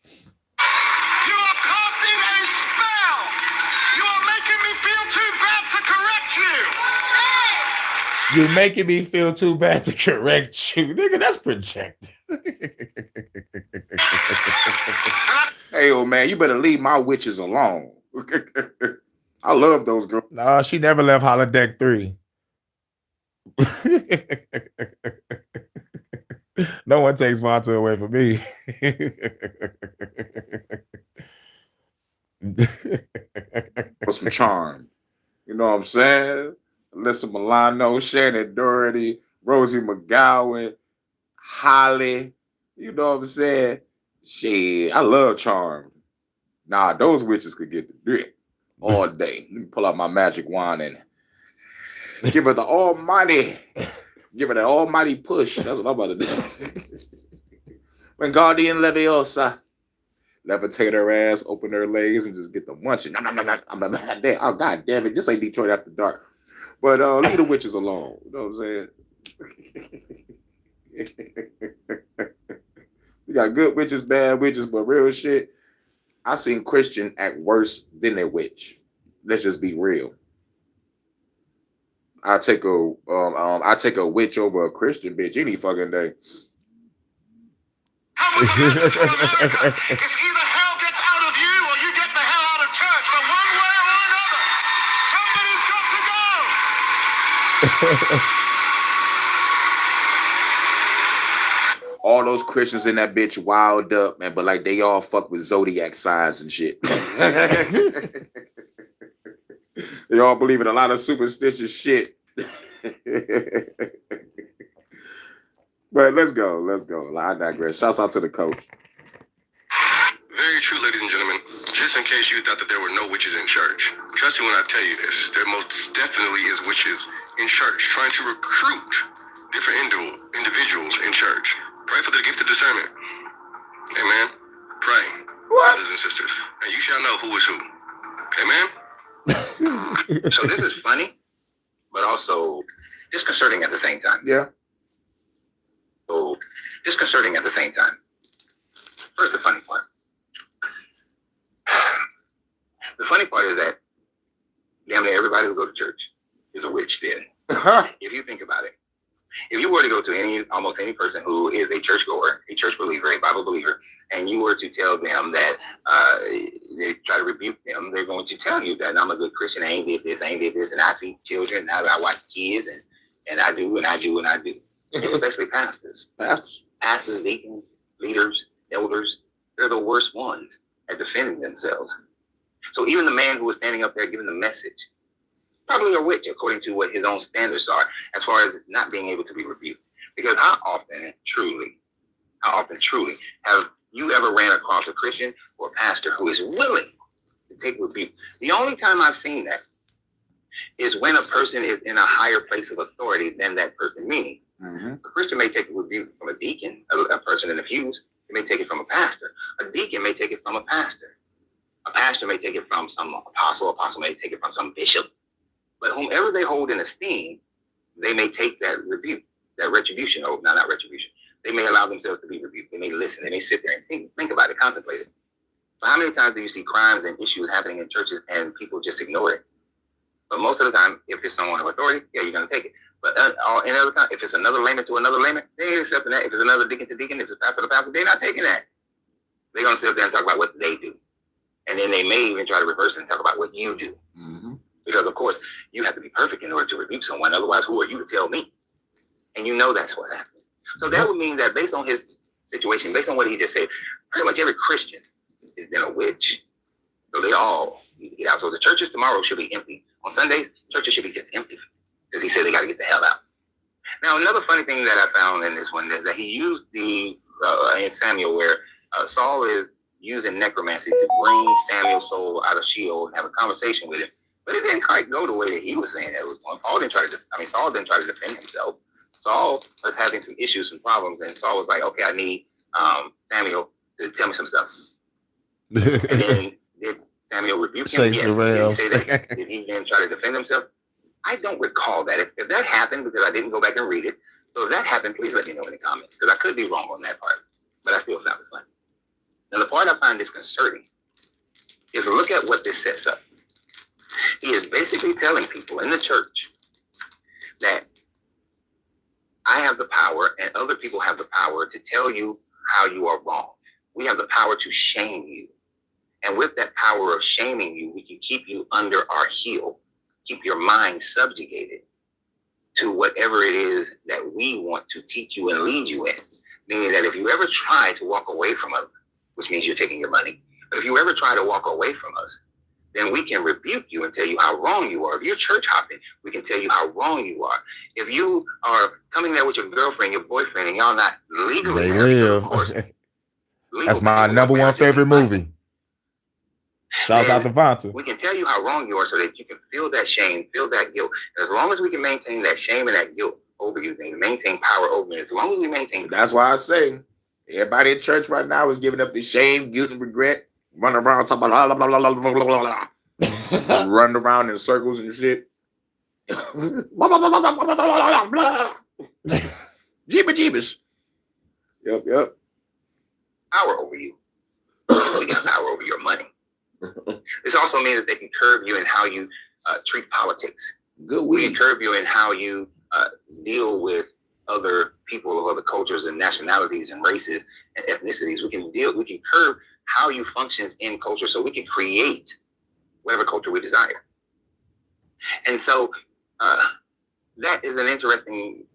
You are casting a spell. You are making me feel too bad to correct you. You're making me feel too bad to correct you. Nigga, that's projected. Hey, old man, you better leave my witches alone. I love those girls. No, she never left Holodeck 3. No one takes Vonta away from me. With some charm. You know what I'm saying? Alyssa Milano, Shannon Doherty, Rosie McGowan, Holly. You know what I'm saying? Shit, I love charm. Nah, those witches could get the dick all day. Let me pull out my magic wand and give her the almighty. Give her the almighty push. That's what I'm about to do. Wingardium Leviosa. Levitate her ass, open her legs, and just get the munching. Oh, God damn it. This ain't Detroit After Dark. But leave the witches alone. You know what I'm saying? We got good witches, bad witches, but real shit. I seen Christian act worse than a witch. Let's just be real. I take a witch over a Christian bitch any fucking day. It's either hell gets out of you or you get the hell out of church. But one way or another, somebody's got to go. All those Christians in that bitch wild up, man, but like they all fuck with zodiac signs and shit. They all believe in a lot of superstitious shit. But let's go. I digress. Shouts out to the coach. Very true, ladies and gentlemen. Just in case you thought that there were no witches in church, trust me when I tell you this, there most definitely is witches in church trying to recruit different individuals in church. Pray for the gift of discernment. Amen. Pray, brothers and sisters, and you shall know who is who. Amen. So this is funny, but also disconcerting at the same time. Yeah. so disconcerting at the same time. First, the funny part. The funny part is that damn near everybody who go to church is a witch then. If you think about it. If you were to go to almost any person who is a churchgoer, a church believer, a Bible believer, and you were to tell them that they try to rebuke them, they're going to tell you that I'm a good Christian, I ain't did this, and I feed children, and I watch kids, and I do. Especially pastors. Pastors, deacons, leaders, elders, they're the worst ones at defending themselves. So even the man who was standing up there giving the message, probably a witch according to what his own standards are, as far as not being able to be rebuked. Because how often truly have you ever ran across a Christian or pastor who is willing to take rebuke? The only time I've seen that is when a person is in a higher place of authority than that person, meaning a Christian may take a rebuke from a deacon, a person in the pews. They may take it from a pastor. A deacon may take it from a pastor. A pastor may take it from some apostle may take it from some bishop. But whomever they hold in esteem, they may take that rebuke, that retribution. Oh, no, not retribution. They may allow themselves to be rebuked. They may listen. They may sit there and think about it, contemplate it. But how many times do you see crimes and issues happening in churches and people just ignore it? But most of the time, if it's someone of authority, yeah, you're going to take it. But any other time, if it's another layman to another layman, they ain't accepting that. If it's another deacon to deacon, if it's pastor to pastor, they're not taking that. They're going to sit there and talk about what they do. And then they may even try to reverse it and talk about what you do. Because, of course, you have to be perfect in order to rebuke someone. Otherwise, who are you to tell me? And you know that's what's happening. So that would mean that based on his situation, based on what he just said, pretty much every Christian is then a witch. So they all need to get out. So the churches tomorrow should be empty. On Sundays, churches should be just empty. Because he said they got to get the hell out. Now, another funny thing that I found in this one is that he used in Samuel where Saul is using necromancy to bring Samuel's soul out of Sheol and have a conversation with him. But it didn't quite go the way that he was saying that it was going. Saul didn't try to defend himself. Saul was having some issues, some problems, and Saul was like, okay, I need Samuel to tell me some stuff. And then did Samuel rebuke him? Yes. Did he say that? Did he then try to defend himself? I don't recall that. If that happened, because I didn't go back and read it, so if that happened, please let me know in the comments, because I could be wrong on that part, but I still found it funny. Now, the part I find disconcerting is look at what this sets up. He is basically telling people in the church that I have the power and other people have the power to tell you how you are wrong. We have the power to shame you. And with that power of shaming you, we can keep you under our heel, keep your mind subjugated to whatever it is that we want to teach you and lead you in. Meaning that if you ever try to walk away from us, which means you're taking your money, but if you ever try to walk away from us, then we can rebuke you and tell you how wrong you are. If you're church hopping, we can tell you how wrong you are. If you are coming there with your girlfriend, your boyfriend, and y'all not legally married, of course, that's my number one favorite movie. Shouts out to Vonta. We can tell you how wrong you are so that you can feel that shame, feel that guilt. And as long as we can maintain that shame and that guilt over you, then maintain power over you. As long as we maintain. That's why I say everybody in church right now is giving up the shame, guilt, and regret. Running around talking about blah, blah, blah, blah, blah, blah, blah. Running around in circles and shit. Jeebus. Yep. Power over you. We got power over your money. This also means that they can curb you in how you treat politics. We can curb you in how you deal with other people of other cultures and nationalities and races and ethnicities. We can curb how you functions in culture so we can create whatever culture we desire. And so that is an interesting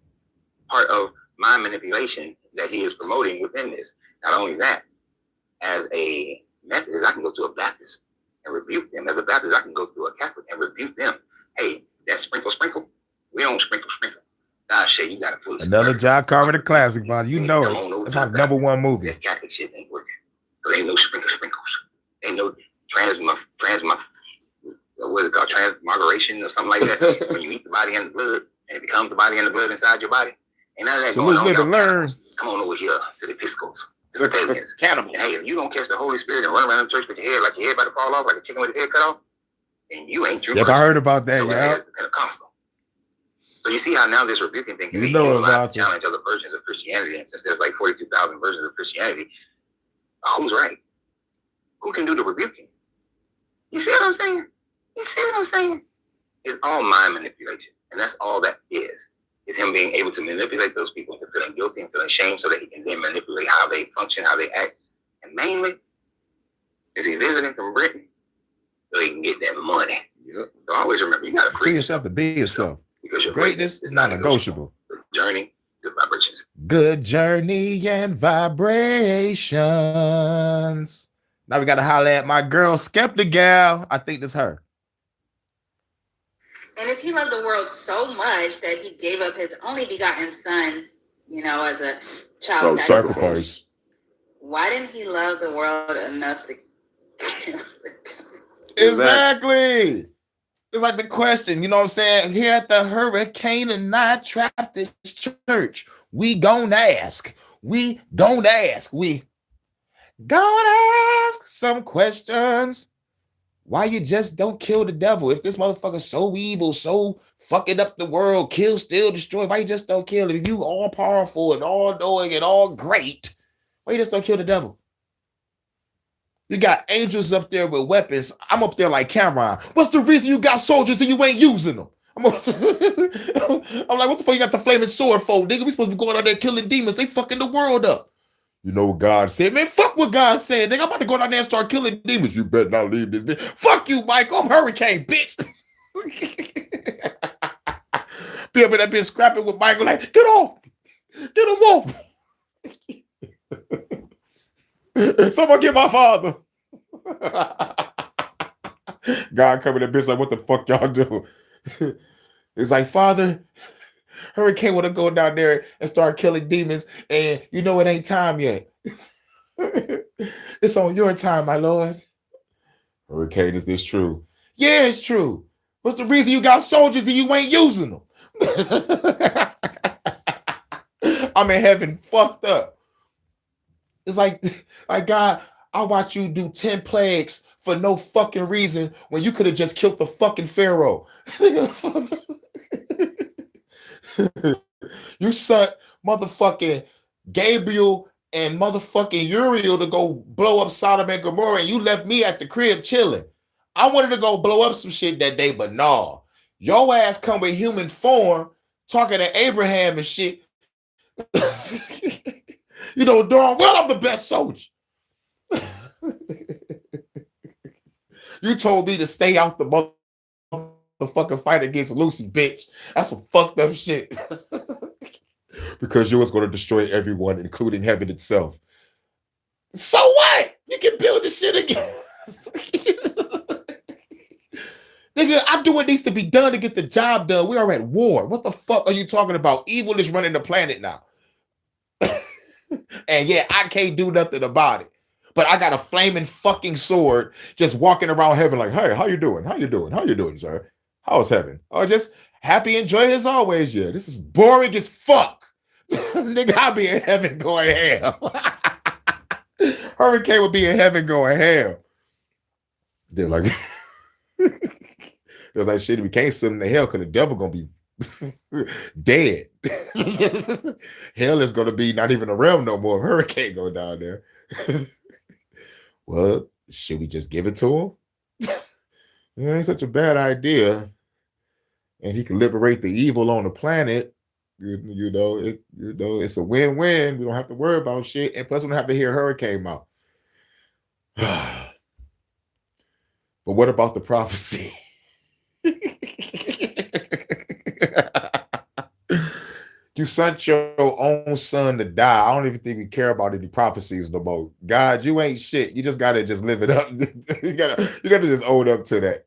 part of mind manipulation that he is promoting within this. Not only that, as a Methodist, I can go to a Baptist and rebuke them. As a Baptist, I can go to a Catholic and rebuke them. Hey, that sprinkle. We don't sprinkle. Ah, shit, you got to pull another John Carpenter classic, Von. You know it. It's my number one movie. This Catholic shit ain't working. There ain't no sprinkles. Ain't no what is it called? Transmigration or something like that. When you eat the body and the blood, and it becomes the body and the blood inside your body. Ain't none of that going on. Come on over here to the Episcopals. Cannibal. Hey, if you don't catch the Holy Spirit and run around the church with your head like your head about to fall off, like a chicken with his head cut off, and you ain't true. Yep, I heard about that. So yeah. the Pentecostal. So you see how now this rebuking thing can be utilized to challenge other versions of Christianity. And since there's like 42,000 versions of Christianity, who's right? Who can do the rebuking? You see what I'm saying? You see what I'm saying? It's all mind manipulation. And that's all that is. It's him being able to manipulate those people into feeling guilty and feeling shame so that he can then manipulate how they function, how they act. And mainly, is he visiting from Britain so he can get that money. Yep. So always remember, you got to free yourself to be yourself. Because your greatness is not negotiable. Journey, good vibrations. Good journey and vibrations. Now we got to holler at my girl, Skeptic Gal. I think that's her. And if he loved the world so much that he gave up his only begotten son, you know, as a child sacrifice, why didn't he love the world enough to kill the devil? Exactly. It's like the question, you know what I'm saying? Here at the Hurykane and Not Trapped Church, we gonna ask some questions. Why you just don't kill the devil? If this motherfucker's so evil, so fucking up the world, kill, steal, destroy, why you just don't kill it? If you all powerful and all knowing and all great, why you just don't kill the devil? You got angels up there with weapons. I'm up there like Cameron. What's the reason you got soldiers and you ain't using them? I'm like, what the fuck you got the flaming sword for, nigga? We supposed to be going out there killing demons. They fucking the world up. You know what God said? Man, fuck what God said, nigga. I'm about to go down there and start killing demons. You better not leave this bitch. Fuck you, Michael. I'm Hurykane, bitch. Be up in that bitch scrapping with Michael like, get off. Get him off. Someone get my father. God coming to bitch like, what the fuck y'all do? It's like, Father, Hurykane want to go down there and start killing demons, and you know it ain't time yet. It's on your time, my Lord. Hurykane, is this true? Yeah, it's true. What's the reason you got soldiers and you ain't using them? I'm in heaven fucked up. It's like God, I watch you do 10 plagues for no fucking reason when you could have just killed the fucking Pharaoh. You sent motherfucking Gabriel and motherfucking Uriel to go blow up Sodom and Gomorrah, and you left me at the crib chilling. I wanted to go blow up some shit that day, but no. Your ass come with human form talking to Abraham and shit. You know darn well I'm the best soldier. You told me to stay out the motherfucking fight against Lucy, bitch. That's some fucked up shit. Because you was going to destroy everyone, including heaven itself. So what? You can build this shit again. Nigga, I'm doing what needs to be done to get the job done. We are at war. What the fuck are you talking about? Evil is running the planet now. And yeah, I can't do nothing about it. But I got a flaming fucking sword just walking around heaven like, hey, how you doing? How you doing? How you doing, sir? How's heaven? Oh, just happy and joy as always. Yeah, this is boring as fuck. Nigga, I'll be in heaven going hell. Hurykane would be in heaven going hell. They're like, there's like, shit, if we can't send him to hell because the devil gonna be dead. Hell is gonna be not even a realm no more. Hurykane go down there. Well, should we just give it to him? It ain't such a bad idea. And he can liberate the evil on the planet. You know, it's a win-win. We don't have to worry about shit. And plus we don't have to hear Hurykane out. But what about the prophecy? You sent your own son to die. I don't even think we care about any prophecies no more. God, you ain't shit. You just gotta just live it up. you gotta just own up to that.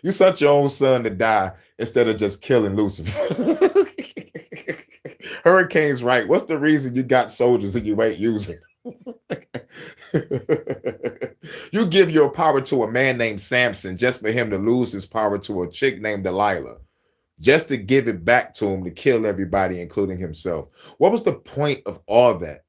You sent your own son to die instead of just killing Lucifer. Hurricane's right. What's the reason you got soldiers that you ain't using? You give your power to a man named Samson just for him to lose his power to a chick named Delilah. Just to give it back to him to kill everybody, including himself. What was the point of all that?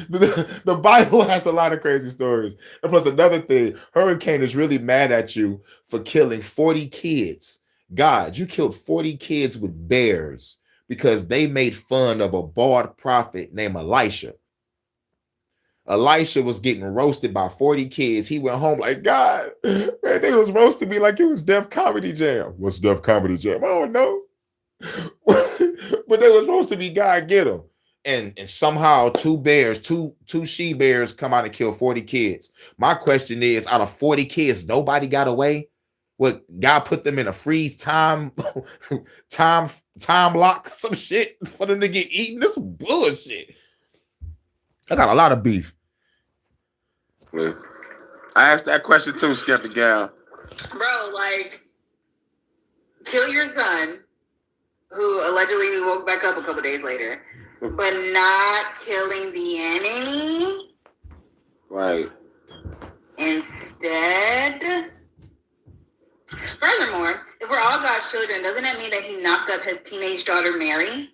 The Bible has a lot of crazy stories. And plus, another thing, Hurykane is really mad at you for killing 40 kids. God, you killed 40 kids with bears because they made fun of a bald prophet named Elisha. Elisha was getting roasted by 40 kids. He went home like, God, man, they was roasting me like it was Def Comedy Jam. What's Def Comedy Jam? I don't know. But they was roasting me, God, get them. And somehow two she bears come out and kill 40 kids. My question is, out of 40 kids, nobody got away? What, God put them in a freeze time lock, some shit for them to get eaten? This is bullshit. I got a lot of beef. Yeah. I asked that question too, Skeptic Gal. Bro, like, kill your son, who allegedly woke back up a couple days later, but not killing the enemy. Right. Instead. Furthermore, if we're all God's children, doesn't that mean that he knocked up his teenage daughter, Mary?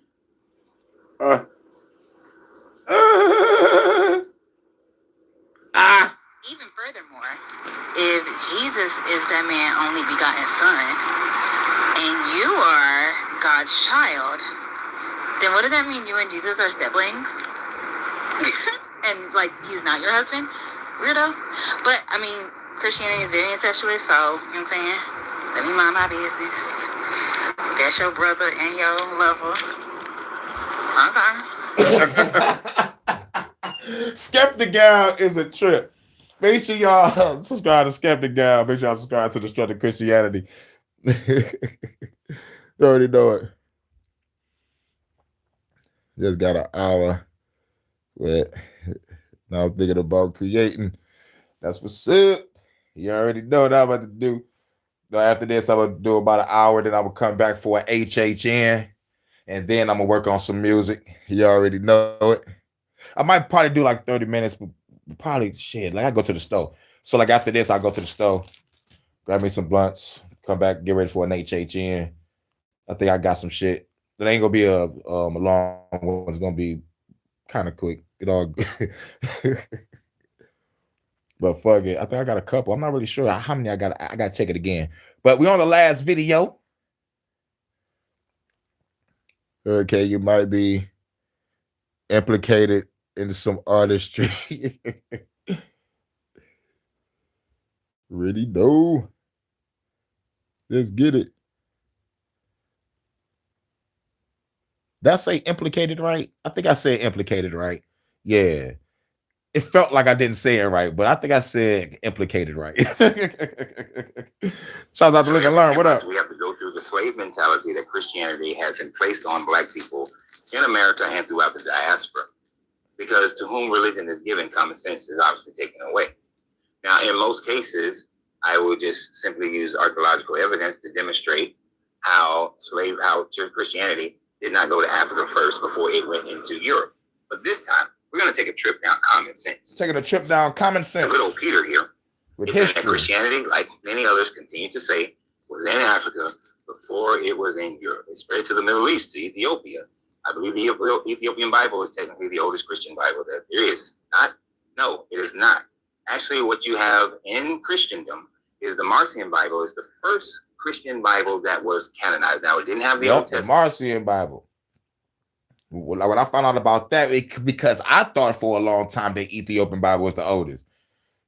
Even furthermore, if Jesus is that man only begotten son, and you are God's child, then what does that mean? You and Jesus are siblings? And like, he's not your husband? Weirdo. But I mean, Christianity is very incestuous, so you know what I'm saying? Let me mind my business. That's your brother and your lover. Okay. Skeptic Gal is a trip. Make sure y'all subscribe to Skeptic Gal. Make sure y'all subscribe to Destructive Christianity. You already know it. Just got an hour. But now I'm thinking about creating. That's what's up. You already know what I'm about to do. So after this, I'm going to do about an hour. Then I'm going to come back for an HHN. And then I'm going to work on some music. You already know it. I might probably do like 30 minutes, but probably shit. Like I go to the store. So like after this, I'll go to the store, grab me some blunts, come back, get ready for an HHN. I think I got some shit. It ain't gonna be a long one. It's gonna be kind of quick. It all but fuck it. I think I got a couple. I'm not really sure how many I got. I gotta check it again. But we on the last video. Okay, you might be implicated in some artistry. Really? No. Let's get it. Did I say implicated right? I think I said implicated right. Yeah. It felt like I didn't say it right, but I think I said implicated right. Shouts out to Live and Learn. What up? We have to go through the slave mentality that Christianity has placed on Black people in America and throughout the diaspora. Because to whom religion is given, common sense is obviously taken away. Now, in most cases, I will just simply use archaeological evidence to demonstrate how Christianity did not go to Africa first before it went into Europe. But this time, we're going to take a trip down common sense. Taking a trip down common sense. Good old Peter here. With history. Christianity, like many others continue to say, was in Africa before it was in Europe. It spread to the Middle East, to Ethiopia. I believe the Ethiopian Bible is technically the oldest Christian Bible that there is. No, it is not. Actually, what you have in Christendom is the Marcion Bible is the first Christian Bible that was canonized. Now, it didn't have the Old Testament. The Marcion Bible. When I found out about that, because I thought for a long time the Ethiopian Bible was the oldest.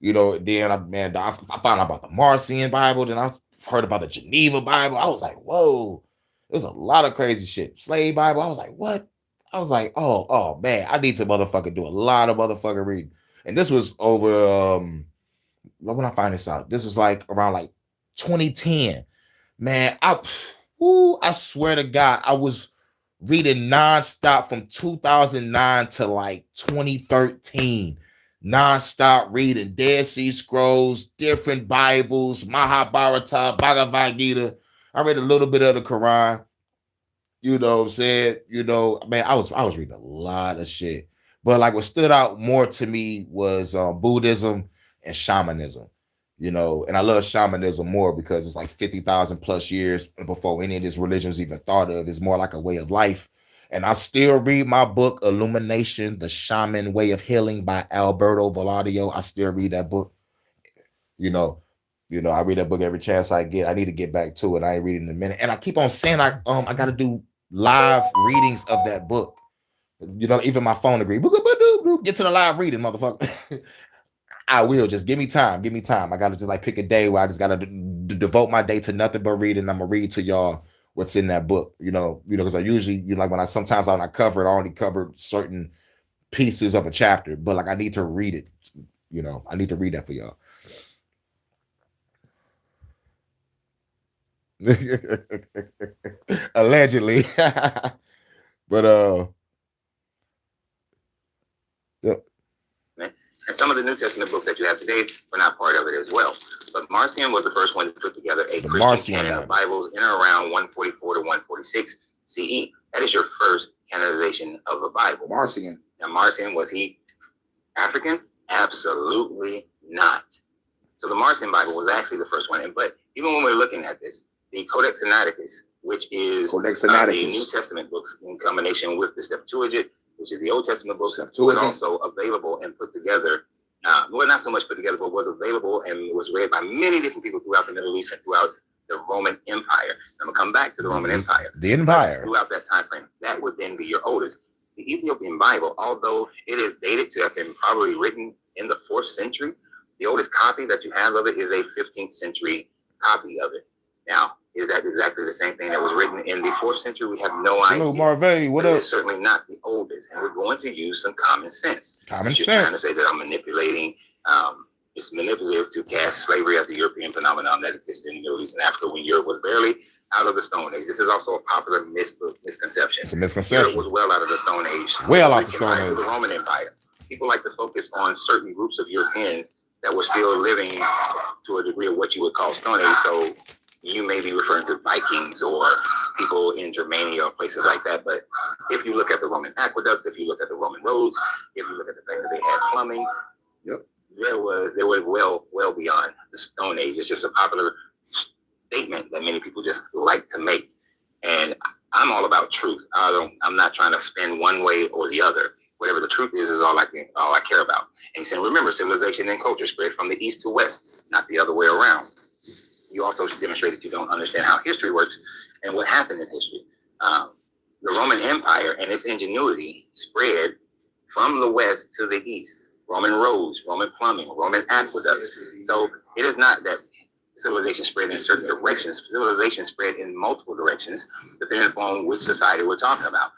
You know, then I found out about the Marcion Bible. Then I heard about the Geneva Bible. I was like, whoa. There's a lot of crazy shit. Slave Bible. I was like, what? I was like, oh man, I need to motherfucking do a lot of motherfucking reading. And this was over when I find this out. This was like around like 2010. Man, I swear to God, I was reading nonstop from 2009 to like 2013. Nonstop reading Dead Sea Scrolls, different Bibles, Mahabharata, Bhagavad Gita. I read a little bit of the Quran. You know what I'm saying? You know, man, I was reading a lot of shit. But like what stood out more to me was Buddhism and shamanism. You know, and I love shamanism more because it's like 50,000 plus years before any of these religions even thought of. It's more like a way of life. And I still read my book, Illumination, The Shaman Way of Healing by Alberto Valadio. I still read that book. You know, I read that book every chance I get. I need to get back to it. I ain't reading in a minute. And I keep on saying I gotta do live readings of that book. Even my phone agreed. Get to the live reading, motherfucker. I will. Just give me time. Give me time. I gotta just like pick a day where I just gotta devote my day to nothing but reading. I'm gonna read to y'all what's in that book. Because I usually, like when I cover it, I only cover certain pieces of a chapter, but like I need to read it. I need to read that for y'all. Allegedly. But yep. And some of the New Testament books that you have today were not part of it as well. But Marcion was the first one to put together a Christian canon of Bibles in or around 144 to 146 CE. That is your first canonization of a Bible. Marcion. Now, Marcion, was he African? Absolutely not. So the Marcion Bible was actually the first one. But even when we're looking at this, the Codex Sinaiticus, which is the New Testament books in combination with the Septuagint, which is the Old Testament books, was also available and put together. Well, not so much put together, but was available and was read by many different people throughout the Middle East and throughout the Roman Empire. I'm going to come back to the Roman Empire. The Empire. Throughout that time frame, that would then be your oldest. The Ethiopian Bible, although it is dated to have been probably written in the 4th century, the oldest copy that you have of it is a 15th century copy of it. Now, is that exactly the same thing that was written in the 4th century? We have no idea. Hello, Marvey. What up? It's certainly not the oldest, and we're going to use some common sense. Common sense. You're trying to say that I'm manipulating. It's manipulative to cast slavery as the European phenomenon that existed in the Middle East and Africa when Europe was barely out of the Stone Age. This is also a popular misconception. It's a misconception. Europe was well out of the Stone Age. Well out of the Stone Age. The Roman Empire. People like to focus on certain groups of Europeans that were still living to a degree of what you would call Stone Age. So you may be referring to Vikings or people in Germania or places like that. But if you look at the Roman aqueducts, if you look at the Roman roads, if you look at the fact that they had plumbing, they were well beyond the Stone Age. It's just a popular statement that many people just like to make. And I'm all about truth. I'm not trying to spin one way or the other. Whatever the truth is all I care about. And he's saying, remember, civilization and culture spread from the east to west, not the other way around. You also demonstrate that you don't understand how history works and what happened in history. The Roman Empire and its ingenuity spread from the west to the east. Roman roads, Roman plumbing, Roman aqueducts. So it is not that civilization spread in certain directions. Civilization spread in multiple directions, depending upon which society we're talking about.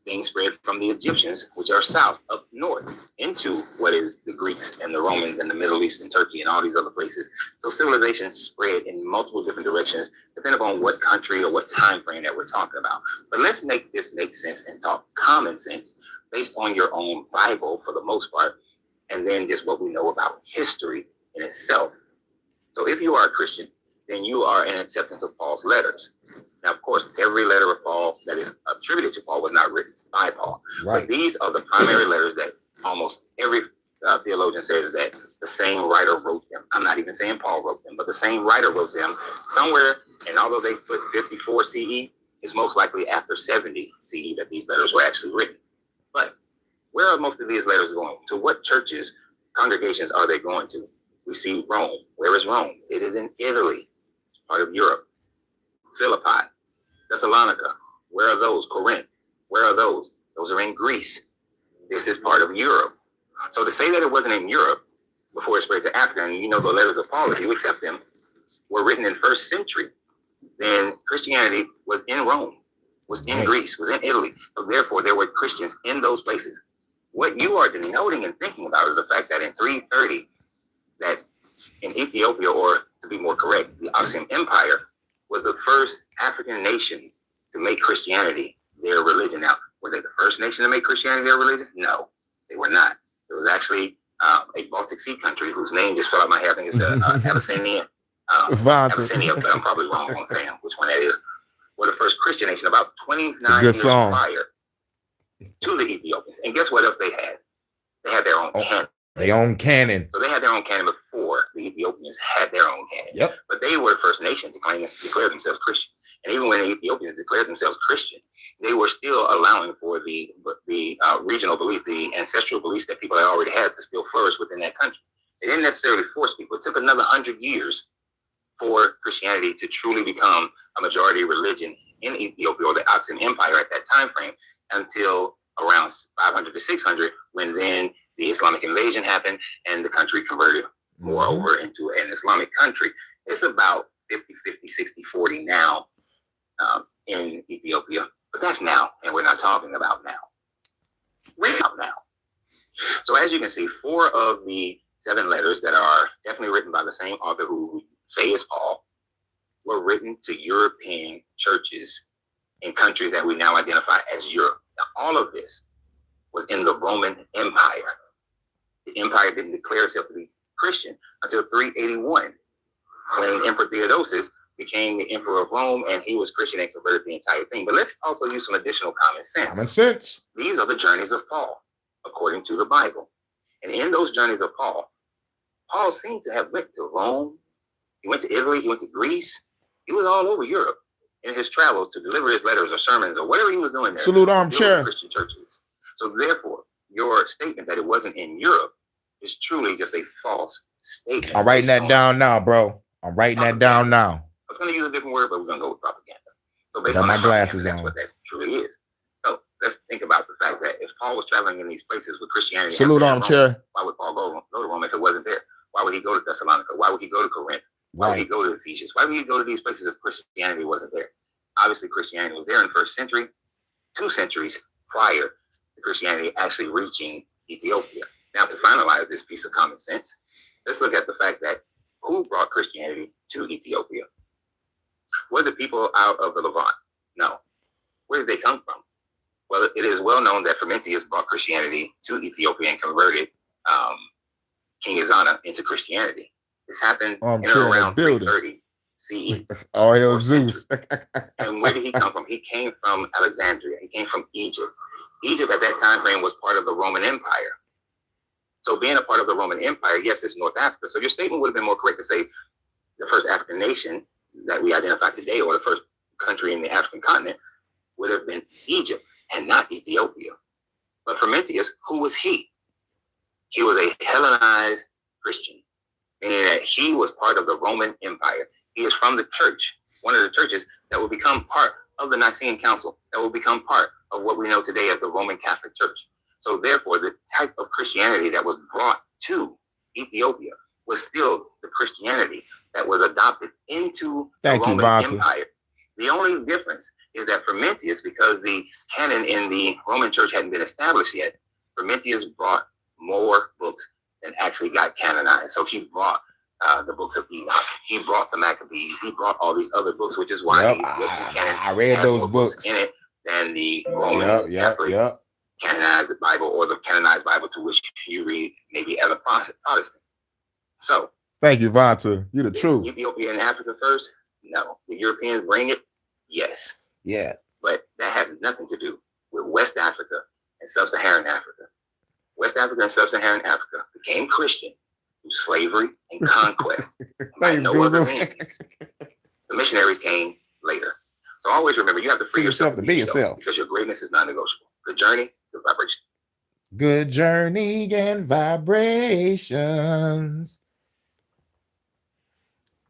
Things spread from the Egyptians, which are south, up north, into what is the Greeks and the Romans and the Middle East and Turkey and all these other places. So civilization spread in multiple different directions, depending upon what country or what time frame that we're talking about. But let's make this make sense and talk common sense based on your own Bible for the most part, and then just what we know about history in itself. So if you are a Christian, then you are in acceptance of Paul's letters. Now, of course, every letter of Paul that is attributed to Paul was not written by Paul. Right. But these are the primary letters that almost every theologian says that the same writer wrote them. I'm not even saying Paul wrote them, but the same writer wrote them somewhere. And although they put 54 CE, it's most likely after 70 CE that these letters were actually written. But where are most of these letters going? To what churches, congregations are they going to? We see Rome. Where is Rome? It is in Italy, part of Europe. Philippi, Thessalonica, where are those? Corinth, where are those? Those are in Greece. This is part of Europe. So to say that it wasn't in Europe before it spread to Africa, and you know the letters of Paul, if you accept them, were written in 1st century, then Christianity was in Rome, was in Greece, was in Italy. So therefore, there were Christians in those places. What you are denoting and thinking about is the fact that in 330, that in Ethiopia, or to be more correct, the Aksum Empire, was the first African nation to make Christianity their religion. Now, were they the first nation to make Christianity their religion? No, they were not. It was actually a Baltic Sea country whose name just fell out my head. I think it's Abyssinia. Abyssinia, but I'm probably wrong on saying which one that is. Were the first Christian nation about 29 years prior to the Ethiopians. And guess what else they had? They had their own canon. Their own canon. So they had their own canon before the Ethiopians had their own canon. Yep. But they were the first nation to claim and declare themselves Christian. And even when the Ethiopians declared themselves Christian, they were still allowing for the regional belief, the ancestral beliefs that people had already had to still flourish within that country. They didn't necessarily force people. It took another 100 years for Christianity to truly become a majority religion in Ethiopia, or the Ottoman Empire at that time frame, until around 500 to 600, when then the Islamic invasion happened and the country converted more over into an Islamic country. It's about 50, 60, 40 now in Ethiopia. But that's now, and we're not talking about now. We're talking now. So as you can see, 4 of the 7 letters that are definitely written by the same author who we say is Paul were written to European churches in countries that we now identify as Europe. Now, all of this was in the Roman Empire. The empire didn't declare itself to be Christian until 381, when Emperor Theodosius became the emperor of Rome, and he was Christian and converted the entire thing. But let's also use some additional common sense. Common sense. These are the journeys of Paul, according to the Bible. And in those journeys of Paul, Paul seemed to have went to Rome. He went to Italy. He went to Greece. He was all over Europe in his travels to deliver his letters or sermons or whatever he was doing there. Salute armchair. Christian churches. So therefore, your statement that it wasn't in Europe is truly just a false statement. I'm writing that down now, bro. I'm writing that down now. I was going to use a different word, but we're going to go with propaganda. So based Got on my that glasses propaganda, that's on. what that truly is. So let's think about the fact that if Paul was traveling in these places with Christianity, Salute armchair. Rome, why would Paul go to Rome if it wasn't there? Why would he go to Thessalonica? Why would he go to Corinth? Why would he go to Ephesians? Why would he go to these places if Christianity wasn't there? Obviously, Christianity was there in the first century, 2 centuries prior to Christianity actually reaching Ethiopia. Now, to finalize this piece of common sense, let's look at the fact that who brought Christianity to Ethiopia? Was it people out of the Levant? No. Where did they come from? Well, it is well known that Frumentius brought Christianity to Ethiopia and converted King Izana into Christianity. This happened in around 330 CE. Oh, hell, Zeus. And where did he come from? He came from Alexandria. He came from Egypt. Egypt at that time frame was part of the Roman Empire. So being a part of the Roman Empire, yes, it's North Africa. So your statement would have been more correct to say the first African nation that we identify today, or the first country in the African continent, would have been Egypt and not Ethiopia. But Frumentius, who was he? He was a Hellenized Christian, meaning that he was part of the Roman Empire. He is from the church, one of the churches that will become part of the Nicene Council, that will become part of what we know today as the Roman Catholic Church. So therefore, the type of Christianity that was brought to Ethiopia was still the Christianity that was adopted into the Roman Empire. The only difference is that Frumentius, because the canon in the Roman Church hadn't been established yet, Frumentius brought more books than actually got canonized. So he brought the books of Enoch. He brought the Maccabees. He brought all these other books, which is why I read those books in it than the Roman Catholic canonized Bible, or the canonized Bible to which you read maybe as a Protestant. So thank you, Vanta. You're the truth. Ethiopia and Africa first? No. The Europeans bring it? Yes. Yeah. But that has nothing to do with West Africa and Sub-Saharan Africa. West Africa and Sub-Saharan Africa became Christian through slavery and conquest. By no other means. The missionaries came later. So always remember, you have to free yourself to be yourself, because your greatness is non-negotiable. Good journey, good vibration. Good journey and vibrations.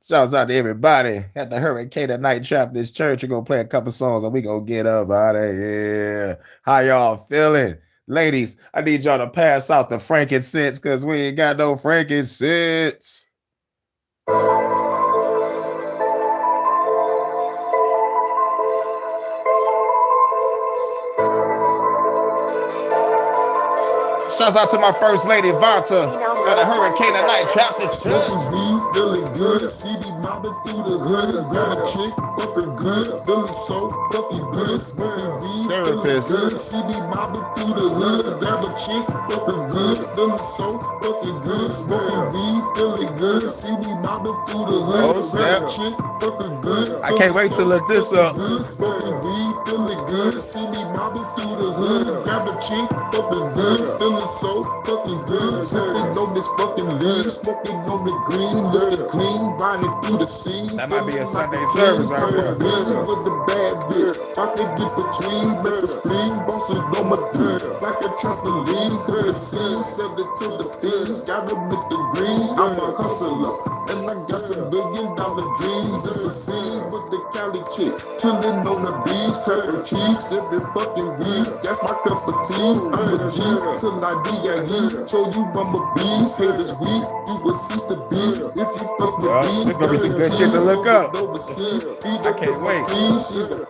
Shouts out to everybody at the Hurykane Night Traptist Church. We're going to play a couple songs and we're going to get up out of here. How y'all feeling? Ladies, I need y'all to pass out the frankincense because we ain't got no frankincense. Shouts out to my first lady, Vanta, at the Hurykane Night Traptist Church. Feeling good, CD mobbing through the hood, got a chick, fucking good, feeling so fucking good, smoking weed, feeling good, CD mobbing through the hood, got a chick, fucking good, feeling so fucking good, smoking weed, feeling good, CD mobbing through the hood, got a chick, fucking good. I can't wait to look this up. Smoking weed, feeling good, CD mobbing through the hood, got a chick, fucking good, feeling so fucking good, sipping on this fucking lead. Smoking on the green, looking clean, riding through the scene. That might be a Sunday service right there. With the bad bitch, I can get between, make the spleen, bosses on my dick. Like a trampoline, cook the scene, send it to the things. Gotta make the green, I'm a hustler. And I got some $1 billion dreams. It's a scene with the Cali chick, chillin' on the beach, pepper cheeks, every fucking week. That's my cup of tea. I'm a G till I D.I.E. Show you I'm a beast. Haters weak, you will cease to be. If you fuck with me, there's gonna be some good shit to look up. I can't wait.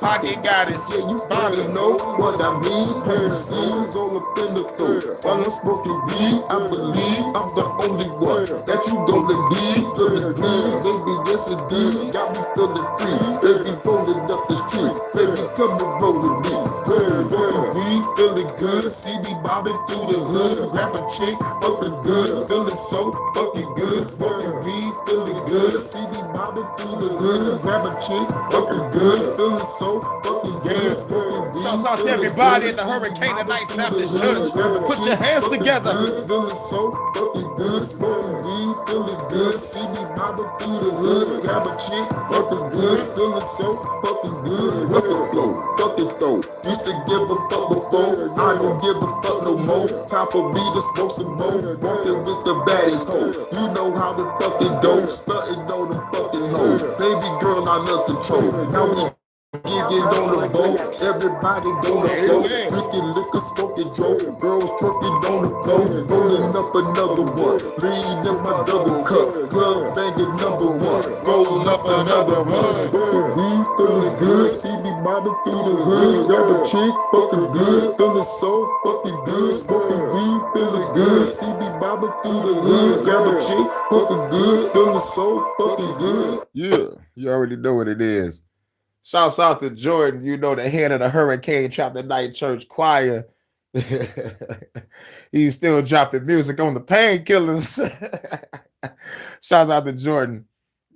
Pocket got it. Yeah, you finally know what I mean. Pain scenes all up in the throat. While I'm smoking weed, I believe I'm the only one that you gonna need. Feeling good, baby, yes indeed. Got me feeling free. Baby, rolling up the street. Baby, come and roll with me. We feeling good. See me bobbing through the hood. Grab a chick, fucking good. Feeling so fucking good. Smoking weed, feeling good. See me bobbing through the hood. Grab a chick, fucking good. Feeling so fucking good. Smoking weed. Shouts out to everybody at the Hurykane Tonight Baptist Church. Put your hands together. Feeling so fucking good. Smoking weed, feeling good. See me bobbing through the hood. Grab a chick, fucking good. Feeling so fucking good. What's the flow? Fuck it though. Used to give a fuck before. I don't give a fuck no more. Time for me to smoke some more. Walking with the baddest hoe. You know how to fucking go. Stunting on them fucking hoes. Baby girl, I love control. Now we getting on the boat. Everybody on the floor. Drinking liquor, smoking dope. Girls trucking on the floor. Rolling up another one. Lean in my double cup. Club banging #1. Roll up another one. We feeling good. See me mobbing through the hood. Grab a chick, fucking good. Feeling so fucking good. Smoking weed, feeling good. See me mobbing through the hood. Grab a chick, fucking good. Feeling so fucking good. Yeah, you already know what it is. Shouts out to Jordan, you know, the head of the Hurykane Chapter Night Church Choir. He's still dropping music on the Painkillers. Shouts out to Jordan.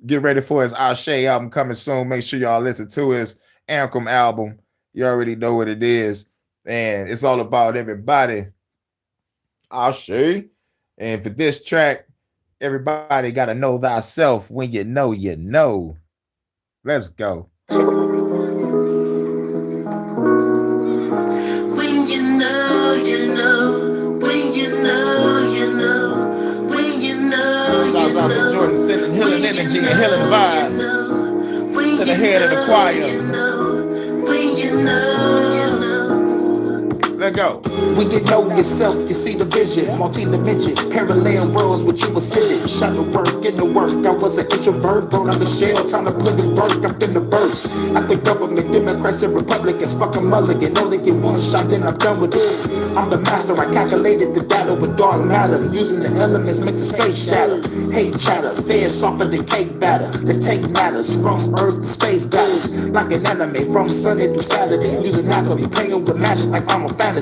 Get ready for his Ashe album coming soon. Make sure y'all listen to his Anthem album. You already know what it is. And it's all about everybody. Ashe. And for this track, everybody got to know thyself. When you know, you know. Let's go. When you know, you know. When you know, you know. When you know, you Shouts out to Jordan sending healing energy and healing vibes to the head of the choir. When you know, you know. Let go. When you know yourself, you see the vision, multi-dimension, parallel worlds which you was sitting. Shot the work in the work. I was an introvert, thrown out the shell, time to put it work. I'm finna burst. I think government, Democrats and Republicans, fucking mulligan. Only get one shot, then I'm done with it. I'm the master, I calculated the data with dark matter. Using the elements, make the space shatter. Hate chatter, fair softer than cake batter. Let's take matters from Earth to space battles. Like an anime, from Sunday through Saturday. Using alchemy, playing with magic like I'm a fantasy.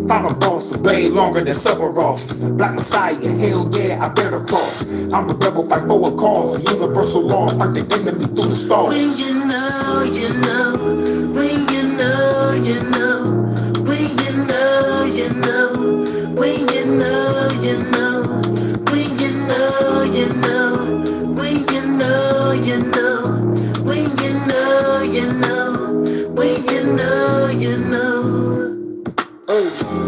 Final boss, the blade longer than Sephiroth. Black Messiah, hell yeah, I bear the cross. I'm a rebel, fight for a cause. Universal law, fight the enemy through the stars. When you know, you know. When you know, you know. When you know, you know. When you know, you know. When you know, you know. When you know, you know. When you know, you know. When you know, you know.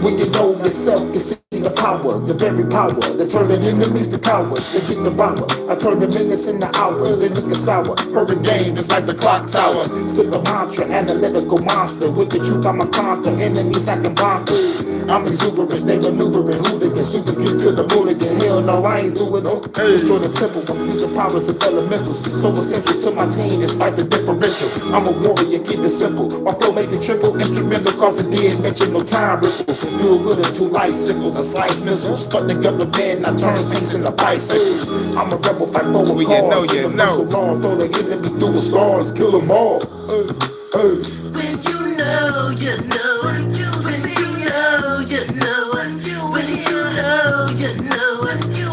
When you know yourself, you see the power, the very power that turn the enemies to cowards, they get devoured. I turn the minutes into hours, they look sour. Hurykane is like the clock tower. Spit the mantra, analytical monster. With the truth, I'm a conquer. Enemies acting bonkers. I'm exuberant, they maneuvering hooligans. Super get to the moon again. Hell no, I ain't doing no. Destroy the temple, I'm using powers of elementals. So essential to my team, despite the differential. I'm a warrior, keep it simple. My flow make it triple. Instrumental, cause it did mention no time ripples. Do good in 2 light sickles. Slice missiles, fuck the government, I turn tanks into bicycles. I'm a rebel, fight for a cause. You know, you know. So long, throw the enemy through the stars, kill them all. When you know, you know. When you know, you know. When you know, you know. When you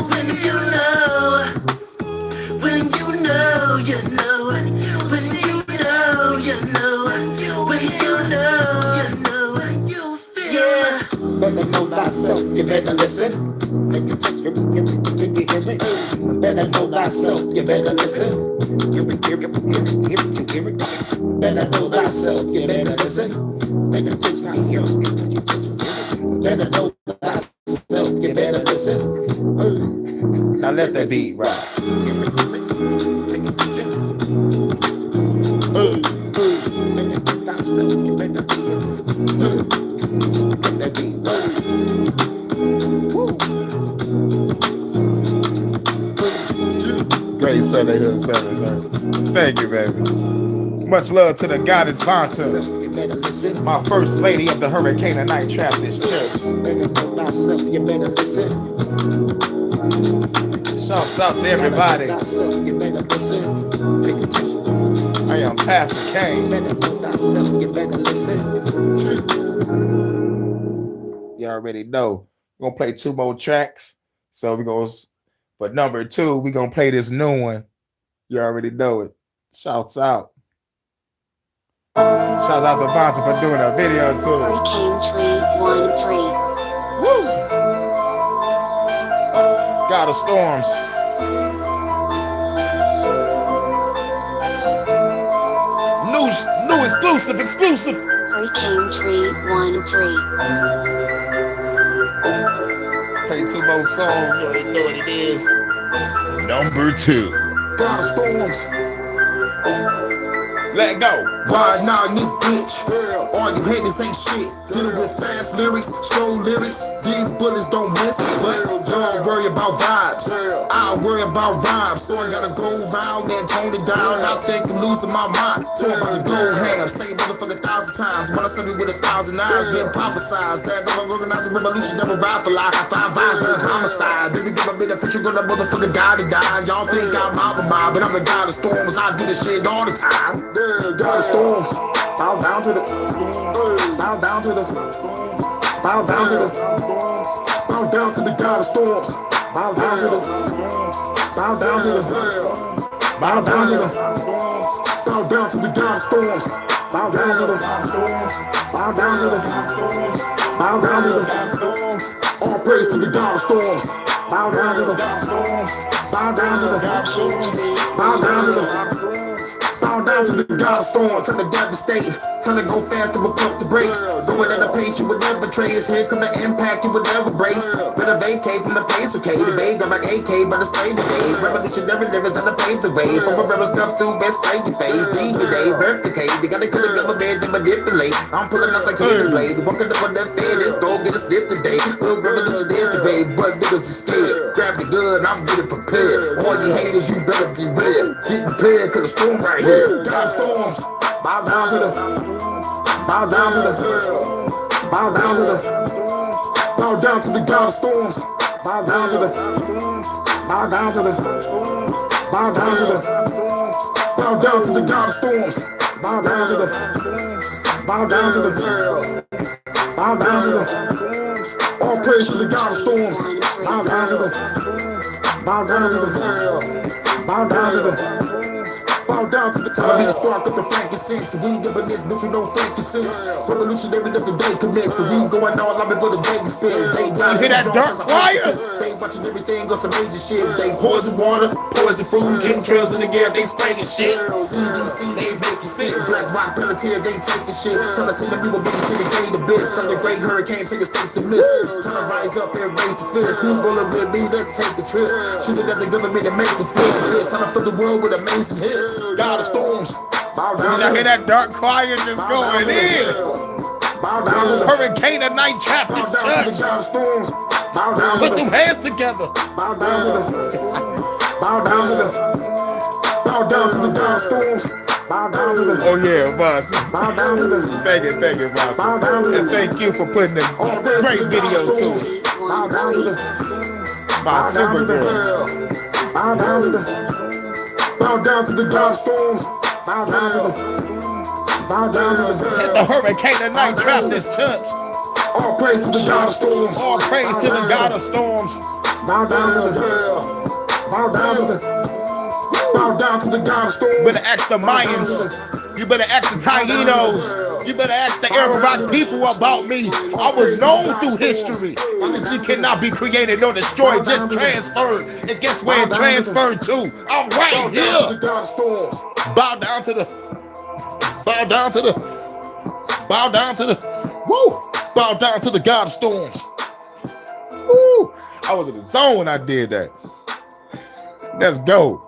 know. When you know, you know. When you know, you know. When you know, you know. When you feel. Better know thyself, you better listen. Make you think thyself, you better listen. You better know thyself, you better listen. Better teach thyself, better know thyself, you better listen. Now let that beat right. You better listen. Let that beat right. Great Sunday Hood service, sir. Thank you, baby. Much love to the goddess Vanta, my first lady of the Hurykane and Night Trappist Church. Shouts out to everybody. I am Pastor Kane. You already know. We're gonna play 2 more tracks. So we're gonna, for number 2, we're gonna play this new one. You already know it. Shouts out. Shouts out to Vanta for doing a video too. Hurykane 313. Woo! God of Storms. New exclusive. Hurykane 313. Play 2 more songs. You already know what it is. Number 2. God of Storms. Let go. Riding out in this bitch. All you haters ain't shit. Dealing with fast lyrics, slow lyrics. These bullets don't miss. But y'all worry about vibes. I worry about rhymes. So I gotta go round and tone it down. I think I'm losing my mind. So I'm about to go ham. Say motherfucker 1,000 times. When I said it with 1,000 eyes, been prophesized. That I'm organizing revolution, never ride for life. 5 eyes, the homicide. Baby, give a bit of fish, you gonna motherfucker die to die. Y'all think I'm out of mind, but I'm the god of storms. I do this shit all the time. God of storms. Bow down to the bow down to the bow down to the bow down to the god of storms. Bow down to the bow down to the bow down to the bow down to the god of storms. Bow down to the bow down to the bow down to the all praise to the god of storms. Bow down to the bow down to the bow down to the bow down to the god of storm, turn to devastating, turn to go fast to pump the brakes. Going at a pace you would never trace. Here come the impact you would never brace. Better vacate from the pace, okay? The bay got my AK, but it's straight today. Revolutionary lyrics on the pave the way. From a rebel stuff through best play your face. Deep today, replicate. They gotta kill a government, they manipulate. I'm pulling up like a blade. Walking up on that fair, this dog get a stiff today. Little revolutionary today, but niggas is scared. Grab the gun, I'm getting prepared. All you haters, you better be real. Get prepared, cause the storm right here. God of storms, bow down to the, bow down to the, bow down to the, bow down to the god of storms, bow down to the, bow down to the, bow down to the, bow down to the god of storms, bow down to the, bow down to the, bow down to the, all praise to the god of storms, bow down to the, bow down to the, bow down to the. Bow down to the time, I spark up the frankincense. We ain't giving this bitch with no frankincense. Revolutionary of the day commits. So we ain't going all out before the day we spend. They got hit that dark fire. They watching everything on some major shit. They poison water, poison food, chemtrails in the gas, they spraying shit. CDC, they making sick. Black Rock Pelletier, they taking shit. Tell us in the people biggest to the day the bitch. Some the great hurricane take a state to miss. Trying to rise up and raise the fist. Who bullet with me, let's take a trip. Shooting at the government and make it fit. Bitch, trying to fill the world with amazing hits. God of storms. When I hear that dark choir just going in. Hurykane and Night Trappist Church. Put them hands together. Bow down to the, bow down to the, bow down to the God of storms. Bow down to the. Oh yeah, boss. Bow down to the. Thank you, boss. Bow down to the. And thank you for putting a great video too. Bow down to the. My super girl. Bow down to the. Bow down to the God of storms. Bow down to the. Bow down to the. At the Hurykane and Night Trappist Church. All praise to the God of storms. All praise to the God of storms. Bow down to the. Bow down to the. Bow down to the God of storms. Better ask the Mayans. You better ask the Tainos. You better ask the Arabic people about me. I was known through history. Energy cannot be created nor destroyed, just transferred. And guess where it transferred to? I'm right here. Bow down to the. Bow down to the. Bow down to the. Woo! Bow down to the God of storms. Woo! I was in the zone when I did that. Let's go.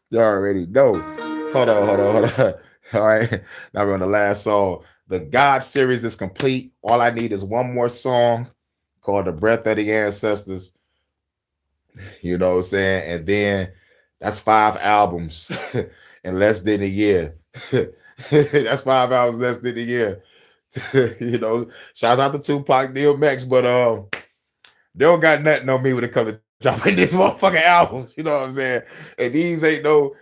You already know. Hold on. All right. Now we're on the last song. The God series is complete. All I need is one more song called The Breath of the Ancestors. You know what I'm saying? And then that's 5 albums in less than a year. That's 5 albums less than a year. You know, shout out to Tupac, DMX, but they don't got nothing on me when it comes to dropping this motherfucking albums. You know what I'm saying? And these ain't no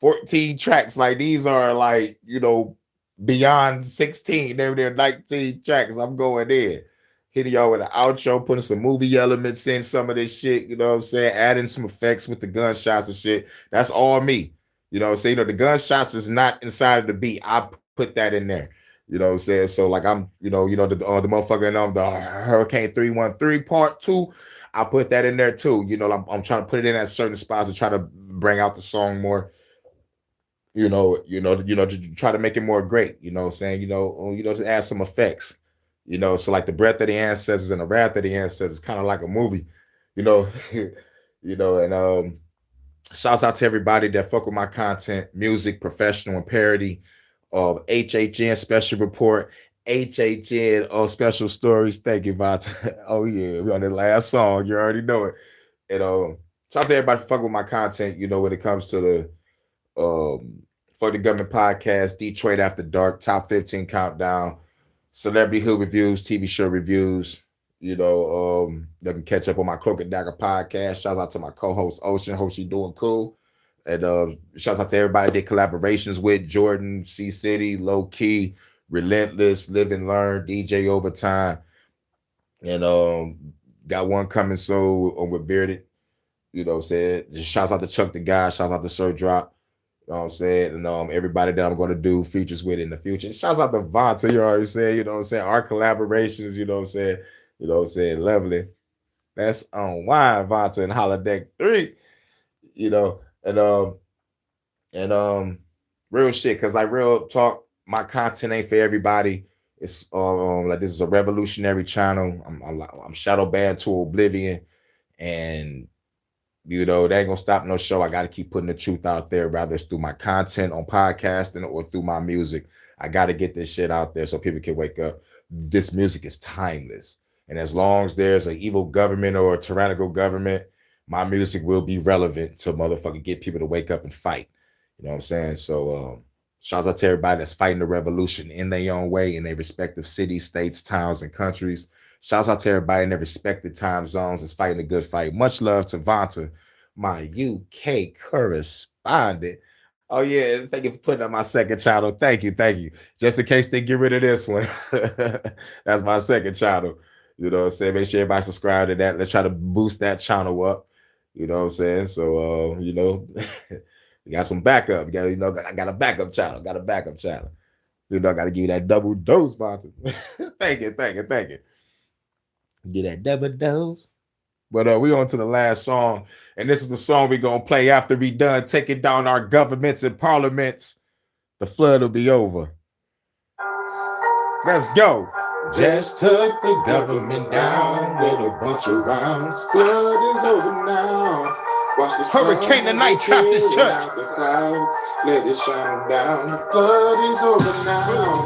14 tracks. Like these are like, you know, beyond 16. They're 19 tracks. I'm going in. Hitting y'all with an outro, putting some movie elements in some of this shit, you know what I'm saying? Adding some effects with the gunshots and shit. That's all me. You know what I'm saying? You know, the gunshots is not inside of the beat. I put that in there. You know what I'm saying? So like I'm, the motherfucker the Hurykane 313 part 2. I put that in there too. You know, I'm trying to put it in at certain spots to try to bring out the song more. To try to make it more great. You know what I'm saying? Just add some effects. You know, so like the Breath of the Ancestors and the Wrath of the Ancestors, kind of like a movie. And shouts out to everybody that fuck with my content, music, professional, and parody. HHN Special Report, HHN Special Stories. Thank you, Vata. Oh yeah, we're on the last song. You already know it. And shout out to everybody fuck with my content. You know, when it comes to the Fuck the Government podcast, Detroit After Dark, Top 15 Countdown, Celebrity Hood Reviews, TV show reviews. You can catch up on my Crooked Dagger podcast. Shout out to my co-host Ocean. Hope she doing cool. And shout out to everybody that did collaborations with Jordan, C City, Low Key, Relentless, Live and Learn, DJ Overtime. And got one coming soon with Bearded. You know what I'm saying? Just shouts out to Chuck the Guy, shouts out to Sir Drop. You know what I'm saying? And everybody that I'm going to do features with in the future. Shouts out to Vonta, you already said, you know what I'm saying? Our collaborations, you know what I'm saying? You know what I'm saying? Lovely. That's on wine, Vonta and Holodeck 3. You know, and real shit, because like real talk, my content ain't for everybody. It's like this is a revolutionary channel. I'm shadow banned to oblivion, and they ain't gonna stop no show. I gotta keep putting the truth out there, whether it's through my content on podcasting or through my music. I gotta get this shit out there so people can wake up. This music is timeless, and as long as there's an evil government or a tyrannical government, my music will be relevant to motherfucking get people to wake up and fight. You know what I'm saying? So shouts out to everybody that's fighting the revolution in their own way in their respective cities, states, towns, and countries. Shouts out to everybody in their respective time zones that's fighting a good fight. Much love to Vonta, my UK correspondent. Oh yeah, thank you for putting up my second channel. Thank you. Just in case they get rid of this one. That's my second channel. You know what I'm saying? Make sure everybody subscribe to that. Let's try to boost that channel up. You know what I'm saying? So, we got some backup. I got a backup channel. I got to give you that double dose, Vonta. Thank you. Get that double dose. But we on to the last song. And this is the song we're going to play after we done taking down our governments and parliaments. The flood will be over. Let's go. Just took the government down with a bunch of rounds. Flood is over now. Watch the Hurykane the night trap this church. Out the clouds, let it shine down. The flood is over now.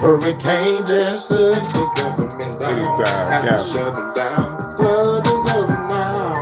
Hurykane just took the government down. Have to shut them down. The flood is over now.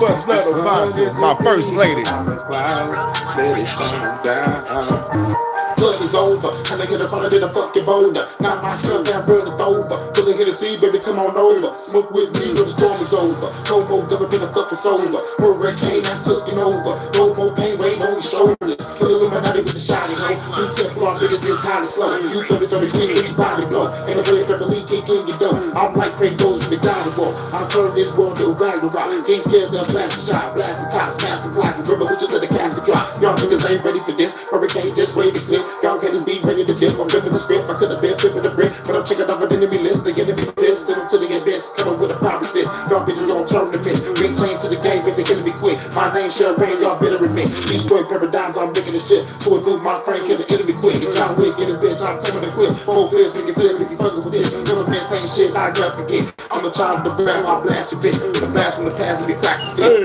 First letter Vonta, my first lady. Out the clouds, let it shine down. Flood is over, and I get up on it in a fucking boulder. Now my cup down, burn it over. Till they hit the sea, baby, come on over. Smoke with me when the storm is over. No more government, the fuck is over. Hurykane that's taking over. No more pain, weight on your shoulders. Kill Illuminati with the shiny hoe. You Templar niggas is highly slow. You 30 clean, get your body blow. Ain't a way for the week, can't get your dough. I'm like Kratos with the die to war. I turn this world to a Ragnarok. Ain't scared to blast a shot, blast the cops, smash the blast the river, bitches let the casket drop. Y'all niggas ain't ready for this. Hurricane just wait to clip. Y'all gators be ready to dip. I'm flipping the script. I could have been flipping the brick, but I'm checking off an enemy list. The enemy pissed, send them to the abyss. Coming with a fiery fist. Y'all bitches gon' turn the miss. Big change to the game, make the enemy quick. My name Champagne, y'all better admit. Destroy paradigms, I'm making the shit. To a new my friend, kill the enemy quick. Get John Wick in his bitch, I'm coming to quit. Full fist, make it flip if you fucking with this. Government saying shit, I never forget. I'm the child of the ground, I blast your bitch. The blast from the past, let me crack the stick.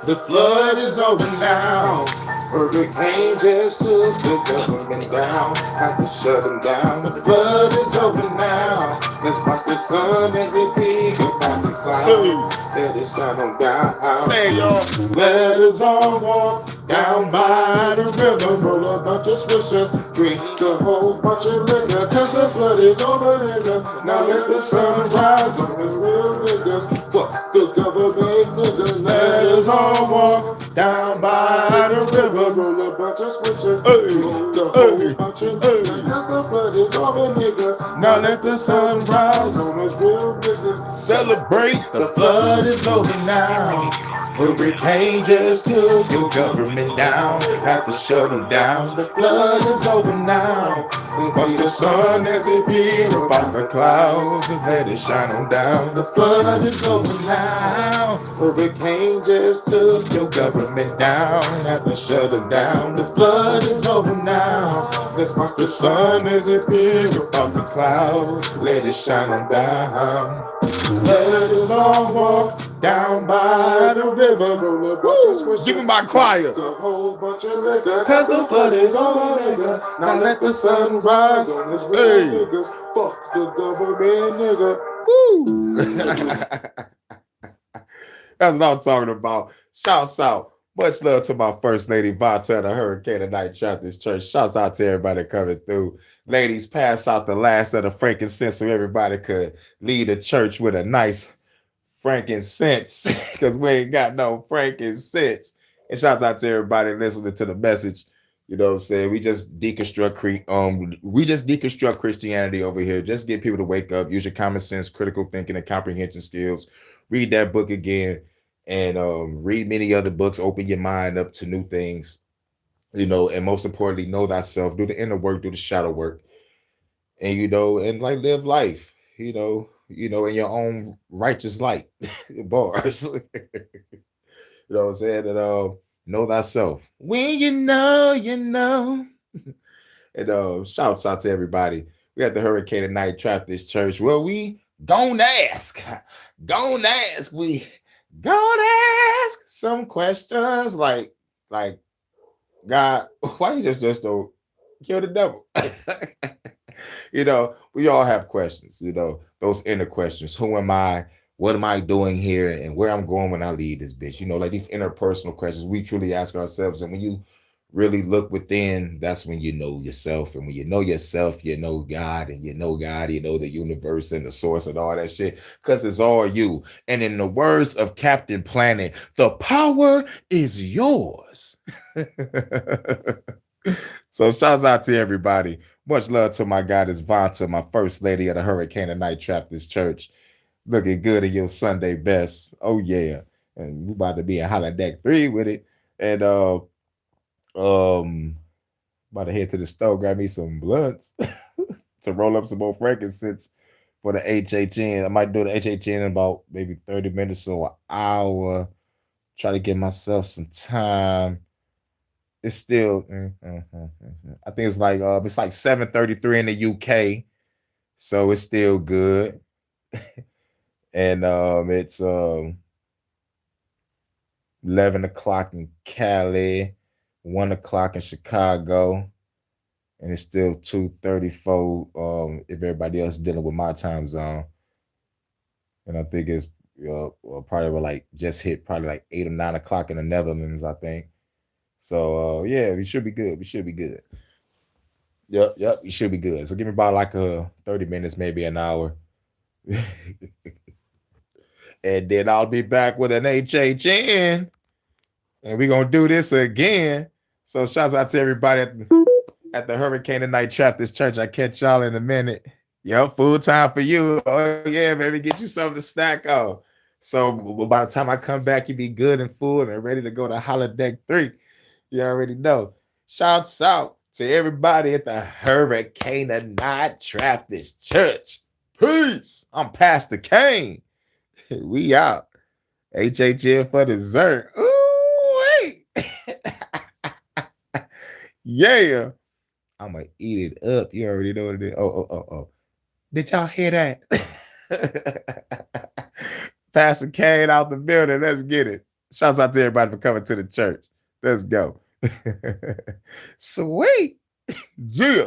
The flood is over now. Hurricane just took the government down. Have to shut them down. The flood is over now. Let's watch the sun as it peaks upon the clouds. Let it shine on down. Say it, y'all. Let us all walk down by the river. Roll a bunch of swishers. Drink a whole bunch of liquor. Cause the flood is over, nigga. Now let the sun rise on the real niggas. Fuck the government, nigga. Let us all walk down by the river. Roll a bunch of swishers. Drink a whole bunch of liquor. Cause the flood is over, nigga. Now let the sun rise on the real niggas. Celebrate. The flood is over now. Hurricane just took your government down. Have to shut them down. The flood is over now. Watch the sun as it beams about the clouds and let it shine on down. The flood is over now. Hurricane just took your government down. Have to shut them down. The flood is over now. Let's watch the sun as it beams about the clouds. Let it shine on down. Let us all walk down by the river. Roll a bunch of swishers. Give me my choir. A whole bunch of liquor. Cause the flood is over, nigga. Now let the sun rise on this real niggas. Fuck the government, nigga. Woo! That's what I'm talking about. Shouts out. Much love to my first lady, Vata, the Hurricane Tonight Baptist Church. Shouts out to everybody coming through. Ladies, pass out the last of the frankincense so everybody could lead the church with a nice frankincense because we ain't got no frankincense. And shouts out to everybody listening to the message. You know what I'm saying? We just deconstruct Christianity over here. Just get people to wake up, use your common sense, critical thinking, and comprehension skills. Read that book again. And read many other books, open your mind up to new things, you know, and most importantly, know thyself, do the inner work, do the shadow work, and, you know, and like live life, you know, in your own righteous light, bars, you know what I'm saying, and know thyself. When you know, and shouts out to everybody. We at the Hurricane Tonight Baptist Church. Well, we gonna ask, we gonna ask some questions like God, why you just don't kill the devil? You know, we all have questions, you know, those inner questions. Who am I? What am I doing here? And where I'm going when I leave this bitch? You know, like these interpersonal questions we truly ask ourselves. And when you really look within, that's when you know yourself. And when you know yourself, you know God, and you know God, you know the universe and the source and all that shit, because it's all you. And in the words of Captain Planet, the power is yours. So shouts out to everybody. Much love to my goddess Vanta, my first lady of the Hurricane Tonight Baptist Church. Looking good in your Sunday best. Oh yeah. And we about to be in Holodeck 3 with it. And about to head to the store, grab me some blunts to roll up some more frankincense for the HHN. I might do the HHN in about maybe 30 minutes or an hour. Try to give myself some time. It's still, I think it's like 7:33 in the UK, so it's still good. And it's 11 o'clock in Cali, 1 o'clock in Chicago, and it's still 2:34 if everybody else is dealing with my time zone. And I think it's probably like just hit probably like 8 or 9 o'clock in the Netherlands, I think. So yeah, we should be good. We should be good. Yep, we should be good. So give me about like 30 minutes, maybe an hour. And then I'll be back with an HHN. And we're gonna do this again. So shouts out to everybody at the Hurricane Tonight Baptist Church. I catch y'all in a minute. Yo, food time for you. Oh, yeah, baby. Get you something to snack on. So by the time I come back, you be good and full and ready to go to Holodeck 3. You already know. Shouts out to everybody at the Hurricane Not Trappist Church. Peace. I'm Pastor Kane. We out. HHN for dessert. Ooh, wait. Yeah. I'm going to eat it up. You already know what it is. Oh. Did y'all hear that? Pastor Kane out the building. Let's get it. Shouts out to everybody for coming to the church. Let's go. Sweet. Yeah.